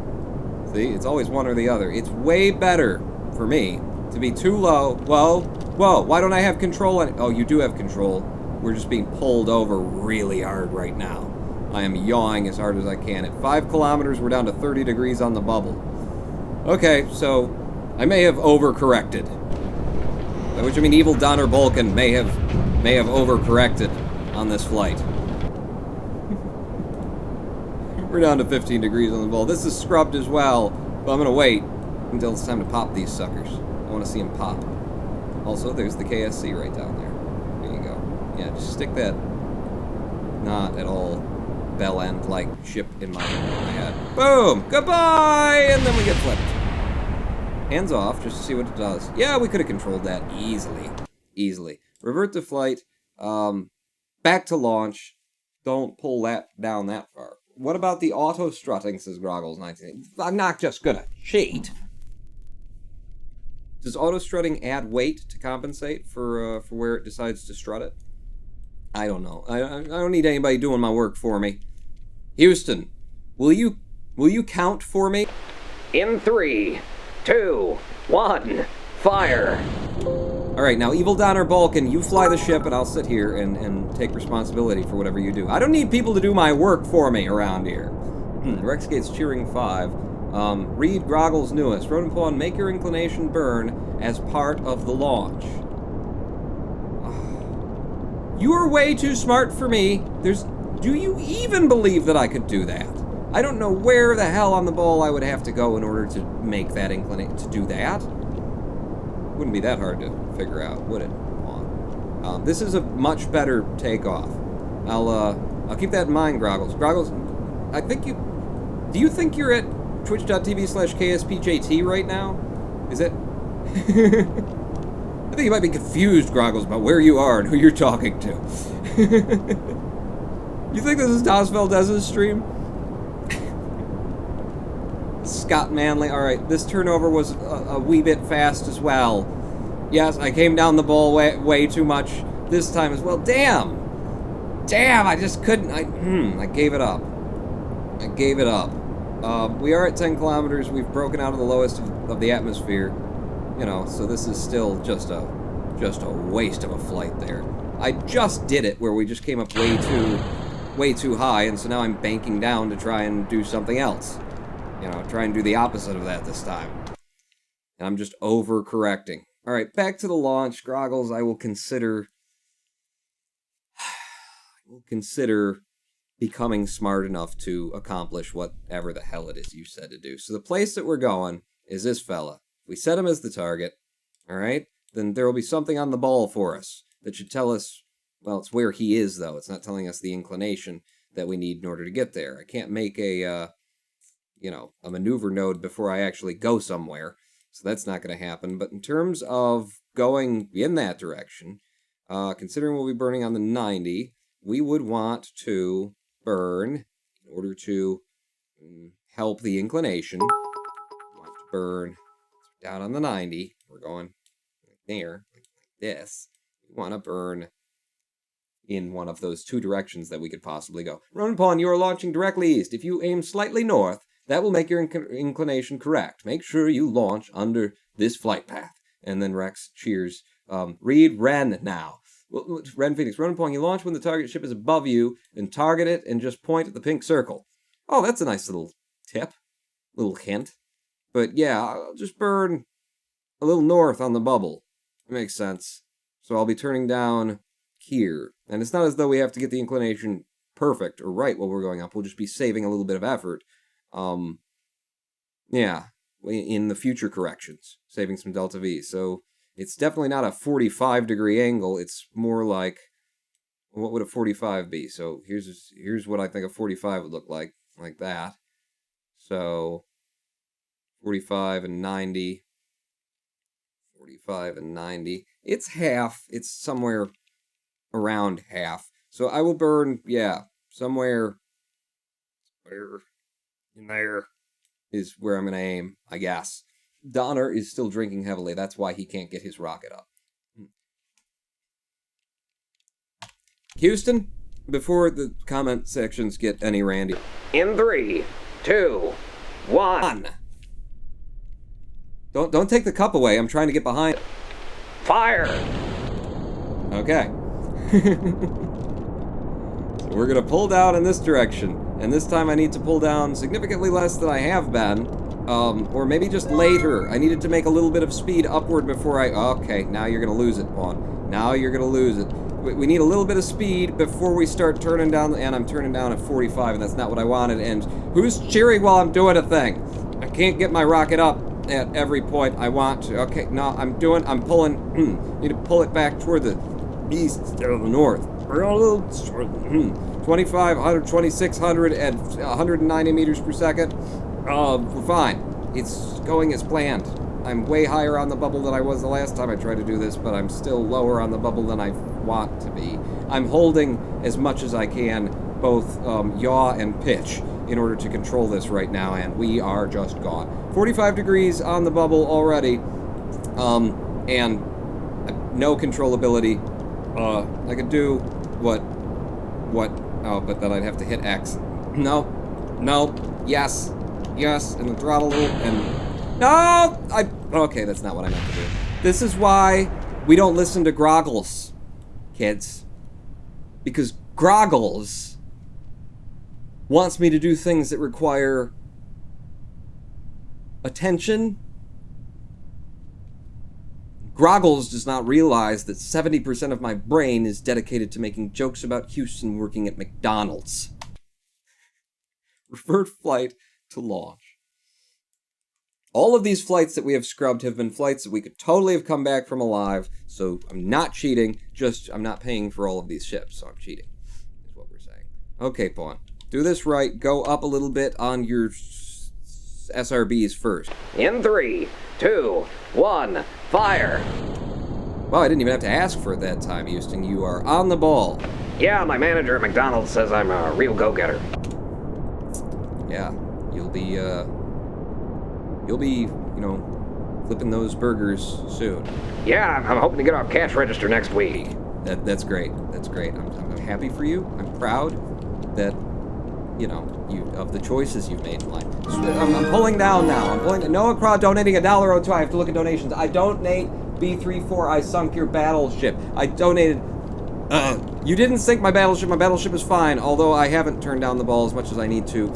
See, it's always one or the other. It's way better for me to be too low. Whoa, whoa, why don't I have control on it? Oh, you do have control. We're just being pulled over really hard right now. I am yawing as hard as I can. At 5 kilometers, we're down to 30 degrees on the bubble. Okay, so I may have overcorrected. By which I mean Evil Donner Balkan may have overcorrected on this flight. We're down to 15 degrees on the ball. This is scrubbed as well, but I'm going to wait until it's time to pop these suckers. I want to see them pop. Also, there's the KSC right down there. There you go. Yeah, just stick that not at all bell end-like ship in my head. Boom! Goodbye! And then we get flipped. Hands off, just to see what it does. Yeah, we could have controlled that easily. Easily. Revert to flight. Back to launch. Don't pull that down that far. What about the auto-strutting, says Groggles19. I'm not just gonna cheat. Does auto-strutting add weight to compensate for where it decides to strut it? I don't know. I don't need anybody doing my work for me. Houston, will you count for me? In 3, 2, 1, fire! Alright, now Evil Donner Balkan, you fly the ship and I'll sit here and take responsibility for whatever you do. I don't need people to do my work for me around here. Rexgate's cheering 5. Read Groggles' newest. Rodent Pawn, make your inclination burn as part of the launch. You are way too smart for me. Do you even believe that I could do that? I don't know where the hell on the ball I would have to go in order to make that inclination, to do that. Wouldn't be that hard to figure out, would it? This is a much better takeoff. I'll keep that in mind, Groggles. Groggles, I think do you think you're at twitch.tv/KSPJT right now? Is it? I think you might be confused, Groggles, about where you are and who you're talking to. You think this is Das Valdez's stream? Scott Manley. Alright, this turnover was a wee bit fast as well. Yes, I came down the ball way too much this time as well. Damn! Damn, I just couldn't. I gave it up. I gave it up. We are at 10 kilometers. We've broken out of the lowest of the atmosphere. You know, so this is still just a waste of a flight there. I just did it where we just came up way too high, and so now I'm banking down to try and do something else. You know, try and do the opposite of that this time. And I'm just overcorrecting. Alright, back to the launch. Groggles, I will consider becoming smart enough to accomplish whatever the hell it is you said to do. So the place that we're going is this fella. If we set him as the target, alright, then there will be something on the ball for us that should tell us, well, it's where he is, though. It's not telling us the inclination that we need in order to get there. I can't make a maneuver node before I actually go somewhere, so that's not going to happen. But in terms of going in that direction, considering we'll be burning on the 90, we would want to burn, in order to help the inclination, we want to burn down on the 90. We're going there, like this. We want to burn in one of those two directions that we could possibly go. Ronan Pawn, you are launching directly east. If you aim slightly north, that will make your inclination correct. Make sure you launch under this flight path. And then Rex cheers. Read Ren now. Ren Phoenix. Ronan Pawn, you launch when the target ship is above you, and target it and just point at the pink circle. Oh, that's a nice little tip. Little hint. But yeah, I'll just burn a little north on the bubble. It makes sense. So I'll be turning down here. And it's not as though we have to get the inclination perfect or right while we're going up. We'll just be saving a little bit of effort. Yeah, in the future corrections, saving some delta V. So it's definitely not a 45-degree angle. It's more like, what would a 45 be? So here's what I think a 45 would look like that. So 45 and 90. 45 and 90. It's half. It's somewhere around half. So I will burn, yeah, somewhere in there is where I'm going to aim, I guess. Donner is still drinking heavily. That's why he can't get his rocket up. Houston, before the comment sections get any randy. In 3, 2, 1. Don't take the cup away. I'm trying to get behind. Fire! Okay. So we're going to pull down in this direction. And this time I need to pull down significantly less than I have been. Or maybe just later. I needed to make a little bit of speed upward before I... Okay, now you're going to lose it, Pawn. Now you're going to lose it. We need a little bit of speed before we start turning down... And I'm turning down at 45, and that's not what I wanted. And who's cheering while I'm doing a thing? I can't get my rocket up at every point I want to. Okay, no, I'm pulling... need to pull it back toward the east instead of the north. 2,500, 2,600, and 190 meters per second. We're fine. It's going as planned. I'm way higher on the bubble than I was the last time I tried to do this, but I'm still lower on the bubble than I want to be. I'm holding as much as I can, both yaw and pitch, in order to control this right now, and we are just gone. 45 degrees on the bubble already, and no controllability. I could do what, oh, but then I'd have to hit X. No, yes, and the throttle, and, no, okay, that's not what I meant to do. This is why we don't listen to Groggles, kids. Because Groggles wants me to do things that require attention. Groggles does not realize that 70% of my brain is dedicated to making jokes about Houston working at McDonald's. Revert flight to launch. All of these flights that we have scrubbed have been flights that we could totally have come back from alive, so I'm not cheating, just I'm not paying for all of these ships, so I'm cheating, is what we're saying. Okay, Pawn. Do this right, go up a little bit on your SRBs first. In 3, 2, 1, fire! Well, I didn't even have to ask for it that time, Houston. You are on the ball. Yeah, my manager at McDonald's says I'm a real go-getter. Yeah, you'll be, flipping those burgers soon. Yeah, I'm hoping to get off cash register next week. That's great. That's great. I'm happy for you. I'm proud that, of the choices you've made in life. I'm pulling down now. Noah Craw donating $1.02. I have to look at donations. I donate B34. I sunk your battleship. I donated. You didn't sink my battleship. My battleship is fine. Although I haven't turned down the ball as much as I need to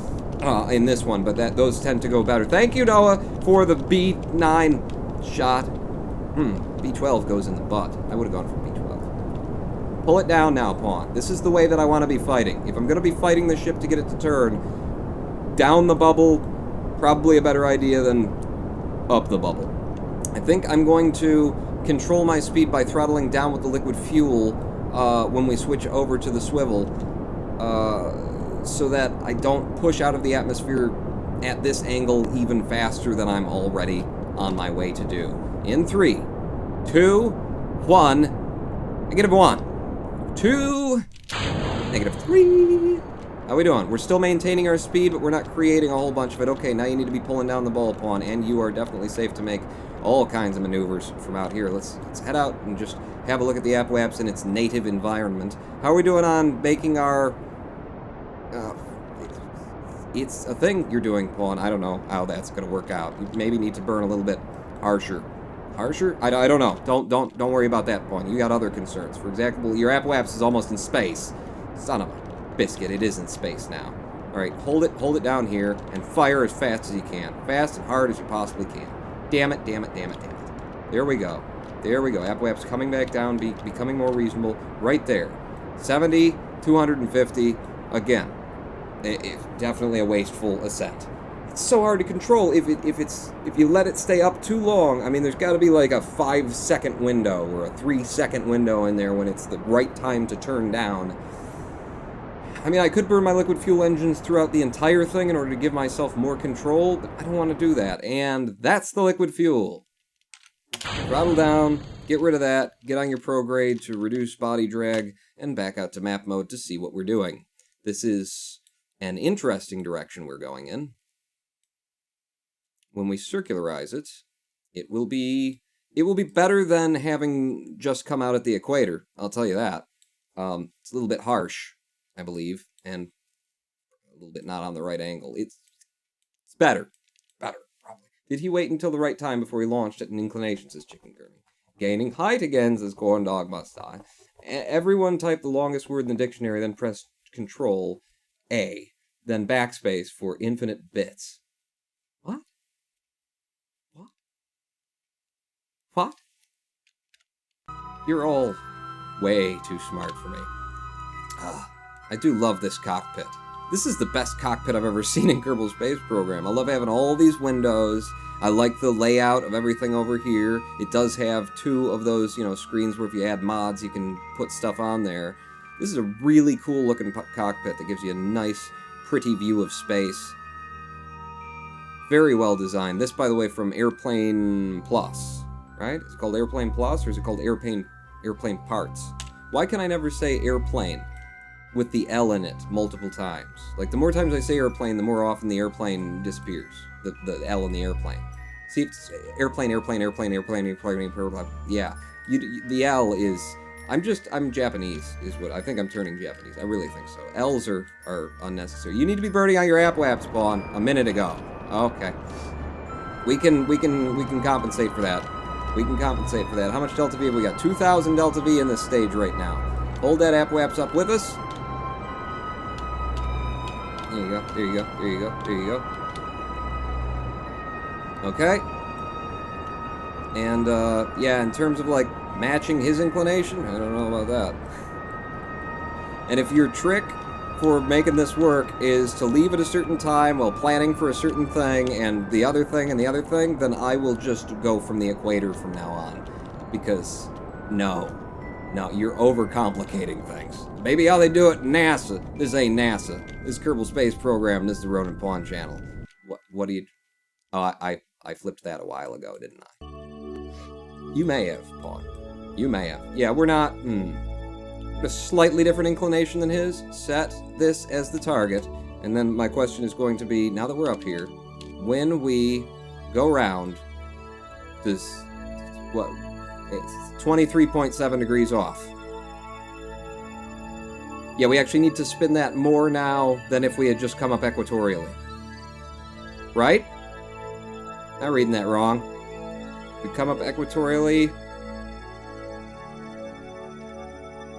in this one. But those tend to go better. Thank you, Noah, for the B9 shot. B12 goes in the butt. I would have gone for B12. Pull it down now, Pawn. This is the way that I want to be fighting. If I'm going to be fighting the ship to get it to turn, down the bubble, probably a better idea than up the bubble. I think I'm going to control my speed by throttling down with the liquid fuel when we switch over to the swivel, so that I don't push out of the atmosphere at this angle even faster than I'm already on my way to do. In 3, 2, 1, -1. 2, -3. How we doing? We're still maintaining our speed, but we're not creating a whole bunch of it. Okay, now you need to be pulling down the ball, Pawn, and you are definitely safe to make all kinds of maneuvers from out here. Let's head out and just have a look at the Apoaps in its native environment. How are we doing on making our... it's a thing you're doing, Pawn. I don't know how that's going to work out. You maybe need to burn a little bit harsher. Harsher? I don't know. Don't worry about that, Pawn. You got other concerns. For example, your Apoaps is almost in space. Son of a biscuit, it is in space now. Alright, hold it down here, and fire as fast as you can. Fast and hard as you possibly can. Damn it. There we go. There we go. Apwap's coming back down, becoming more reasonable. Right there. 70, 250. Again, it's definitely a wasteful ascent. It's so hard to control if you let it stay up too long. I mean, there's got to be like a 5-second window or a 3-second window in there when it's the right time to turn down. I mean, I could burn my liquid fuel engines throughout the entire thing in order to give myself more control, but I don't want to do that. And that's the liquid fuel. Throttle down, get rid of that, get on your prograde to reduce body drag, and back out to map mode to see what we're doing. This is an interesting direction we're going in. When we circularize it, it will be better than having just come out at the equator, I'll tell you that. It's a little bit harsh, I believe, and a little bit not on the right angle. It's better. Better, probably. Did he wait until the right time before he launched at an inclination, says Chicken Gurney. Gaining height again, says Corn Dog Must Die. Everyone type the longest word in the dictionary, then press Control A, then backspace for infinite bits. What? What? What? You're all way too smart for me. I do love this cockpit. This is the best cockpit I've ever seen in Kerbal Space Program. I love having all these windows. I like the layout of everything over here. It does have 2 of those, screens where if you add mods, you can put stuff on there. This is a really cool looking cockpit that gives you a nice, pretty view of space. Very well designed. This, by the way, from Airplane Plus, right? Is it called Airplane Plus or is it called Airplane Parts? Why can I never say airplane with the L in it multiple times? Like, the more times I say airplane, the more often the airplane disappears. The L in the airplane. See, it's airplane. Yeah. The L is... I'm Japanese, is what... I think I'm turning Japanese. I really think so. L's are unnecessary. You need to be burning on your Apwap spawn a minute ago. Okay. We can compensate for that. We can compensate for that. How much Delta V have we got? 2,000 Delta V in this stage right now. Hold that Apwaps up with us. There you go, there you go, there you go, there you go. Okay. And, yeah, in terms of, like, matching his inclination, I don't know about that. And if your trick for making this work is to leave at a certain time while planning for a certain thing and the other thing and the other thing, then I will just go from the equator from now on. Because, no, you're overcomplicating things. Maybe how they do it in NASA. This ain't NASA. This is Kerbal Space Program. This is the Ronin Pawn channel. What do you... Oh, I flipped that a while ago, didn't I? You may have, Pawn. You may have. Yeah, we're not... A slightly different inclination than his. Set this as the target. And then my question is going to be, now that we're up here, when we go round, does... What? It's 23.7 degrees off. Yeah, we actually need to spin that more now than if we had just come up equatorially. Right? Not reading that wrong. We come up equatorially.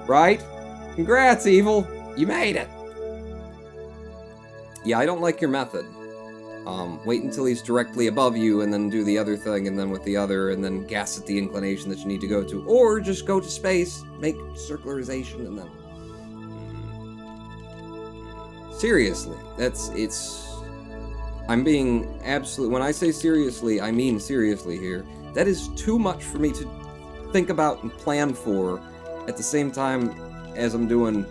Right? Congrats, Evil! You made it! Yeah, I don't like your method. Wait until he's directly above you and then do the other thing and then with the other and then guess at the inclination that you need to go to. Or just go to space, make circularization and then... Seriously, I'm being absolute... When I say seriously, I mean seriously here. That is too much for me to think about and plan for at the same time as I'm doing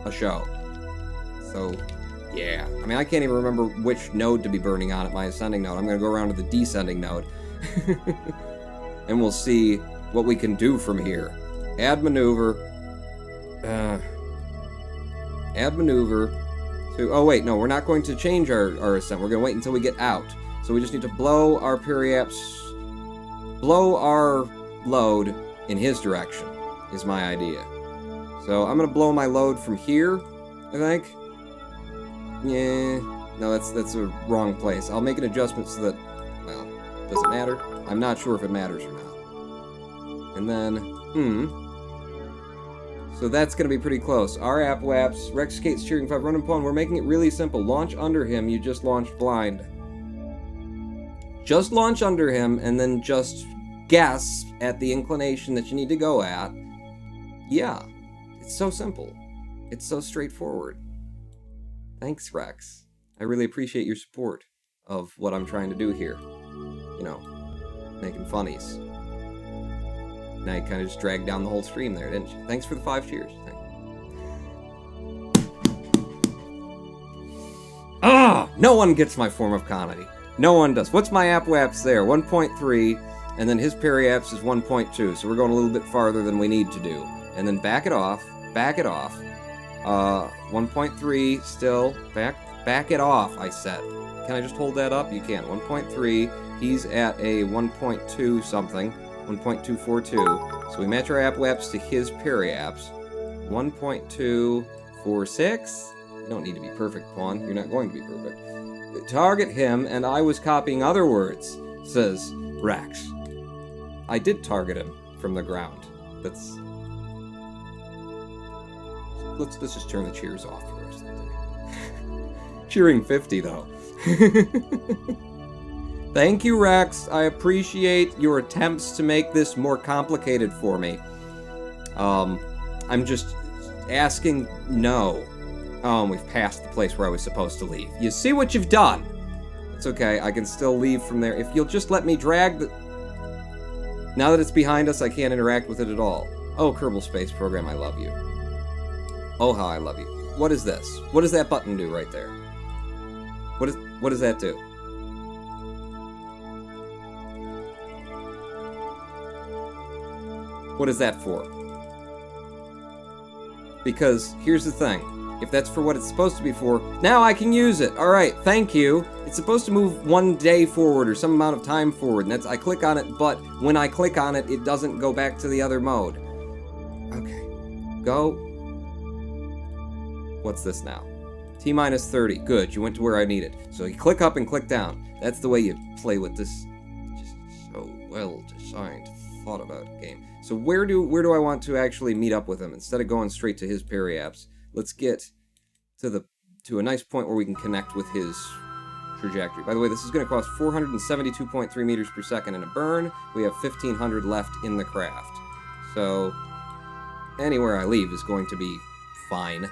a show. So, yeah. I mean, I can't even remember which node to be burning on at my ascending node. I'm going to go around to the descending node. And we'll see what we can do from here. Add maneuver. Add maneuver. Oh, wait, no, we're not going to change our ascent. We're going to wait until we get out. So we just need to blow our blow our load in his direction, is my idea. So I'm going to blow my load from here, I think. Yeah, no, that's a wrong place. I'll make an adjustment so that, well, does it matter? I'm not sure if it matters or not. And then, so that's going to be pretty close. Our Apwaps, Rex Kate's Cheering 5, Ronin Pawn, we're making it really simple. Launch under him, you just launched blind. Just launch under him, and then just guess at the inclination that you need to go at, yeah, it's so simple. It's so straightforward. Thanks, Rex. I really appreciate your support of what I'm trying to do here. You know, making funnies. Now you kind of just dragged down the whole stream there, didn't you? Thanks for the 5 cheers. Ah! No one gets my form of comedy. No one does. What's my app-waps there? 1.3, and then his parry-apps is 1.2, so we're going a little bit farther than we need to do. And then back it off. 1.3 still. Back it off, I said. Can I just hold that up? You can. 1.3. He's at a 1.2 something. 1.242. So we match our app-waps to his parry-apps. 1.246. You don't need to be perfect, Pawn. You're not going to be perfect. Target him, and I was copying other words, says Rax. I did target him from the ground. Let's just turn the cheers off for the rest of the day. Cheering 50, though. Thank you, Rex. I appreciate your attempts to make this more complicated for me. I'm just asking no. Oh, we've passed the place where I was supposed to leave. You see what you've done? It's okay, I can still leave from there. If you'll just let me drag the... Now that it's behind us, I can't interact with it at all. Oh, Kerbal Space Program, I love you. Oh, how I love you. What is this? What does that button do right there? What does that do? What is that for? Because here's the thing. If that's for what it's supposed to be for, now I can use it. All right, thank you. It's supposed to move 1 day forward or some amount of time forward, and I click on it, but when I click on it, it doesn't go back to the other mode. Okay, go. What's this now? T-minus 30. Good, you went to where I needed. So you click up and click down. That's the way you play with this just so well-designed, thought-about game. So where do I want to actually meet up with him? Instead of going straight to his parry-apps, let's get to a nice point where we can connect with his trajectory. By the way, this is going to cost 472.3 meters per second in a burn. We have 1,500 left in the craft. So anywhere I leave is going to be fine.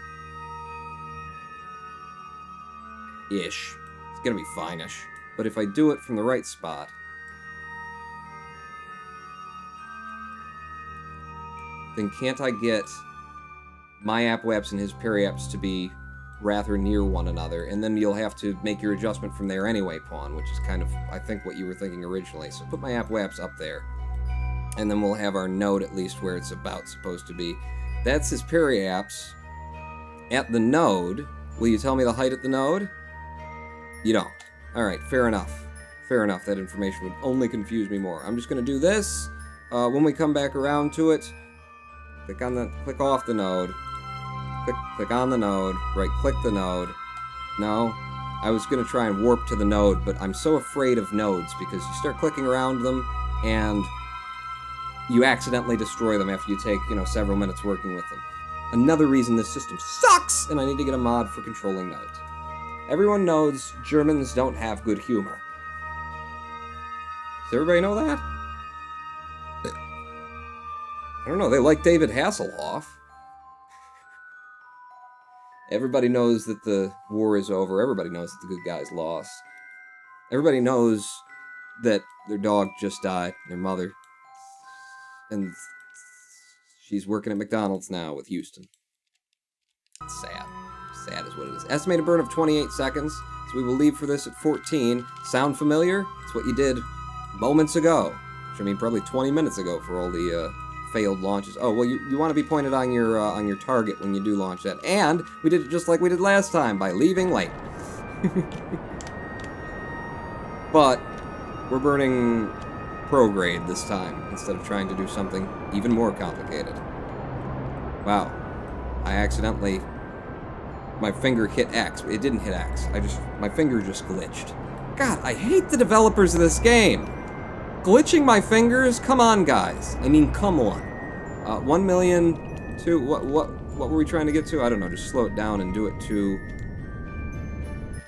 Ish. It's going to be fine-ish. But if I do it from the right spot... then can't I get my app-waps and his parry-apps to be rather near one another, and then you'll have to make your adjustment from there anyway, Pawn, which is kind of, I think, what you were thinking originally. So put my app-waps up there, and then we'll have our node at least where it's about supposed to be. That's his parry-apps. At the node, will you tell me the height at the node? You don't. Alright, fair enough. Fair enough, that information would only confuse me more. I'm just going to do this. When we come back around to it, click off the node, click on the node, right-click the node. No, I was going to try and warp to the node, but I'm so afraid of nodes because you start clicking around them and you accidentally destroy them after you take, several minutes working with them. Another reason this system sucks, and I need to get a mod for controlling nodes. Everyone knows Germans don't have good humor. Does everybody know that? I don't know, they like David Hasselhoff. Everybody knows that the war is over. Everybody knows that the good guys lost. Everybody knows that their dog just died, their mother. And she's working at McDonald's now with Houston. It's sad. Sad is what it is. Estimated burn of 28 seconds. So we will leave for this at 14. Sound familiar? It's what you did moments ago. Which I mean probably 20 minutes ago for all the failed launches. Oh, well, you want to be pointed on your target when you do launch that. And we did it just like we did last time, by leaving late. But we're burning pro-grade this time, instead of trying to do something even more complicated. Wow. I accidentally... My finger hit X. It didn't hit X. My finger just glitched. God, I hate the developers of this game. Glitching my fingers? Come on, guys. I mean, come on. 1 million to... What were we trying to get to? I don't know. Just slow it down and do it to...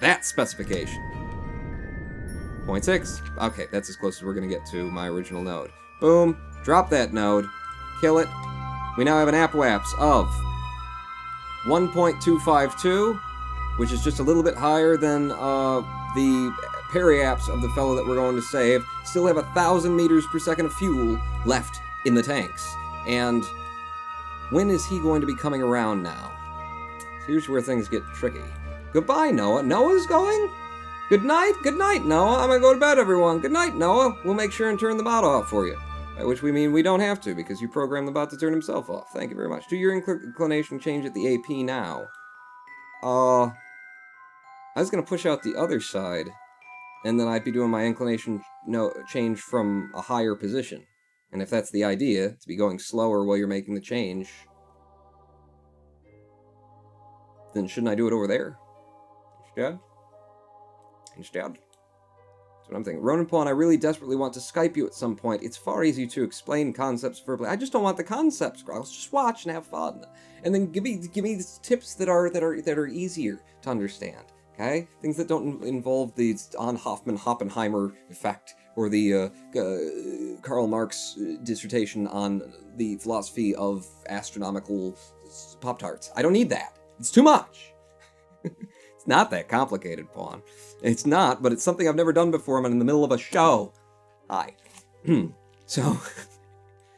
that specification. 0.6. Okay, that's as close as we're going to get to my original node. Boom. Drop that node. Kill it. We now have an apoapse of 1.252, which is just a little bit higher than the periapse of the fellow that we're going to save. Still have 1,000 meters per second of fuel left in the tanks. And when is he going to be coming around now? Here's where things get tricky. Goodbye, Noah. Noah's going? Good night, Noah. I'm gonna go to bed, everyone. Good night, Noah. We'll make sure and turn the bot off for you. By which we mean we don't have to, because you programmed the bot to turn himself off. Thank you very much. Do your inclination change at the AP now. I was gonna push out the other side, and then I'd be doing my inclination change from a higher position. And if that's the idea, to be going slower while you're making the change, then shouldn't I do it over there? Instead? That's what I'm thinking. Ronan Pawn, I really desperately want to Skype you at some point. It's far easier to explain concepts verbally. I just don't want the concepts, Grouse. Just watch and have fun. And then give me tips that are easier to understand. Okay? Things that don't involve the Hoffman-Oppenheimer effect or the Karl Marx dissertation on the philosophy of astronomical Pop-Tarts. I don't need that. It's too much. It's not that complicated, Pawn. It's not, but it's something I've never done before. I'm in the middle of a show. Hi. So,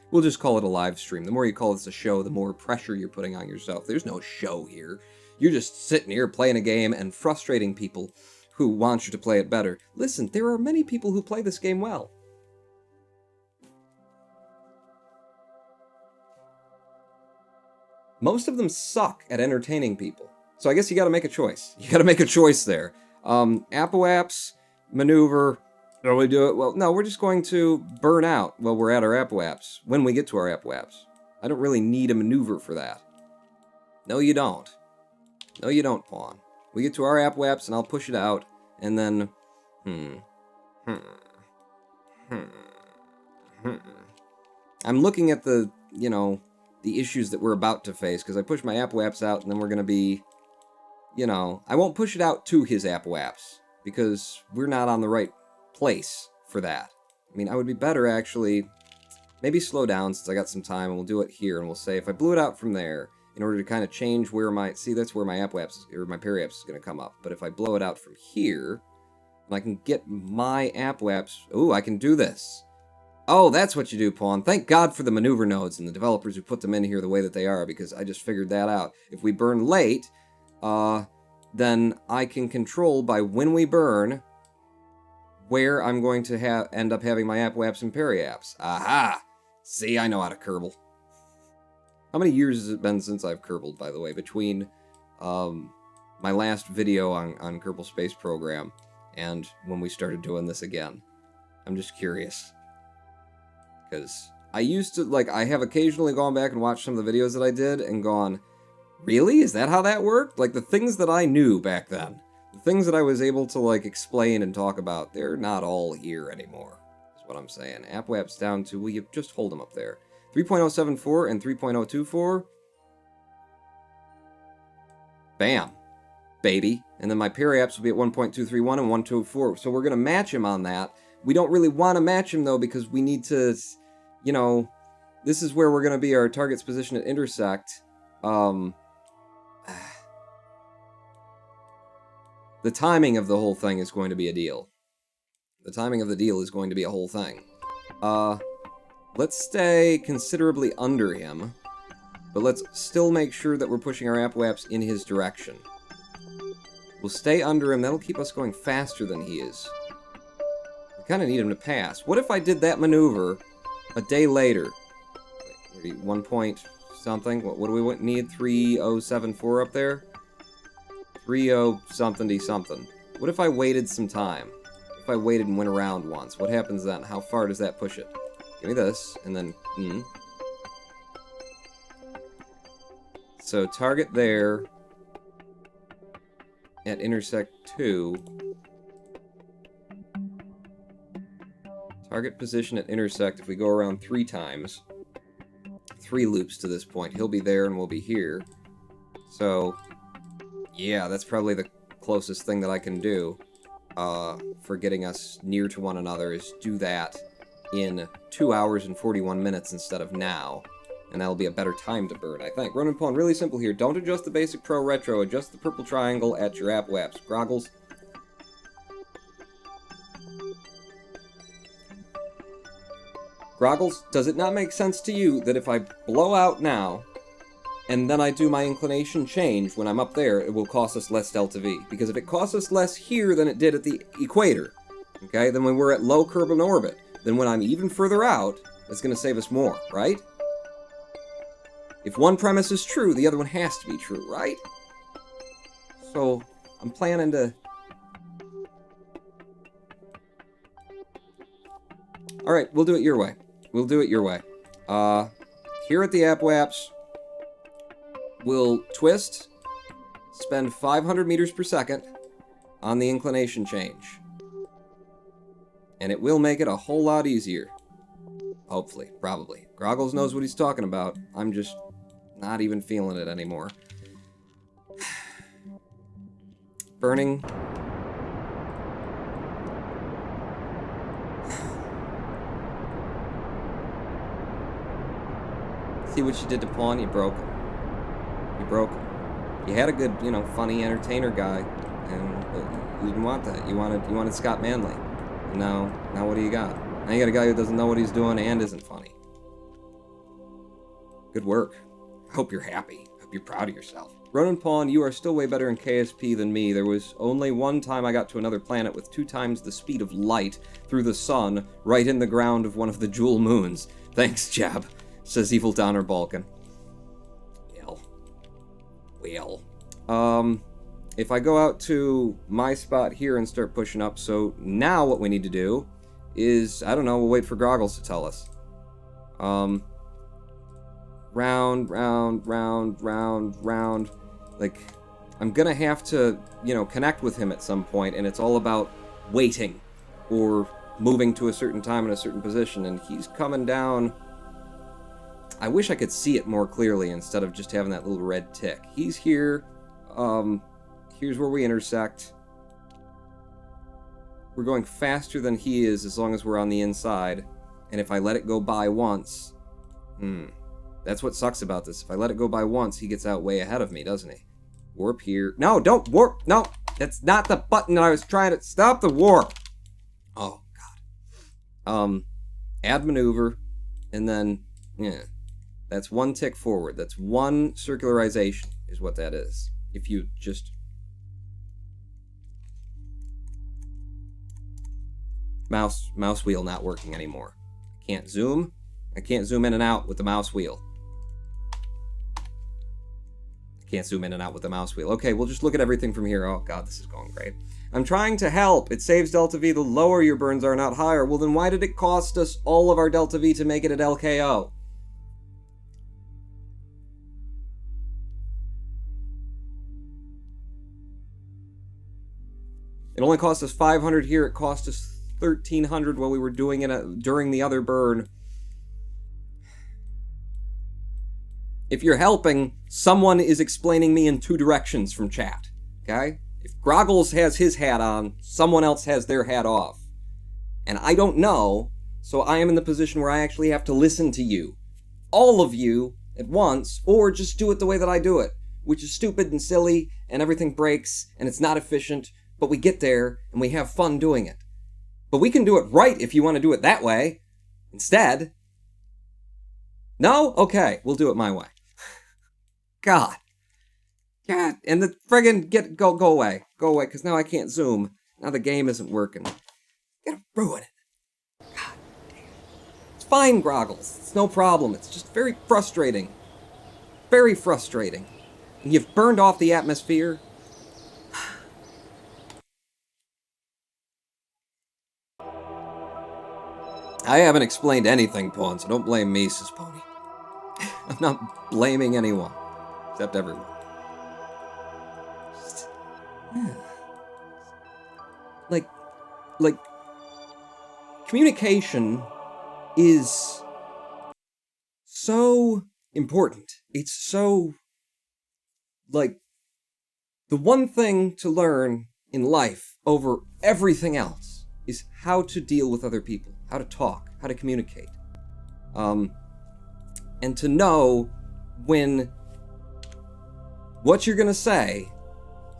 we'll just call it a live stream. The more you call this a show, the more pressure you're putting on yourself. There's no show here. You're just sitting here playing a game and frustrating people who want you to play it better. Listen, there are many people who play this game well. Most of them suck at entertaining people. So I guess you gotta make a choice. You gotta make a choice there. Apoapse, maneuver, how do we do it? Well, no, we're just going to burn out while we're at our apoapse, when we get to our apoapse. I don't really need a maneuver for that. No, you don't. No, you don't, Pawn. We get to our apoapse, and I'll push it out, and then... I'm looking at the, the issues that we're about to face, because I push my apoapse out, and then we're going to be, I won't push it out to his apoapse, because we're not on the right place for that. I mean, I would be better, actually, maybe slow down, since I got some time, and we'll do it here, and we'll say, if I blew it out from there, in order to kind of change where see, that's where my apoapse, or my periapse is going to come up, but if I blow it out from here, and I can get my apoapse, ooh, I can do this. Oh, that's what you do, Pawn. Thank God for the maneuver nodes and the developers who put them in here the way that they are, because I just figured that out. If we burn late, then I can control by when we burn where I'm going to end up having my apoapse and periapse. Aha! See, I know how to Kerbal. How many years has it been since I've Kerbaled, by the way, between my last video on Kerbal Space Program and when we started doing this again? I'm just curious. Because I used to, I have occasionally gone back and watched some of the videos that I did and gone, really? Is that how that worked? Like, the things that I knew back then, the things that I was able to, explain and talk about, they're not all here anymore, is what I'm saying. Apoapse down to, will you just hold them up there? 3.074 and 3.024. Bam. Baby. And then my periapse will be at 1.231 and 1.24. So we're going to match him on that. We don't really want to match him, though, because we need to... this is where we're going to be our target's position at intersect. The timing of the whole thing is going to be a deal. The timing of the deal is going to be a whole thing. Let's stay considerably under him, but let's still make sure that we're pushing our apoapse in his direction. We'll stay under him. That'll keep us going faster than he is. I kind of need him to pass. What if I did that maneuver a day later? 1 point something. What do we need? 3074 up there? 30 something. What if I waited some time? If I waited and went around once, what happens then? How far does that push it? Give me this, and then... So target there at intersect 2. Target position at intersect if we go around 3 times. 3 loops to this point. He'll be there and we'll be here. So, yeah, that's probably the closest thing that I can do for getting us near to one another is do that. in 2 hours and 41 minutes instead of now. And that'll be a better time to burn, I think. Ronan Pawn, really simple here. Don't adjust the basic Pro Retro. Adjust the purple triangle at your app WAPs. Groggles. Groggles, does it not make sense to you that if I blow out now, and then I do my inclination change when I'm up there, it will cost us less delta V? Because if it costs us less here than it did at the equator, okay, then when we're at low Kerbal orbit, then when I'm even further out, it's going to save us more, right? If one premise is true, the other one has to be true, right? So, I'm planning to... Alright, we'll do it your way. We'll do it your way. Here at the app WAPs, we'll twist, spend 500 meters per second on the inclination change. And it will make it a whole lot easier. Hopefully, probably. Groggles knows what he's talking about. I'm just not even feeling it anymore. Burning. See what you did to Pawn? You broke him. You broke him. You had a good, you know, funny entertainer guy, and you didn't want that. You wanted Scott Manley. And now what do you got? Now you got a guy who doesn't know what he's doing and isn't funny. Good work. I hope you're happy. I hope you're proud of yourself. Ronan Pawn, you are still way better in KSP than me. There was only one time I got to another planet with 2 times the speed of light through the sun, right in the ground of one of the jewel moons. Thanks, Jab, says Evil Donner Balkan. Well. If I go out to my spot here and start pushing up, so now what we need to do is, I don't know, we'll wait for Groggles to tell us. Round. Like, I'm gonna have to, you know, connect with him at some point, and it's all about waiting, or moving to a certain time in a certain position, and he's coming down. I wish I could see it more clearly instead of just having that little red tick. He's here. Here's where we intersect. We're going faster than he is as long as we're on the inside. And if I let it go by once... That's what sucks about this. If I let it go by once, he gets out way ahead of me, doesn't he? Warp here. No, don't warp! No! That's not the button that I was trying to... Stop the warp! Oh, God. Add maneuver. And then... Yeah. That's 1 tick forward. That's 1 circularization, is what that is. If you just... Mouse wheel not working anymore. Can't zoom. I can't zoom in and out with the mouse wheel. Can't zoom in and out with the mouse wheel. Okay, we'll just look at everything from here. Oh, God, this is going great. I'm trying to help. It saves Delta V the lower your burns are, not higher. Well, then why did it cost us all of our Delta V to make it at LKO? It only cost us 500 here. It cost us 1,300 while we were doing it during the other burn. If you're helping, someone is explaining me in 2 directions from chat. Okay? If Groggles has his hat on, someone else has their hat off. And I don't know, so I am in the position where I actually have to listen to you. All of you at once, or just do it the way that I do it, which is stupid and silly, and everything breaks, and it's not efficient, but we get there, and we have fun doing it. But we can do it right if you want to do it that way. Instead. No? Okay, we'll do it my way. God. God, and the friggin' go away. Go away, because now I can't zoom. Now the game isn't working. You're gonna ruin it. God damn. It's fine, Groggles. It's no problem. It's just very frustrating. Very frustrating. And you've burned off the atmosphere. I haven't explained anything, Pawn, so don't blame me, says Pony. I'm not blaming anyone. Except everyone. Just, yeah. Like, communication is so important. It's so, like, the one thing to learn in life over everything else is how to deal with other people, how to talk, how to communicate. And to know when what you're gonna say,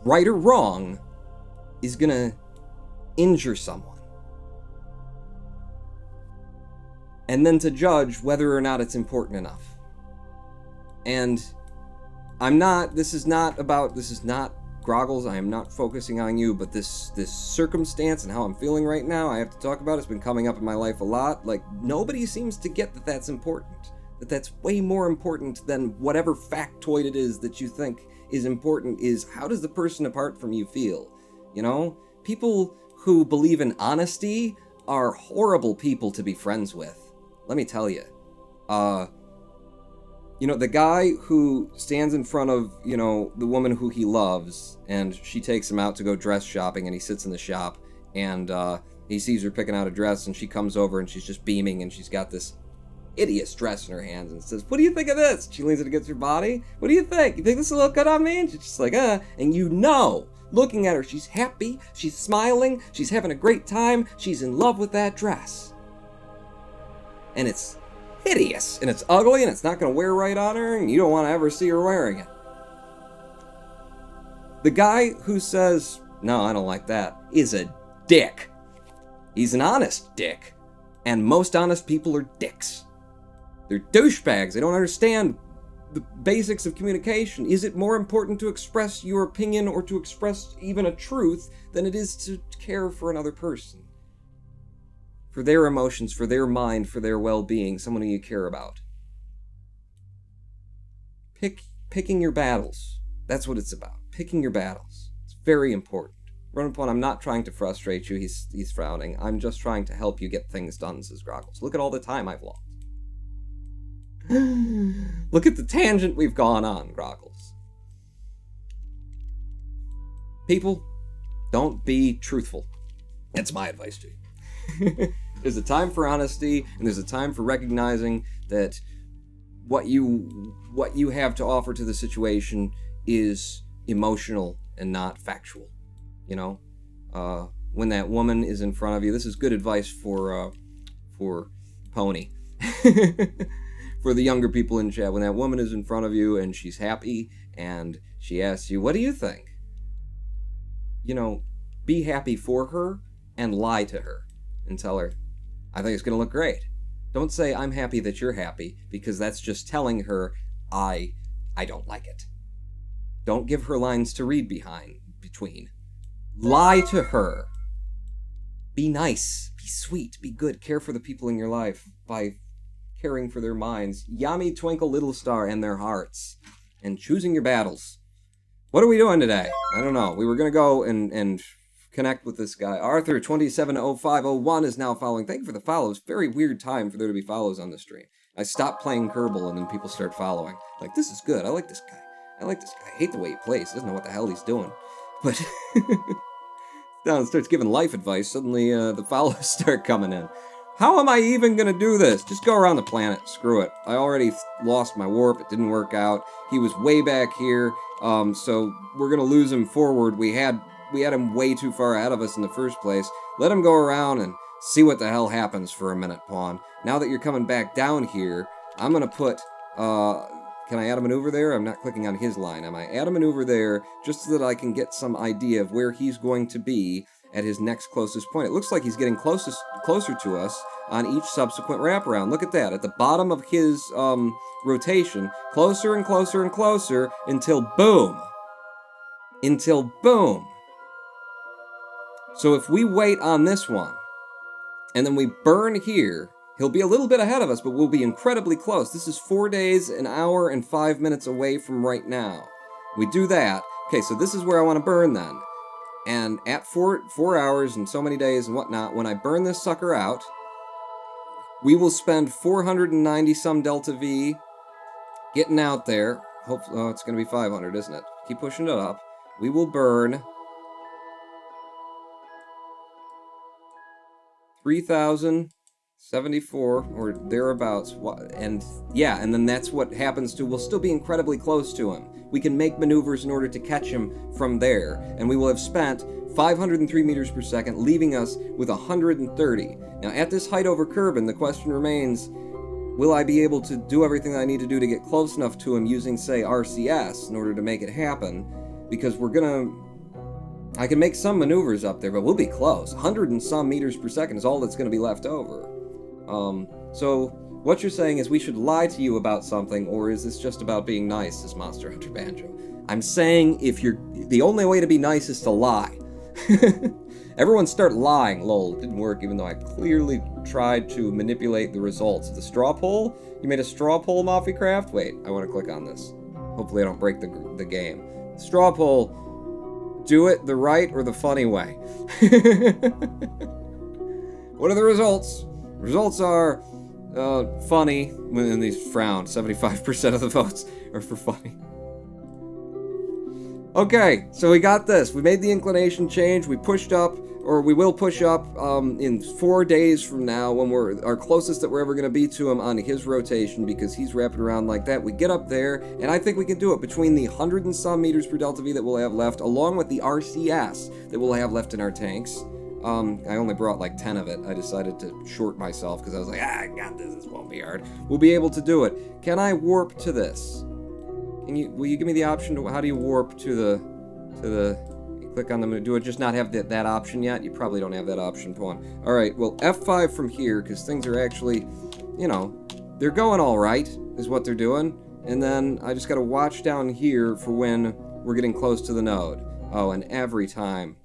right or wrong, is gonna injure someone. And then to judge whether or not it's important enough. And this is not Groggles, I am not focusing on you, but this circumstance and how I'm feeling right now, I have to talk about. It's been coming up in my life a lot. Like, nobody seems to get that that's important. That that's way more important than whatever factoid it is that you think is important, is how does the person apart from you feel? You know? People who believe in honesty are horrible people to be friends with. Let me tell you. You know, the guy who stands in front of, you know, the woman who he loves, and she takes him out to go dress shopping, and he sits in the shop, and he sees her picking out a dress, and she comes over, and she's just beaming, and she's got this hideous dress in her hands, and says, "What do you think of this?" She leans it against her body. "What do you think? You think this will look good on me?" And she's just like, And you know, looking at her, she's happy, she's smiling, she's having a great time, she's in love with that dress. And it's hideous, and it's ugly, and it's not going to wear right on her, and you don't want to ever see her wearing it. The guy who says, "No, I don't like that," is a dick. He's an honest dick. And most honest people are dicks. They're douchebags. They don't understand the basics of communication. Is it more important to express your opinion or to express even a truth than it is to care for another person? For their emotions, for their mind, for their well-being, someone who you care about. Picking your battles. That's what it's about. Picking your battles. It's very important. Runapon, I'm not trying to frustrate you. He's frowning. I'm just trying to help you get things done, says Groggles. Look at all the time I've lost. Look at the tangent we've gone on, Groggles. People, don't be truthful. That's my advice to you. There's a time for honesty, and there's a time for recognizing that what you have to offer to the situation is emotional and not factual. You know, when that woman is in front of you, this is good advice for Pony, for the younger people in chat. When that woman is in front of you and she's happy and she asks you, "What do you think?" You know, be happy for her and lie to her and tell her, "I think it's going to look great." Don't say, "I'm happy that you're happy," because that's just telling her, I don't like it. Don't give her lines to read between. Lie to her. Be nice. Be sweet. Be good. Care for the people in your life by caring for their minds. Yummy Twinkle Little Star and their hearts. And choosing your battles. What are we doing today? I don't know. We were going to go and connect with this guy. Arthur 270501 is now following. Thank you for the follows. Very weird time for there to be follows on the stream. I stopped playing Kerbal and then people start following. Like, this is good. I like this guy. I hate the way he plays. He doesn't know what the hell he's doing. But down and starts giving life advice. Suddenly the follows start coming in. How am I even going to do this? Just go around the planet. Screw it. I already lost my warp. It didn't work out. He was way back here. So we're going to lose him forward. We had him way too far ahead of us in the first place. Let him go around and see what the hell happens for a minute, Pawn. Now that you're coming back down here, I'm going to put... Can I add a maneuver there? I'm not clicking on his line. Am I add a maneuver there just so that I can get some idea of where he's going to be at his next closest point? It looks like he's getting closer to us on each subsequent wraparound. Look at that. At the bottom of his rotation, closer and closer and closer until boom. Until boom. So if we wait on this one, and then we burn here, he'll be a little bit ahead of us, but we'll be incredibly close. This is 4 days, 1 hour, and 5 minutes away from right now. We do that. Okay, so this is where I want to burn then. And at 4 hours and so many days and whatnot, when I burn this sucker out, we will spend 490 some delta V getting out there. Oh, it's going to be 500, isn't it? Keep pushing it up. We will burn 3,074 or thereabouts, and yeah, and then that's what happens to, we'll still be incredibly close to him. We can make maneuvers in order to catch him from there, and we will have spent 503 meters per second, leaving us with 130. Now, at this height over Kerbin, the question remains, will I be able to do everything I need to do to get close enough to him using, say, RCS in order to make it happen? Because I can make some maneuvers up there, but we'll be close. 100 and some meters per second is all that's going to be left over. So what you're saying is we should lie to you about something, or is this just about being nice, as Monster Hunter Banjo? I'm saying the only way to be nice is to lie. Everyone start lying. Lol, it didn't work, even though I clearly tried to manipulate the results. The straw poll? You made a straw poll, Moffycraft? Wait, I want to click on this. Hopefully I don't break the game. Straw poll. Do it the right or the funny way. What are the results? Results are funny, when these frown. 75% of the votes are for funny. Okay, so we got this. We made the inclination change. We pushed up, or we will push up in 4 days from now when we're our closest that we're ever going to be to him on his rotation, because he's wrapping around like that. We get up there, and I think we can do it between the 100 and some meters per delta V that we'll have left, along with the RCS that we'll have left in our tanks. I only brought like 10 of it. I decided to short myself because I was like, I got this. This won't be hard. We'll be able to do it. Can I warp to this? Will you give me the option to, how do you warp to the, you click on them, do it just not have that option yet? You probably don't have that option, Pawn. Alright, well, F5 from here, because things are actually, you know, they're going alright, is what they're doing. And then I just gotta watch down here for when we're getting close to the node. Oh, and every time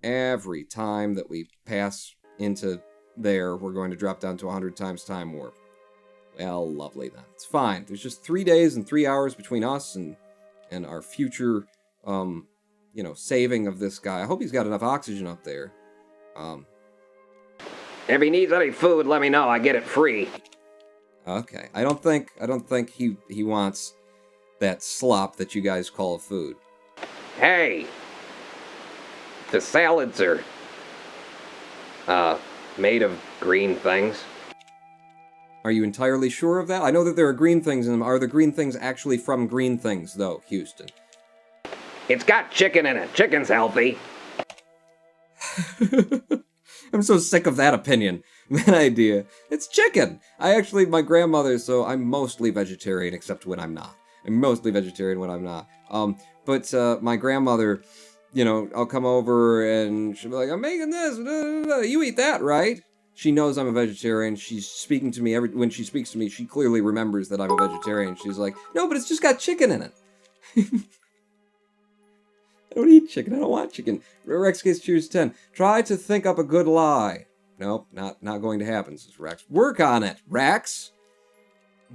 that we pass into there, we're going to drop down to 100 times time warp. Well, lovely then. It's fine. There's just 3 days and 3 hours between us and our future, you know, saving of this guy. I hope he's got enough oxygen up there. If he needs any food, let me know. I get it free. Okay. I don't think he wants that slop that you guys call food. Hey! The salads are, made of green things. Are you entirely sure of that? I know that there are green things in them. Are the green things actually from green things, though, Houston? It's got chicken in it. Chicken's healthy. I'm so sick of that opinion, that idea. It's chicken! My grandmother, so I'm mostly vegetarian, except when I'm not. I'm mostly vegetarian when I'm not. But my grandmother, you know, I'll come over and she'll be like, I'm making this, you eat that, right? She knows I'm a vegetarian. She's speaking to me when she speaks to me, she clearly remembers that I'm a vegetarian. She's like, no, but it's just got chicken in it. I don't eat chicken. I don't want chicken. Rex gets choose 10. Try to think up a good lie. Nope, not going to happen, says Rex. Work on it, Rex.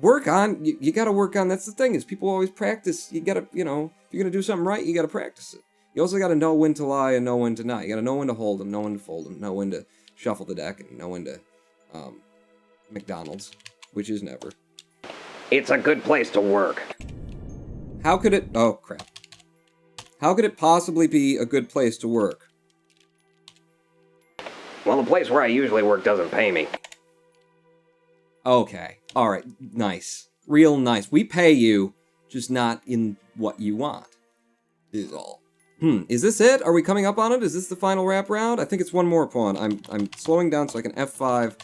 Work on, you gotta work on, that's the thing, is people always practice. You gotta, you know, if you're gonna do something right, you gotta practice it. You also gotta know when to lie and know when to not. You gotta know when to hold them, know when to fold them, know when to shuffle the deck, and know when to, McDonald's, which is never. It's a good place to work. How could it, oh crap. How could it possibly be a good place to work? Well, the place where I usually work doesn't pay me. Okay, alright, nice. Real nice. We pay you, just not in what you want, is all. Is this it? Are we coming up on it? Is this the final wrap round? I think it's one more, Pawn. I'm slowing down so I can F5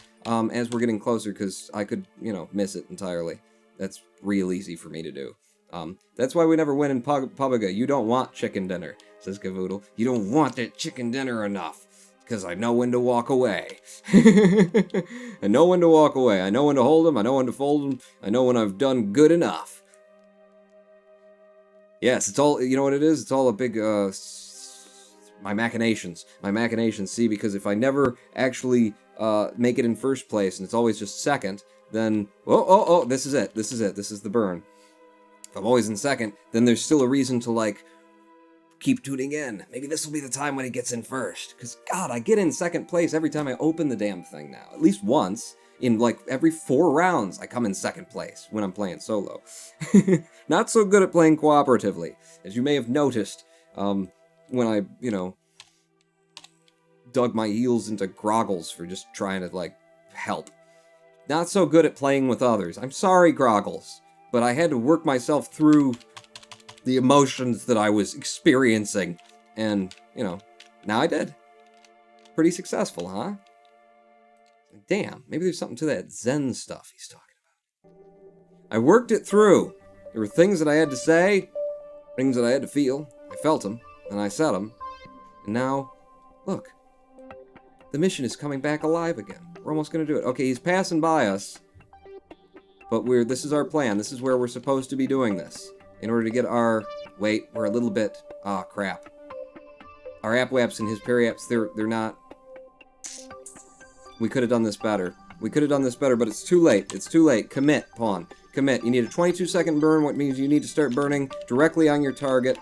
as we're getting closer, because I could, you know, miss it entirely. That's real easy for me to do. That's why we never win in Pubiga. You don't want chicken dinner, says Cavoodle. You don't want that chicken dinner enough, because I know when to walk away. I know when to walk away. I know when to hold them. I know when to fold them. I know when I've done good enough. Yes, it's all, you know what it is? It's all a big, my machinations. My machinations, see, because if I never actually make it in first place, and it's always just second, then, oh, this is it. This is the burn. If I'm always in second, then there's still a reason to, like, keep tuning in. Maybe this will be the time when he gets in first. Because, God, I get in second place every time I open the damn thing now. At least once. In, like, every 4 rounds, I come in second place when I'm playing solo. Not so good at playing cooperatively. As you may have noticed, when I, you know, dug my heels into Groggles for just trying to, like, help. Not so good at playing with others. I'm sorry, Groggles. But I had to work myself through the emotions that I was experiencing. And, you know, Now I did. Pretty successful, huh? Damn, maybe there's something to that Zen stuff he's talking about. I worked it through. There were things that I had to say, things that I had to feel. I felt them, and I said them. And now, look. The mission is coming back alive again. We're almost going to do it. Okay, he's passing by us. But this is our plan. This is where we're supposed to be doing this. In order to get our... Wait, we're a little bit... Ah, crap. Our AppWaps and his Periaps, they're not... We could have done this better. We could have done this better, but it's too late. It's too late. Commit, pawn. Commit. You need a 22-second burn, which means you need to start burning directly on your target.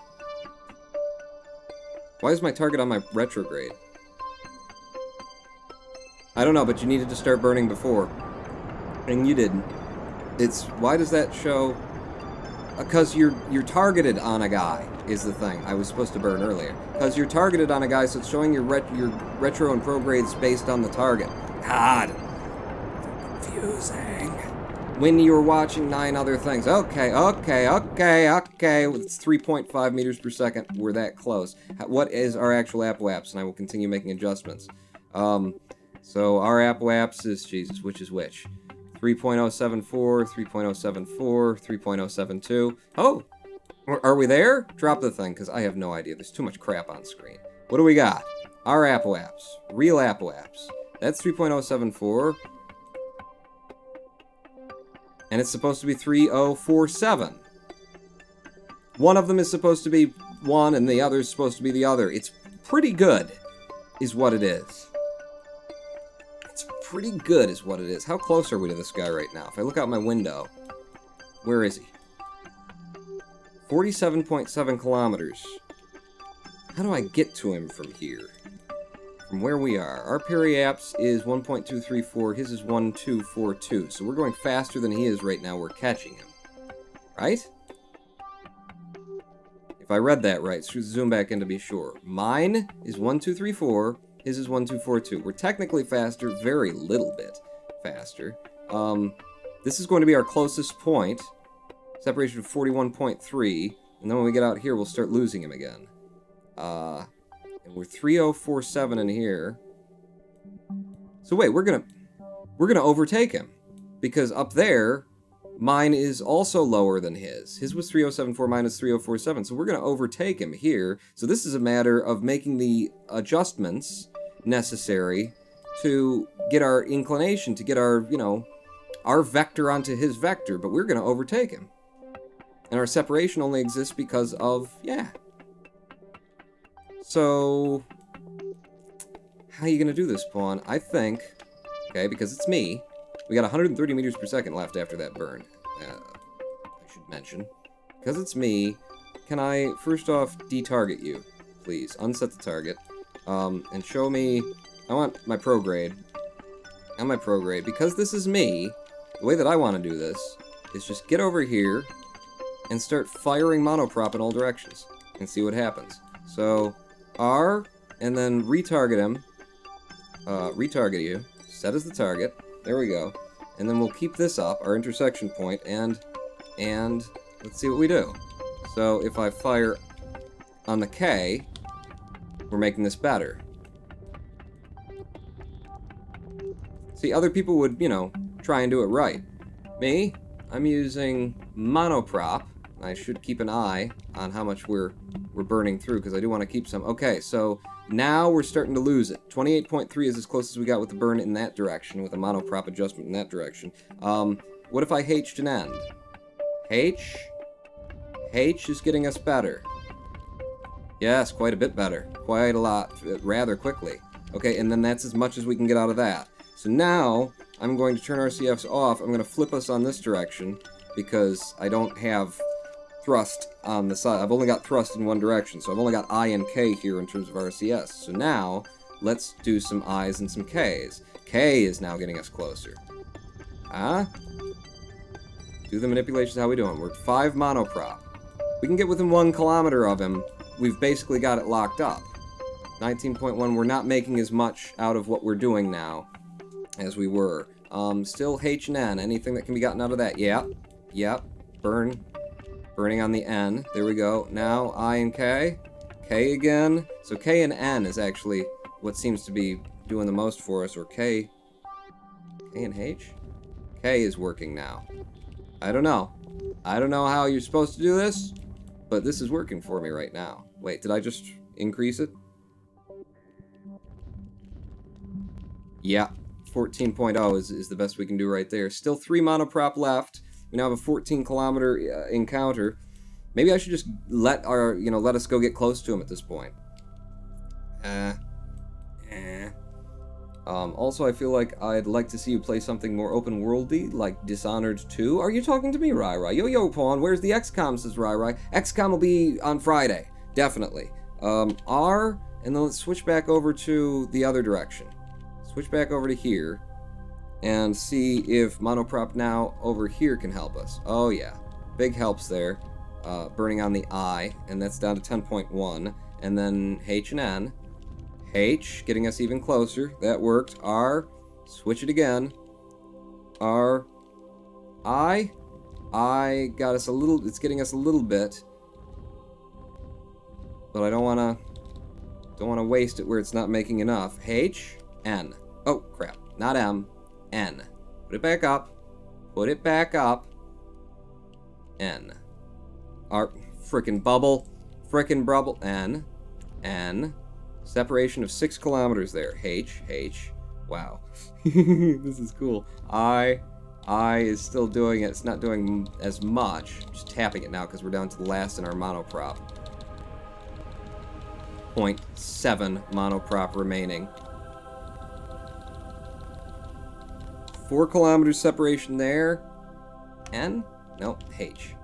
Why is my target on my retrograde? I don't know, but you needed to start burning before. And you didn't. Why does that show... Because you're targeted on a guy, is the thing. I was supposed to burn earlier. Because you're targeted on a guy, so it's showing your retro and progrades based on the target. God. Confusing. When you're watching 9 other things. Okay. It's 3.5 meters per second. We're that close. What is our actual AppWaps? And I will continue making adjustments. So our AppWaps is, Jesus, which is which? 3.074, 3.074, 3.072. Oh! Are we there? Drop the thing, because I have no idea. There's too much crap on screen. What do we got? Our AppWaps. Real AppWaps. That's 3.074. And it's supposed to be 3.047. One of them is supposed to be one, and the other is supposed to be the other. It's pretty good, is what it is. It's pretty good, is what it is. How close are we to this guy right now? If I look out my window, where is he? 47.7 kilometers. How do I get to him from here? From where we are. Our Periaps is 1.234, his is 1.242. So we're going faster than he is right now. We're catching him. Right? If I read that right, zoom back in to be sure. Mine is 1.234. His is 1.242. We're technically faster, very little bit faster. This is going to be our closest point. Separation of 41.3. And then when we get out here, we'll start losing him again. And we're 3.047 in here. So wait, we're gonna overtake him. Because up there, mine is also lower than his. His was 3.074, mine is 3.047. So we're gonna overtake him here. So this is a matter of making the adjustments necessary to get our inclination, to get our, our vector onto his vector, but we're going to overtake him. And our separation only exists because of, So, how are you going to do this, pawn? I think, okay, because it's me, we got 130 meters per second left after that burn. I should mention. Because it's me, can I, first off, detarget you, please? Unset the target. And show me... I want my prograde. And my prograde. Because this is me, the way that I want to do this is just get over here and start firing monoprop in all directions. And see what happens. So, R, and then retarget him. Retarget you. Set as the target. There we go. And then we'll keep this up, our intersection point, and let's see what we do. So, if I fire on the K... We're making this better. See, other people would, try and do it right. Me, I'm using monoprop. I should keep an eye on how much we're burning through, because I do want to keep some. Okay, so now we're starting to lose it. 28.3 is as close as we got with the burn in that direction, with a monoprop adjustment in that direction. What if I H'd an end? H is getting us better. Yes, quite a bit better. Quite a lot, rather quickly. Okay, and then that's as much as we can get out of that. So now, I'm going to turn our CFs off. I'm going to flip us on this direction, because I don't have thrust on the side. I've only got thrust in one direction, so I've only got I and K here in terms of RCS. So now, let's do some I's and some K's. K is now getting us closer. Do the manipulations, how we doing? We're at 5 monoprop. We can get within 1 kilometer of him. We've basically got it locked up. 19.1, we're not making as much out of what we're doing now as we were. Still H and N, anything that can be gotten out of that? Yep. Burning on the N. There we go. Now I and K. K again. So K and N is actually what seems to be doing the most for us, or K and H? K is working now. I don't know. I don't know how you're supposed to do this, but this is working for me right now. Wait, did I just increase it? Yeah, 14.0 is the best we can do right there. Still 3 monoprop left. We now have a 14-kilometer encounter. Maybe I should just let us go get close to him at this point. Also, I feel like I'd like to see you play something more open-worldy, like Dishonored 2. Are you talking to me, Rai? Yo, Pawn, where's the XCOM, says Rai. XCOM will be on Friday, definitely. R, and then let's switch back over to the other direction. Switch back over to here, and see if Monoprop now over here can help us. Oh, yeah. Big helps there. Burning on the I, and that's down to 10.1. And then H and N. H, getting us even closer. That worked. R, switch it again. R, I got us a little, it's getting us a little bit. But I don't want to waste it where it's not making enough. H, N. Oh, crap. Not M, N. Put it back up. Put it back up. N. R, frickin' bubble. Frickin' bubble. N. N. Separation of 6 kilometers there. H. Wow. This is cool. I is still doing it. It's not doing as much. Just tapping it now because we're down to the last in our monoprop. 0.7 monoprop remaining. 4 kilometers separation there. N? No, H.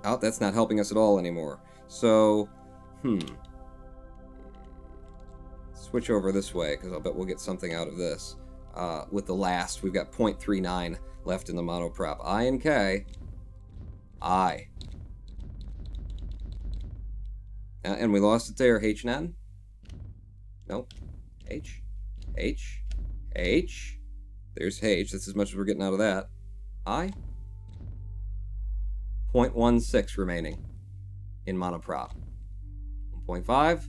Oh, that's not helping us at all anymore. So, switch over this way, because I'll bet we'll get something out of this. With the last, we've got 0.39 left in the monoprop. I and K. I. And we lost it there. H and N? Nope. H. There's H. That's as much as we're getting out of that. I. 0.16 remaining in monoprop. 1.5.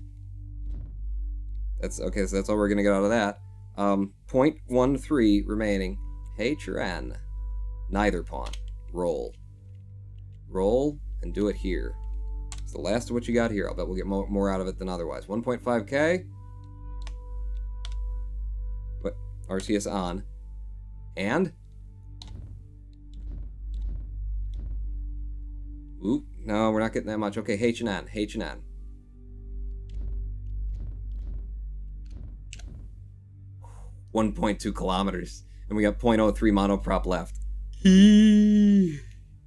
That's okay, so that's all we're gonna get out of that. 0.13 remaining. H or N? Neither pawn. Roll. Roll and do it here. It's the last of what you got here. I'll bet we'll get more out of it than otherwise. 1.5k. What? RCS on. And? Oop, no, we're not getting that much. Okay, H and N. 1.2 kilometers. And we got 0.03 monoprop left.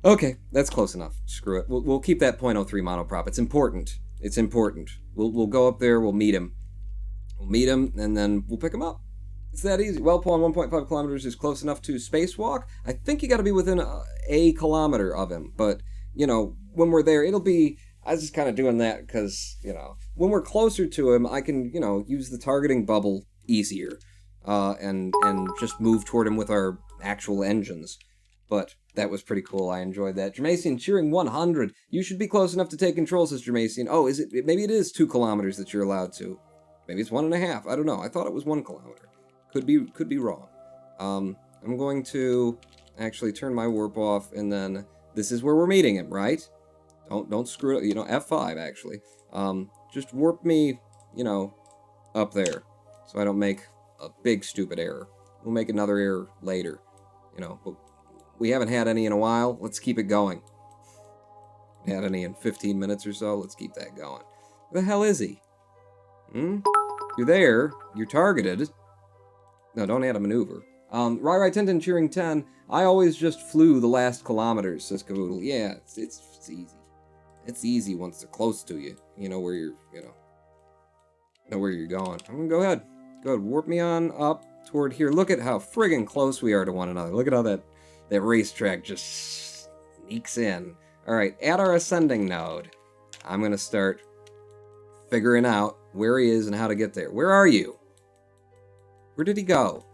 Okay, that's close enough. Screw it. We'll keep that 0.03 monoprop. It's important. We'll go up there, we'll meet him. And then we'll pick him up. It's that easy. Well, Pawn 1.5 kilometers is close enough to spacewalk. I think you got to be within a kilometer of him. But, when we're there, it'll be... I was just kind of doing that because, when we're closer to him, I can, use the targeting bubble easier. And just move toward him with our actual engines. But that was pretty cool. I enjoyed that. Jermacian cheering 100. You should be close enough to take control, says Jermacian. Oh, is it? Maybe it is 2 kilometers that you're allowed to. Maybe it's 1.5. I don't know. I thought it was 1 kilometer. Could be wrong. I'm going to actually turn my warp off, and then this is where we're meeting him, right? Don't screw it. F5 actually. Just warp me, up there, so I don't make a big stupid error. We'll make another error later, but we haven't had any in a while. Let's keep it going. Had any in 15 minutes or so. Let's keep that going. Where the hell is he? You're there. You're targeted. No, don't add a maneuver. Rai Tintin cheering 10. I always just flew the last kilometers, says Cavoodle. Yeah, it's easy. It's easy once they're close to you. You know where you're, know where you're going. I'm gonna go ahead. Go ahead, warp me on up toward here. Look at how friggin' close we are to one another. Look at how that racetrack just sneaks in. Alright, at our ascending node, I'm gonna start figuring out where he is and how to get there. Where are you? Where did he go?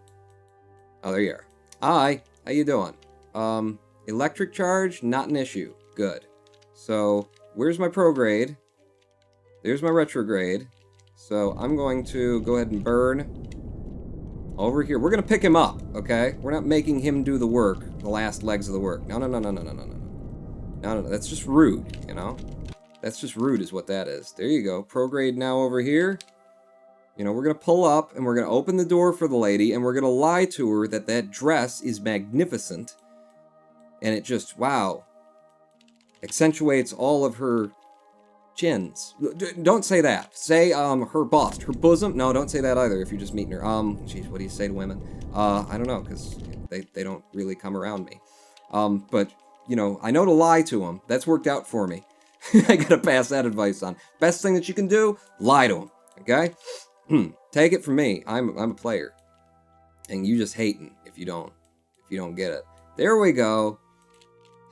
Oh, there you are. Hi, how you doing? Electric charge, not an issue. Good. So, where's my prograde? There's my retrograde. So I'm going to go ahead and burn over here. We're going to pick him up, okay? We're not making him do the work, the last legs of the work. No, no, no, no, no, no, no, no. No, no, that's just rude, you know? That's just rude is what that is. There you go. Prograde now over here. You know, we're going to pull up, and we're going to open the door for the lady, and we're going to lie to her that that dress is magnificent. And it just, wow, accentuates all of her chins. Don't say that. Say, her bust, her bosom. No, don't say that either if you're just meeting her. Geez, what do you say to women? I don't know, because they don't really come around me. But, you know, I know to lie to them. That's worked out for me. I gotta pass that advice on. Best thing that you can do, lie to them, okay? Take it from me. I'm a player. And you just hating if you don't get it. There we go.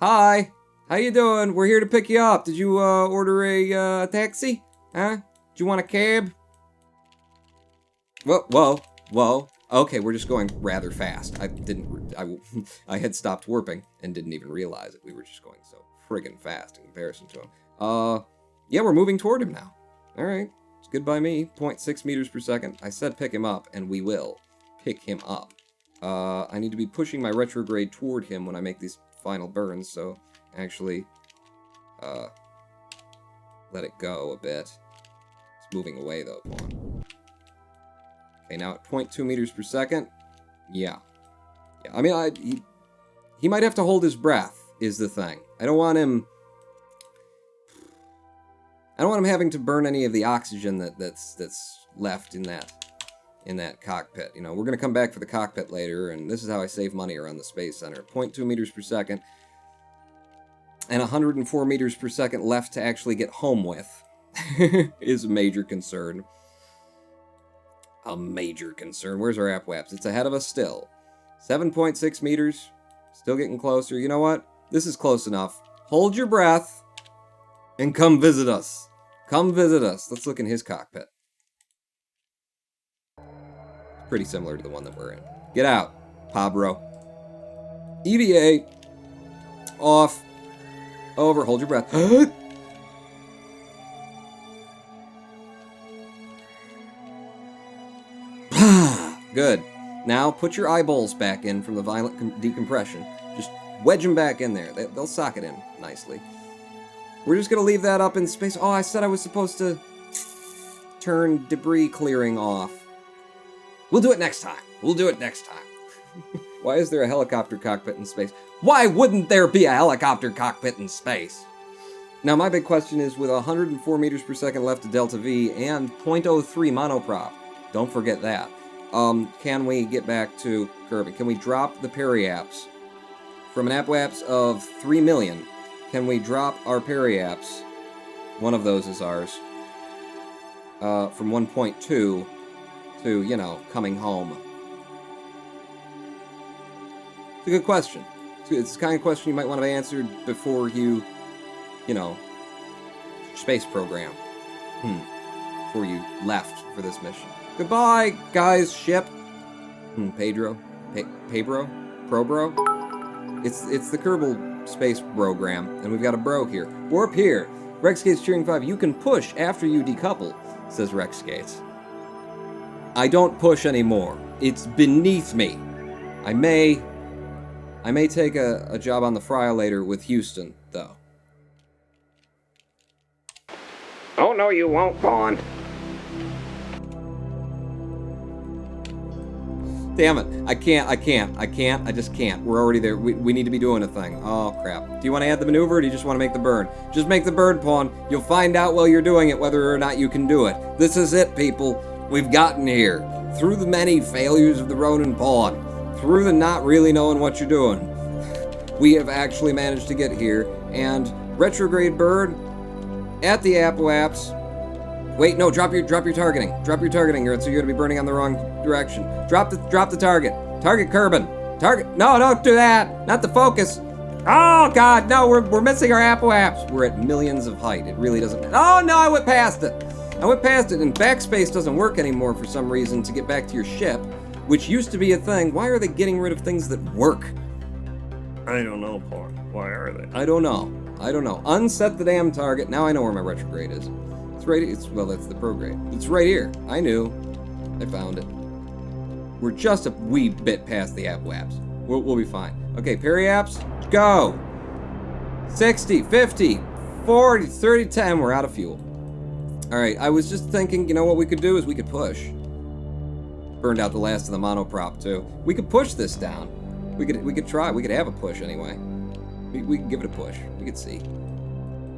Hi. How you doing? We're here to pick you up. Did you order a taxi? Huh? Do you want a cab? Whoa. Okay, we're just going rather fast. I had stopped warping and didn't even realize it. We were just going so friggin' fast in comparison to him. Yeah, we're moving toward him now. All right, it's good by me. 0.6 meters per second. I said pick him up, and we will pick him up. I need to be pushing my retrograde toward him when I make these final burns, so actually, let it go a bit. It's moving away, though, pawn. Okay, now at 0.2 meters per second. Yeah. I mean, he might have to hold his breath, is the thing. I don't want him having to burn any of the oxygen that's left in that cockpit. You know, we're going to come back for the cockpit later, and this is how I save money around the Space Center. 0.2 meters per second, and 104 meters per second left to actually get home with is a major concern. A major concern. Where's our Apoaps? It's ahead of us still. 7.6 meters. Still getting closer. You know what? This is close enough. Hold your breath and come visit us. Come visit us. Let's look in his cockpit. Pretty similar to the one that we're in. Get out, Pabro. EVA. Off. Over. Hold your breath. Good. Now put your eyeballs back in from the violent decompression. Just wedge them back in there. They'll sock it in nicely. We're just going to leave that up in space. Oh, I said I was supposed to turn debris clearing off. We'll do it next time. We'll do it next time. Why is there a helicopter cockpit in space? Why wouldn't there be a helicopter cockpit in space? Now, my big question is, with 104 meters per second left to Delta V and 0.03 monoprop, don't forget that. Can we get back to Kerbal? Can we drop the periaps from an apoaps of 3 million? Can we drop our periaps? One of those is ours. From 1.2 to, you know, coming home. It's a good question. It's the kind of question you might want to have answered before you know, space program. Before you left for this mission. Goodbye, guys, ship. Pedro? Pabro? Probro? It's the Kerbal space program, and we've got a bro here. Warp here. Rexgate's cheering 5. You can push after you decouple, says Rexgates. I don't push anymore. It's beneath me. I may take a job on the Fryer later with Houston, though. Oh, no, you won't, Pawn. Damn it. I just can't. We're already there. We need to be doing a thing. Oh, crap. Do you want to add the maneuver, or do you just want to make the burn? Just make the burn, Pawn. You'll find out while you're doing it whether or not you can do it. This is it, people. We've gotten here. Through the many failures of the Ronin Pawn. Through the not really knowing what you're doing. We have actually managed to get here. And retrograde burn at the Apoaps. Wait, no, drop your targeting. Drop your targeting, or so you're gonna be burning on the wrong direction. Drop the target. Target Kerbal. Target. No, don't do that. Not the focus. Oh God, no, we're missing our Apoaps. We're at millions of height. It really doesn't. Oh no, I went past it. And backspace doesn't work anymore for some reason to get back to your ship, which used to be a thing. Why are they getting rid of things that work? I don't know, Pawn. Why are they? I don't know. Unset the damn target. Now I know where my retrograde is. It's right. Well, that's the prograde. It's right here. I knew. I found it. We're just a wee bit past the AppWaps. We'll be fine. Okay, Periapps, go. 60, 50, 40, 30, 10. We're out of fuel. All right. I was just thinking. You know what we could do is we could push. Burned out the last of the monoprop too. We could push this down. We could try. We could have a push anyway. We could give it a push. We could see.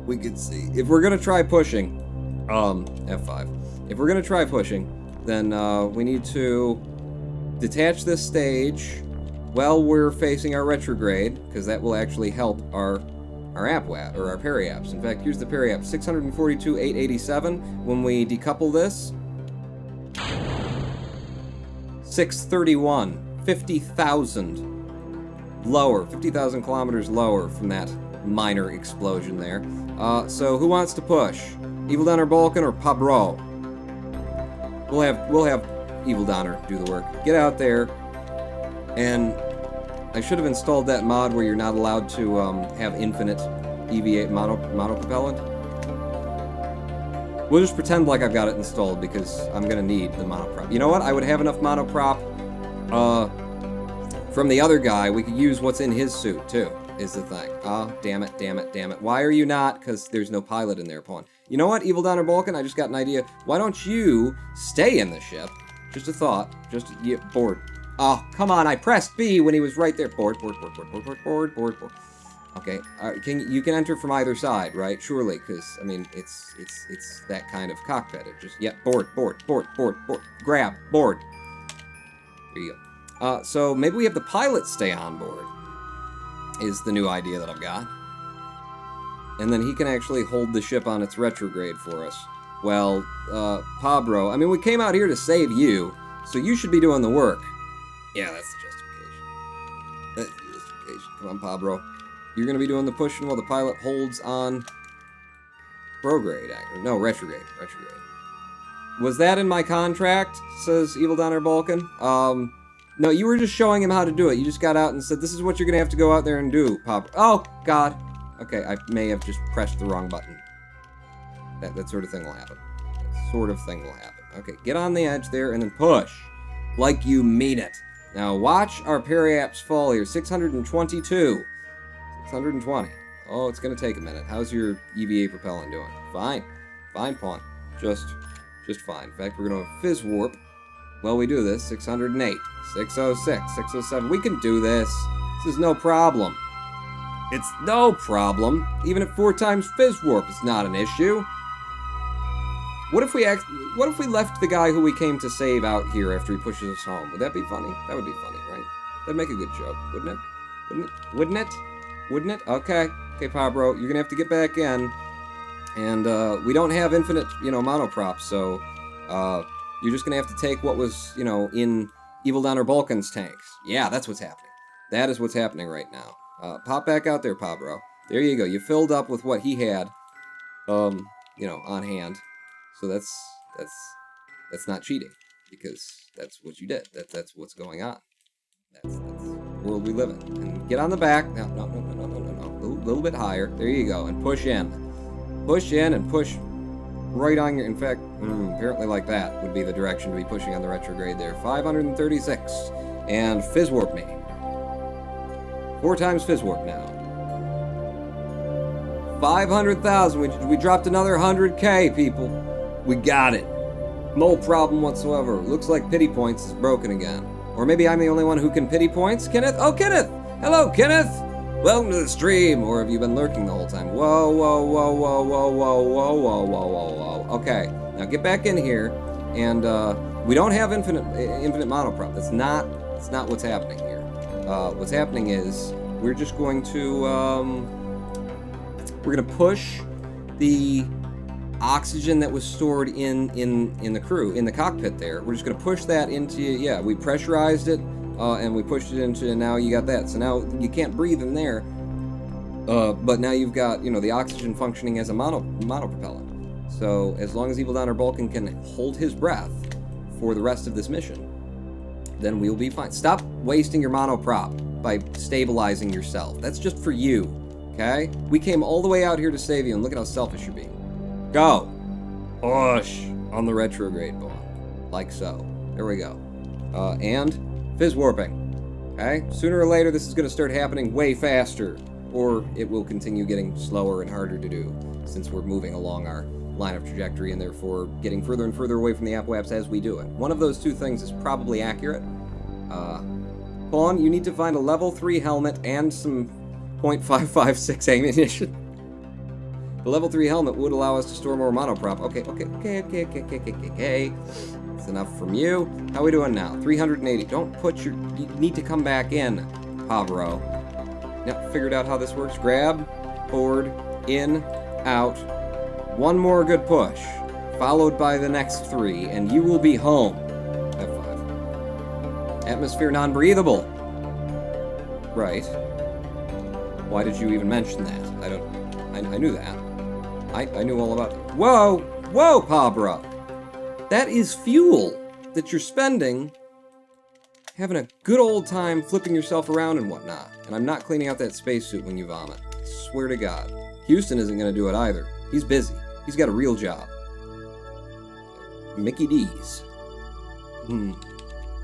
We could see. If we're gonna try pushing, F5. If we're gonna try pushing, then we need to detach this stage while we're facing our retrograde, because that will actually help our AppWap or our Periapps. In fact, here's the Periapp 642,887. When we decouple this, 631, 50,000 lower, 50,000 kilometers lower from that minor explosion there. So who wants to push? Evil Donner Balkan or Pabro? We'll have Evil Donner do the work. Get out there, and I should have installed that mod where you're not allowed to have infinite EVA monopropellant. We'll just pretend like I've got it installed because I'm gonna need the monoprop. You know what? I would have enough monoprop from the other guy. We could use what's in his suit too, is the thing. Oh, damn it, damn it, damn it. Why are you not? Because there's no pilot in there, Pawn. You know what, Evil Donner Balkan? I just got an idea. Why don't you stay in the ship? Just a thought. Just, yeah, board. Oh, come on, I pressed B when he was right there. Board. Okay, you can enter from either side, right? Surely, because, I mean, it's that kind of cockpit. It just, yeah, board. Grab, board. There you go. So maybe we have the pilot stay on board, is the new idea that I've got. And then he can actually hold the ship on its retrograde for us. Well, Pabro, I mean, we came out here to save you, so you should be doing the work. Yeah, that's the justification. That's the justification. Come on, Pabro. You're going to be doing the pushing while the pilot holds on prograde. No, retrograde. Was that in my contract? Says Evil Donner Balkan. No, you were just showing him how to do it. You just got out and said, this is what you're going to have to go out there and do, Pabro. Oh, God. Okay, I may have just pressed the wrong button. That sort of thing will happen. Okay, get on the edge there and then push. Like you mean it. Now watch our Periapps fall here. 622. 620. Oh, it's gonna take a minute. How's your EVA propellant doing? Fine. Fine, Pawn. Just fine. In fact, we're gonna fizz warp while we do this. 608. 606. 607. We can do this. This is no problem. It's no problem. Even at 4 times fizz warp, it's not an issue. What if we left the guy who we came to save out here after he pushes us home? Would that be funny? That would be funny, right? That'd make a good joke, wouldn't it? Wouldn't it? Okay, Pabro, you're gonna have to get back in, and we don't have infinite, monoprops, so you're just gonna have to take what was, in Evil Donner Balkan's tanks. Yeah, that's what's happening. That is what's happening right now. Pop back out there, Pabro. There you go. You filled up with what he had, on hand. So that's not cheating, because that's what you did. That's what's going on. That's the world we live in. And get on the back. No. A little bit higher. There you go. And push in. Push in and push right on your... In fact, apparently like that would be the direction to be pushing on the retrograde there. 536. And fizz warp me. 4 times fizz warp now. 500,000. We dropped another 100K, people. We got it. No problem whatsoever. Looks like pity points is broken again. Or maybe I'm the only one who can pity points. Kenneth? Oh, Kenneth! Hello, Kenneth! Welcome to the stream. Or have you been lurking the whole time? Whoa. Okay, now get back in here. And we don't have infinite monoprop. That's not what's happening here. What's happening is we're just going to we're gonna push the oxygen that was stored in the crew, in the cockpit there. We're just going to push that into, yeah, we pressurized it, and we pushed it into, and now you got that. So now you can't breathe in there, but now you've got, the oxygen functioning as a monopropellant. So as long as Evil Donner Balkan can hold his breath for the rest of this mission, then we'll be fine. Stop wasting your monoprop by stabilizing yourself. That's just for you, okay? We came all the way out here to save you, and look at how selfish you're being. Go. Push on the retrograde bond. Like so. There we go. And fizz warping. Okay? Sooner or later, this is going to start happening way faster. Or it will continue getting slower and harder to do, since we're moving along our line of trajectory and therefore getting further and further away from the apoapse as we do it. One of those two things is probably accurate. Pawn, you need to find a level 3 helmet and some .556 ammunition. The level 3 helmet would allow us to store more monoprop. Okay. That's enough from you. How are we doing now? 380. Don't put your... You need to come back in, Pabro. Now, figured out how this works. Grab, forward, in, out. One more good push, followed by the next 3, and you will be home. F5. Atmosphere non-breathable. Right. Why did you even mention that? I knew that. I knew all about that. Whoa! Whoa, Pabra! That is fuel that you're spending having a good old time flipping yourself around and whatnot. And I'm not cleaning out that spacesuit when you vomit. I swear to God. Houston isn't going to do it either. He's busy. He's got a real job. Mickey D's.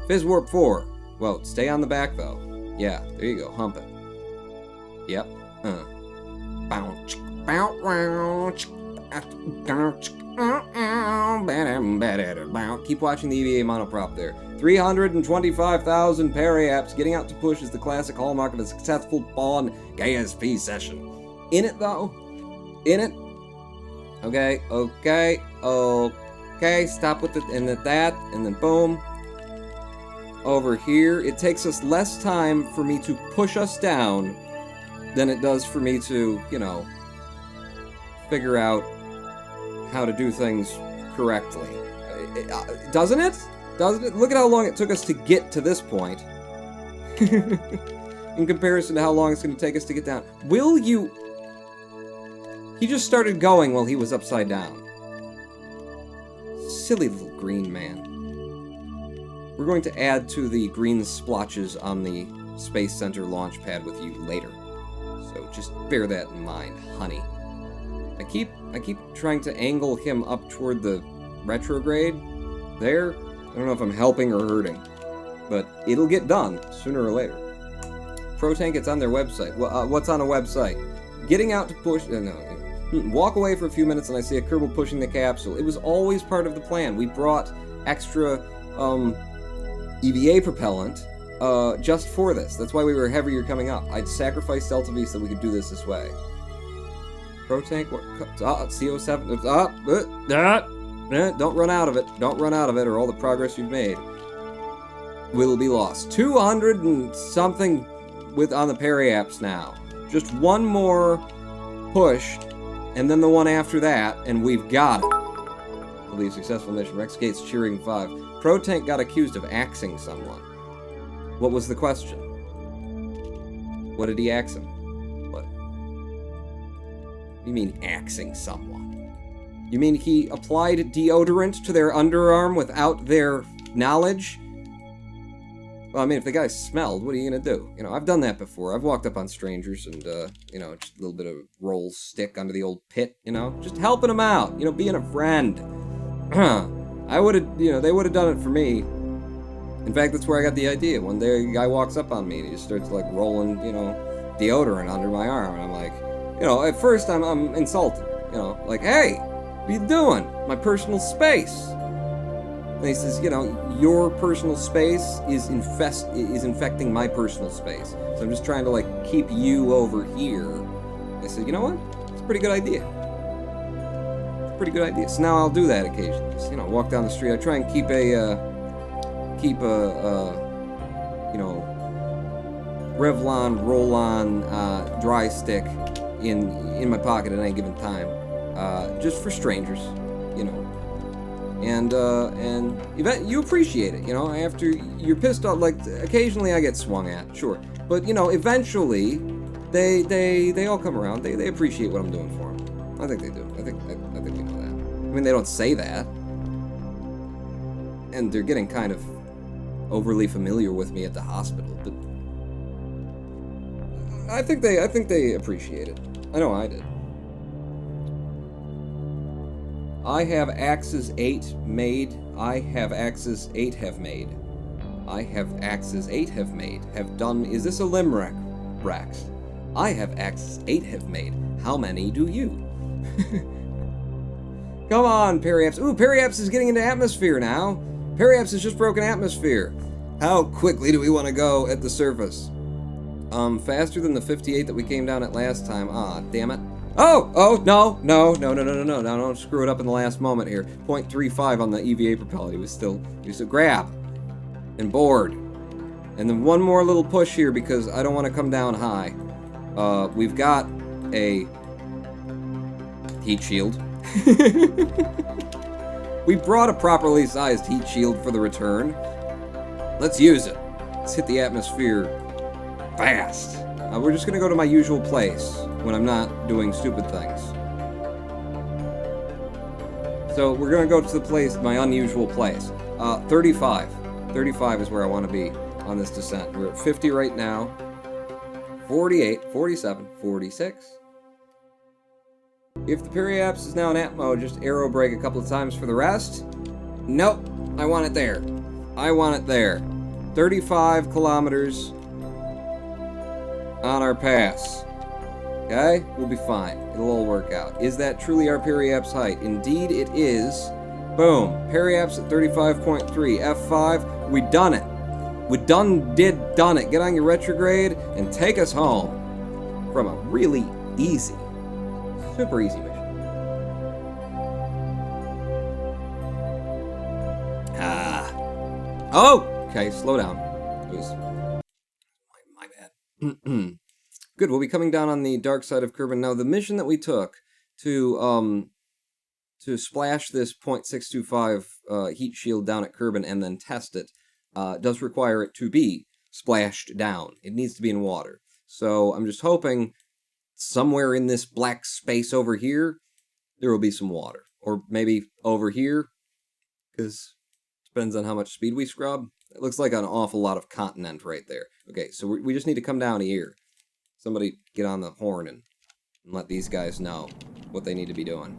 Fizz Warp 4. Well, stay on the back, though. Yeah, there you go. Hump it. Yep. Keep watching the EVA monoprop there. 325,000 periaps. Getting out to push is the classic hallmark of a successful pawn KSP session. In it, though. In it. Okay. Stop with it, and that, and then boom. Over here, it takes us less time for me to push us down than it does for me to, figure out how to do things correctly. Doesn't it? Doesn't it? Look at how long it took us to get to this point. In comparison to how long it's going to take us to get down. Will you... He just started going while he was upside down. Silly little green man. We're going to add to the green splotches on the Space Center launch pad with you later. So just bear that in mind, honey. I keep trying to angle him up toward the retrograde. There. I don't know if I'm helping or hurting. But it'll get done sooner or later. ProTank, it's on their website. What's on a website? Getting out to push... Walk away for a few minutes and I see a Kerbal pushing the capsule. It was always part of the plan. We brought extra EVA propellant just for this. That's why we were heavier coming up. I'd sacrificed Delta V so we could do this way. ProTank, what? CO7. Don't run out of it. Don't run out of it or all the progress you've made will be lost. 200 and something on the periaps now. Just one more push. And then the one after that, and we've got it. Will be a successful mission. Rex Gates cheering 5. ProTank got accused of axing someone. What was the question? What did he ax him? What? You mean axing someone? You mean he applied deodorant to their underarm without their knowledge? Well, I mean, if the guy smelled, what are you gonna do? I've done that before. I've walked up on strangers and, just a little bit of roll stick under the old pit, just helping them out, being a friend. I would have, they would have done it for me. In fact, that's where I got the idea. One day, a guy walks up on me and he just starts, rolling, deodorant under my arm. And I'm like, at first I'm insulted, hey, what are you doing? My personal space. And he says, your personal space is infecting my personal space. So I'm just trying to, keep you over here. I said, you know what? It's a pretty good idea. It's a pretty good idea. So now I'll do that occasionally. Just, walk down the street. I try and keep a Revlon roll-on dry stick in my pocket at any given time. Just for strangers, And you appreciate it, after you're pissed off, occasionally I get swung at, sure. But, eventually, they all come around. They appreciate what I'm doing for them. I think they do. I think we know that. I mean, they don't say that. And they're getting kind of overly familiar with me at the hospital, but I think they appreciate it. I know I did. I have axes 8 made. I have axes 8 have made. I have axes 8 have made. Have done. Is this a limerick, Rex? I have axes 8 have made. How many do you? Come on, Periapps. Ooh, Periapps is getting into atmosphere now. Periapps has just broken atmosphere. How quickly do we want to go at the surface? Faster than the 58 that we came down at last time. Ah, damn it. Oh, no, don't screw it up in the last moment here. 0.35 on the EVA propeller. He was still grab and board. And then one more little push here because I don't want to come down high. We've got a heat shield. We brought a properly sized heat shield for the return. Let's use it. Let's hit the atmosphere fast. We're just gonna go to my usual place when I'm not doing stupid things. So we're gonna go to the place, my unusual place. 35. 35 is where I want to be on this descent. We're at 50 right now. 48, 47, 46. If the Periapps is now in at mode, just arrow brake a couple of times for the rest. Nope, I want it there. I want it there. 35 kilometers on our pass. Okay, we'll be fine. It'll all work out. Is that truly our Periapps height? Indeed it is. Boom. Periapps at 35.3. F5. We done it. We done it. Get on your retrograde and take us home from a really easy, super easy mission. Oh! Okay, slow down. It was my bad. Good, we'll be coming down on the dark side of Kerbal. Now, the mission that we took to splash this .625 heat shield down at Kerbal and then test it does require it to be splashed down. It needs to be in water. So I'm just hoping somewhere in this black space over here, there will be some water. Or maybe over here, because it depends on how much speed we scrub. It looks like an awful lot of continent right there. Okay, so we just need to come down here. Somebody get on the horn and let these guys know what they need to be doing.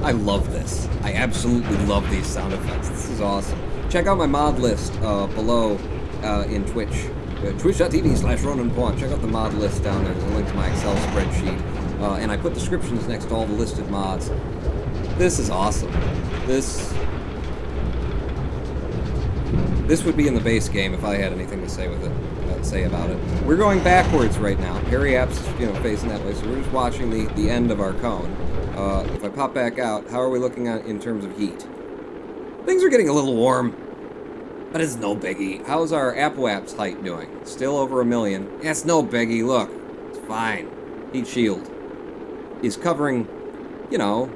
I love this. I absolutely love these sound effects. This is awesome. Check out my mod list below in Twitch. Twitch.tv/RonanPawn. Check out the mod list down there. There's a link to my Excel spreadsheet. And I put descriptions next to all the listed mods. This is awesome. This would be in the base game if I had anything to say with it, say about it. We're going backwards right now. Periapps is, facing that way, so we're just watching the end of our cone. If I pop back out, how are we looking at in terms of heat? Things are getting a little warm, but it's no biggie. How's our Apoap's height doing? Still over 1 million. Yeah, it's no biggie. Look, it's fine. Heat shield is covering, at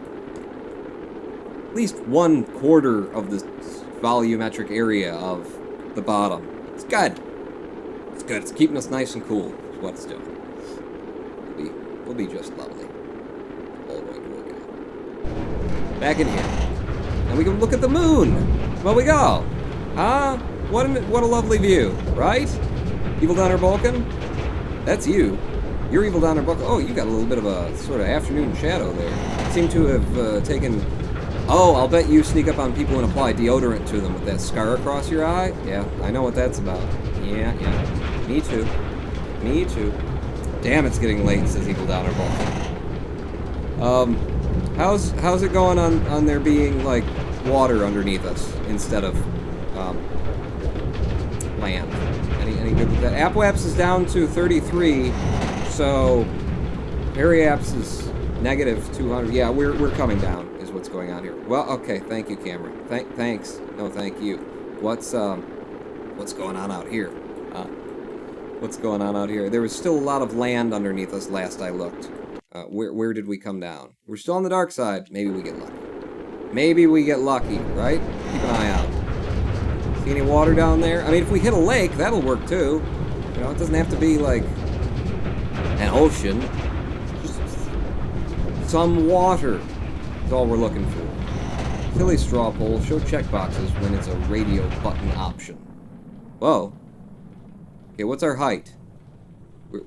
least 1/4 of the volumetric area of the bottom. It's good. It's good. It's keeping us nice and cool. Is what it's doing. We'll be just lovely. All going to work out. Back in here, and we can look at the moon. Well, we go. What a lovely view, right? Evil Donner Vulcan. That's you. You're Evil Donner Vulcan. Oh, you got a little bit of a sort of afternoon shadow there. Seem to have taken. Oh, I'll bet you sneak up on people and apply deodorant to them with that scar across your eye. Yeah, I know what that's about. Yeah. Me too. Me too. Damn, it's getting late, says Evil Donner Vulcan. How's it going on there being, like, water underneath us instead of, land? Any good with that? Apoapps is down to 33, so Periapps is negative 200. Yeah, we're coming down. What's going on here? Well, okay, thank you, Cameron. Thanks. No, thank you. What's going on out here? What's going on out here? There was still a lot of land underneath us last I looked. Where did we come down? We're still on the dark side. Maybe we get lucky. Maybe we get lucky, right? Keep an eye out. See any water down there? I mean, if we hit a lake, that'll work too. It doesn't have to be like an ocean. Just some water. That's all we're looking for. Silly straw poll. Show checkboxes when it's a radio button option. Whoa. Okay, what's our height?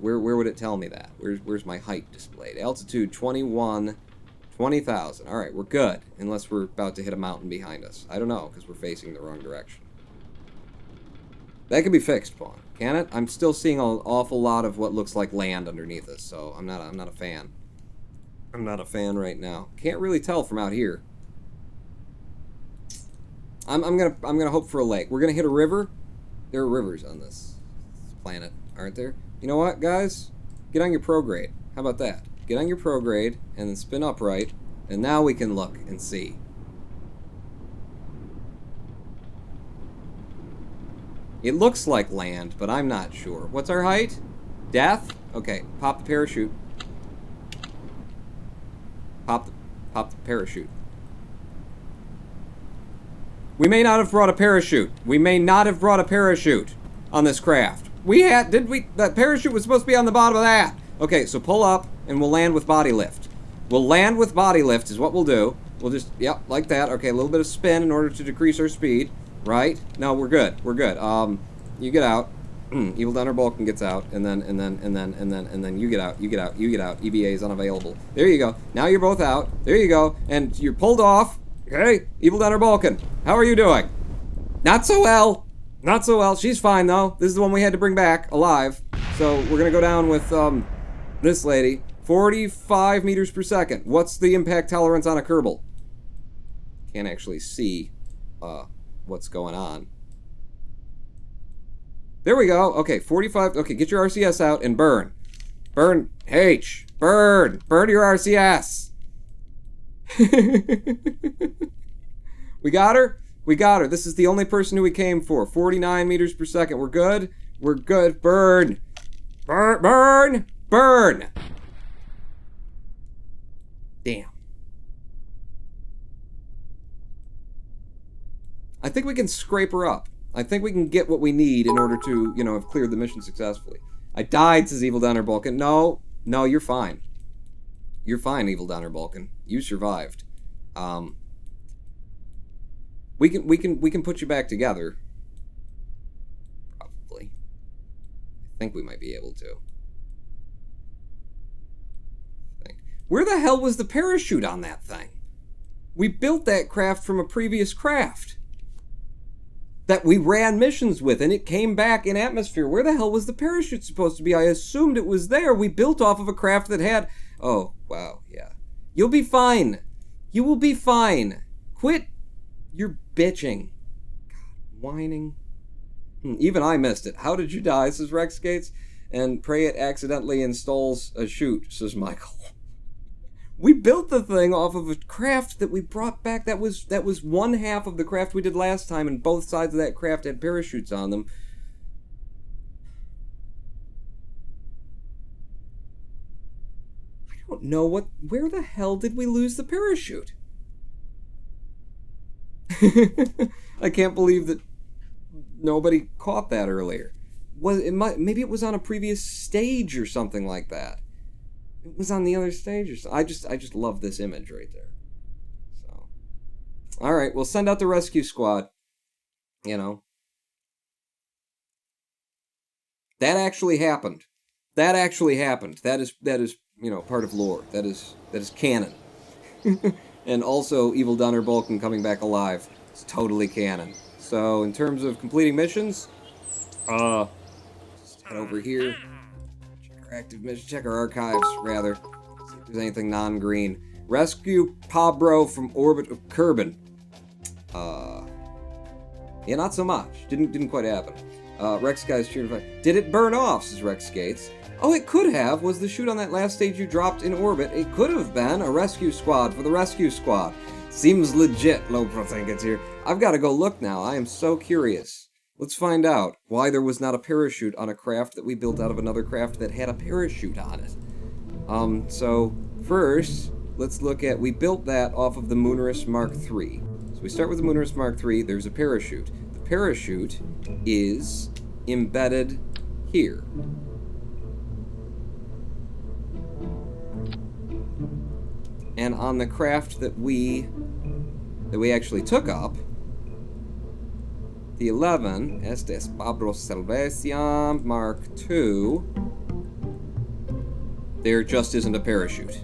Where would it tell me that? Where's my height displayed? Altitude 20,000. All right, we're good. Unless we're about to hit a mountain behind us. I don't know, because we're facing the wrong direction. That can be fixed, Pawn. Can it? I'm still seeing an awful lot of what looks like land underneath us, so I'm not a fan. I'm not a fan right now. Can't really tell from out here. I'm gonna hope for a lake. We're gonna hit a river. There are rivers on this planet, aren't there? You know what, guys? Get on your prograde. How about that? Get on your prograde and then spin upright, and now we can look and see. It looks like land, but I'm not sure. What's our height? Death? Okay, pop the parachute. Pop the parachute. We may not have brought a parachute. We may not have brought a parachute on this craft. We had, did we? That parachute was supposed to be on the bottom of that. Okay, so pull up and we'll land with body lift. We'll land with body lift is what we'll do. We'll just, yep, like that. Okay, a little bit of spin in order to decrease our speed. Right? No, we're good. We're good. You get out. Evil Donner Balkan gets out, and then you get out. You get out. You get out. EVA is unavailable. There you go. Now you're both out. There you go. And you're pulled off. Okay? Evil Donner Balkan. How are you doing? Not so well. Not so well. She's fine, though. This is the one we had to bring back alive. So we're going to go down with this lady. 45 meters per second. What's the impact tolerance on a Kerbal? Can't actually see what's going on. There we go. Okay, 45. Okay, get your RCS out and burn. Burn. H. Burn. Burn your RCS. We got her? We got her. This is the only person who we came for. 49 meters per second. We're good? We're good. Burn. Burn. Burn. Burn. Damn. I think we can scrape her up. I think we can get what we need in order to, you know, have cleared the mission successfully. I died, says Evil Donner Balkan. No, you're fine. You're fine, Evil Donner Balkan. You survived. We can put you back together. Probably. I think we might be able to. Where the hell was the parachute on that thing? We built that craft from a previous craft that we ran missions with, and it came back in atmosphere. Where the hell was the parachute supposed to be? I assumed it was there. We built off of a craft that had... Oh, wow, yeah. You'll be fine. You will be fine. Quit your bitching. God, whining. Even I missed it. How did you die, says Rex Gates. And pray it accidentally installs a chute, says Michael. We built the thing off of a craft that we brought back. That was one half of the craft we did last time, and both sides of that craft had parachutes on them. I don't know where the hell did we lose the parachute? I can't believe that nobody caught that earlier. Maybe it was on a previous stage or something like that. It was on the other stage or something. I just love this image right there. So, all right, we'll send out the rescue squad. You know, that actually happened. That actually happened. That is you know, part of lore. That is canon. And also Evil Donner Balkan coming back alive. It's totally canon. So in terms of completing missions, just head over here. Active mission. Check our archives, rather. See if there's anything non-green. Rescue Pabro from Orbital. Kerbal. Yeah, not so much. Didn't quite happen. Rex Guy's cheering for. Did it burn off? Says Rex Gates. Oh, it could have. Was the chute on that last stage you dropped in orbit? It could have been a rescue squad for the rescue squad. Seems legit. Low Pro gets here. I've got to go look now. I am so curious. Let's find out why there was not a parachute on a craft that we built out of another craft that had a parachute on it. So first, let's look at, we built that off of the Moonris Mark III. So we start with the Moonris Mark III, there's a parachute. The parachute is embedded here. And on the craft that we actually took up, the 11, este es Pablo Salvacion Mark II. There just isn't a parachute.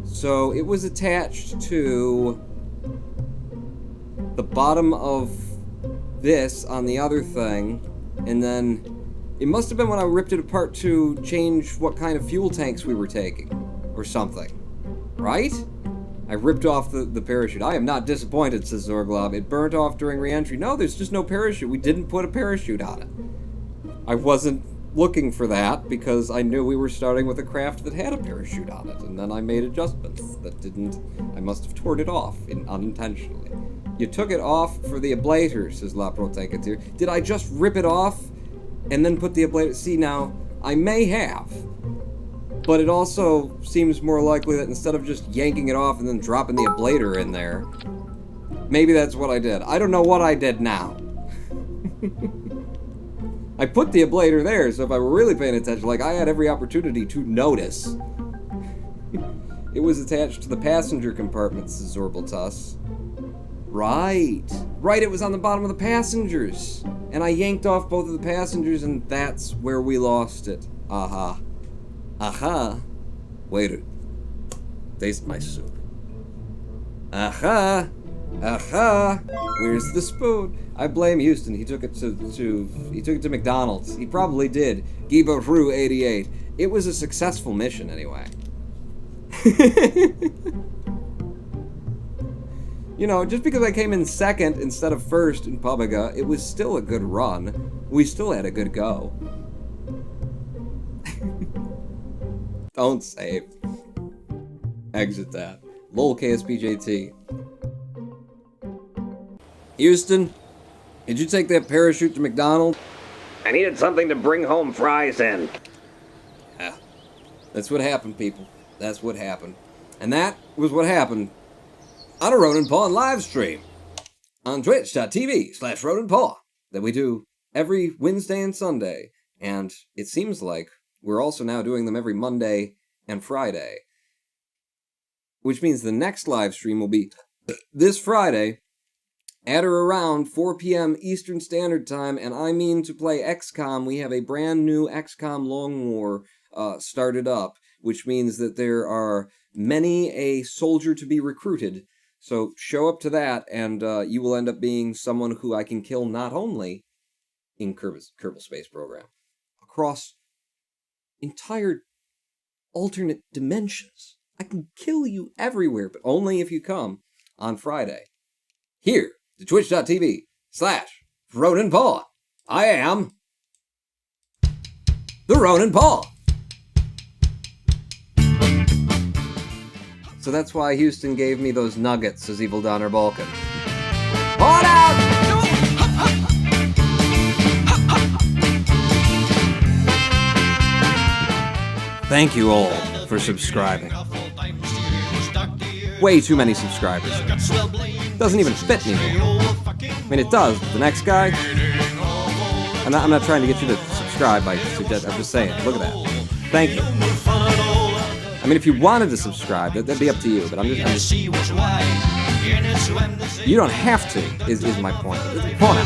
So it was attached to the bottom of this on the other thing, and then it must have been when I ripped it apart to change what kind of fuel tanks we were taking, or something. Right? I ripped off the parachute. I am not disappointed, says Zorglob. It burnt off during reentry. No, there's just no parachute. We didn't put a parachute on it. I wasn't looking for that because I knew we were starting with a craft that had a parachute on it, and then I made adjustments that didn't. I must have torn it off unintentionally. You took it off for the ablator, says La Protecateur. Did I just rip it off and then put the ablator? See, now, I may have, but it also seems more likely that instead of just yanking it off and then dropping the ablator in there, maybe that's what I did. I don't know what I did now. I put the ablator there, so if I were really paying attention, like, I had every opportunity to notice. It was attached to the passenger compartment, says Orbital. Right, it was on the bottom of the passengers. And I yanked off both of the passengers, and that's where we lost it. Aha. Aha. Waiter, taste my soup. Aha. Aha. Where's the spoon? I blame Houston. He took it to McDonald's. He probably did. Gibaru 88. It was a successful mission anyway. You know, just because I came in second instead of first in Pubiga, it was still a good run. We still had a good go. Don't save. Exit that. Lol KSBJT. Houston, did you take that parachute to McDonald's? I needed something to bring home fries in. Yeah. That's what happened, people. That's what happened. And that was what happened on a Ronin Pawn live stream on twitch.tv/RoninPaw that we do every Wednesday and Sunday. And it seems like we're also now doing them every Monday and Friday. Which means the next live stream will be this Friday at or around 4 p.m. Eastern Standard Time. And I mean to play XCOM. We have a brand new XCOM Long War started up, which means that there are many a soldier to be recruited. So show up to that, and you will end up being someone who I can kill not only in Kerbal Space Program, across entire alternate dimensions. I can kill you everywhere, but only if you come on Friday. Here, to twitch.tv/RoninPaw. I am the Ronin Paw. So that's why Houston gave me those nuggets, says Evil Donner Balkan. Hold out! Thank you all for subscribing. Way too many subscribers. Doesn't even fit anymore. I mean, it does, but the next guy... I'm not trying to get you to subscribe by suggesting. I'm just saying, look at that. Thank you. I mean, if you wanted to subscribe, that'd be up to you, but I'm just you don't have to, is my point. Come on now.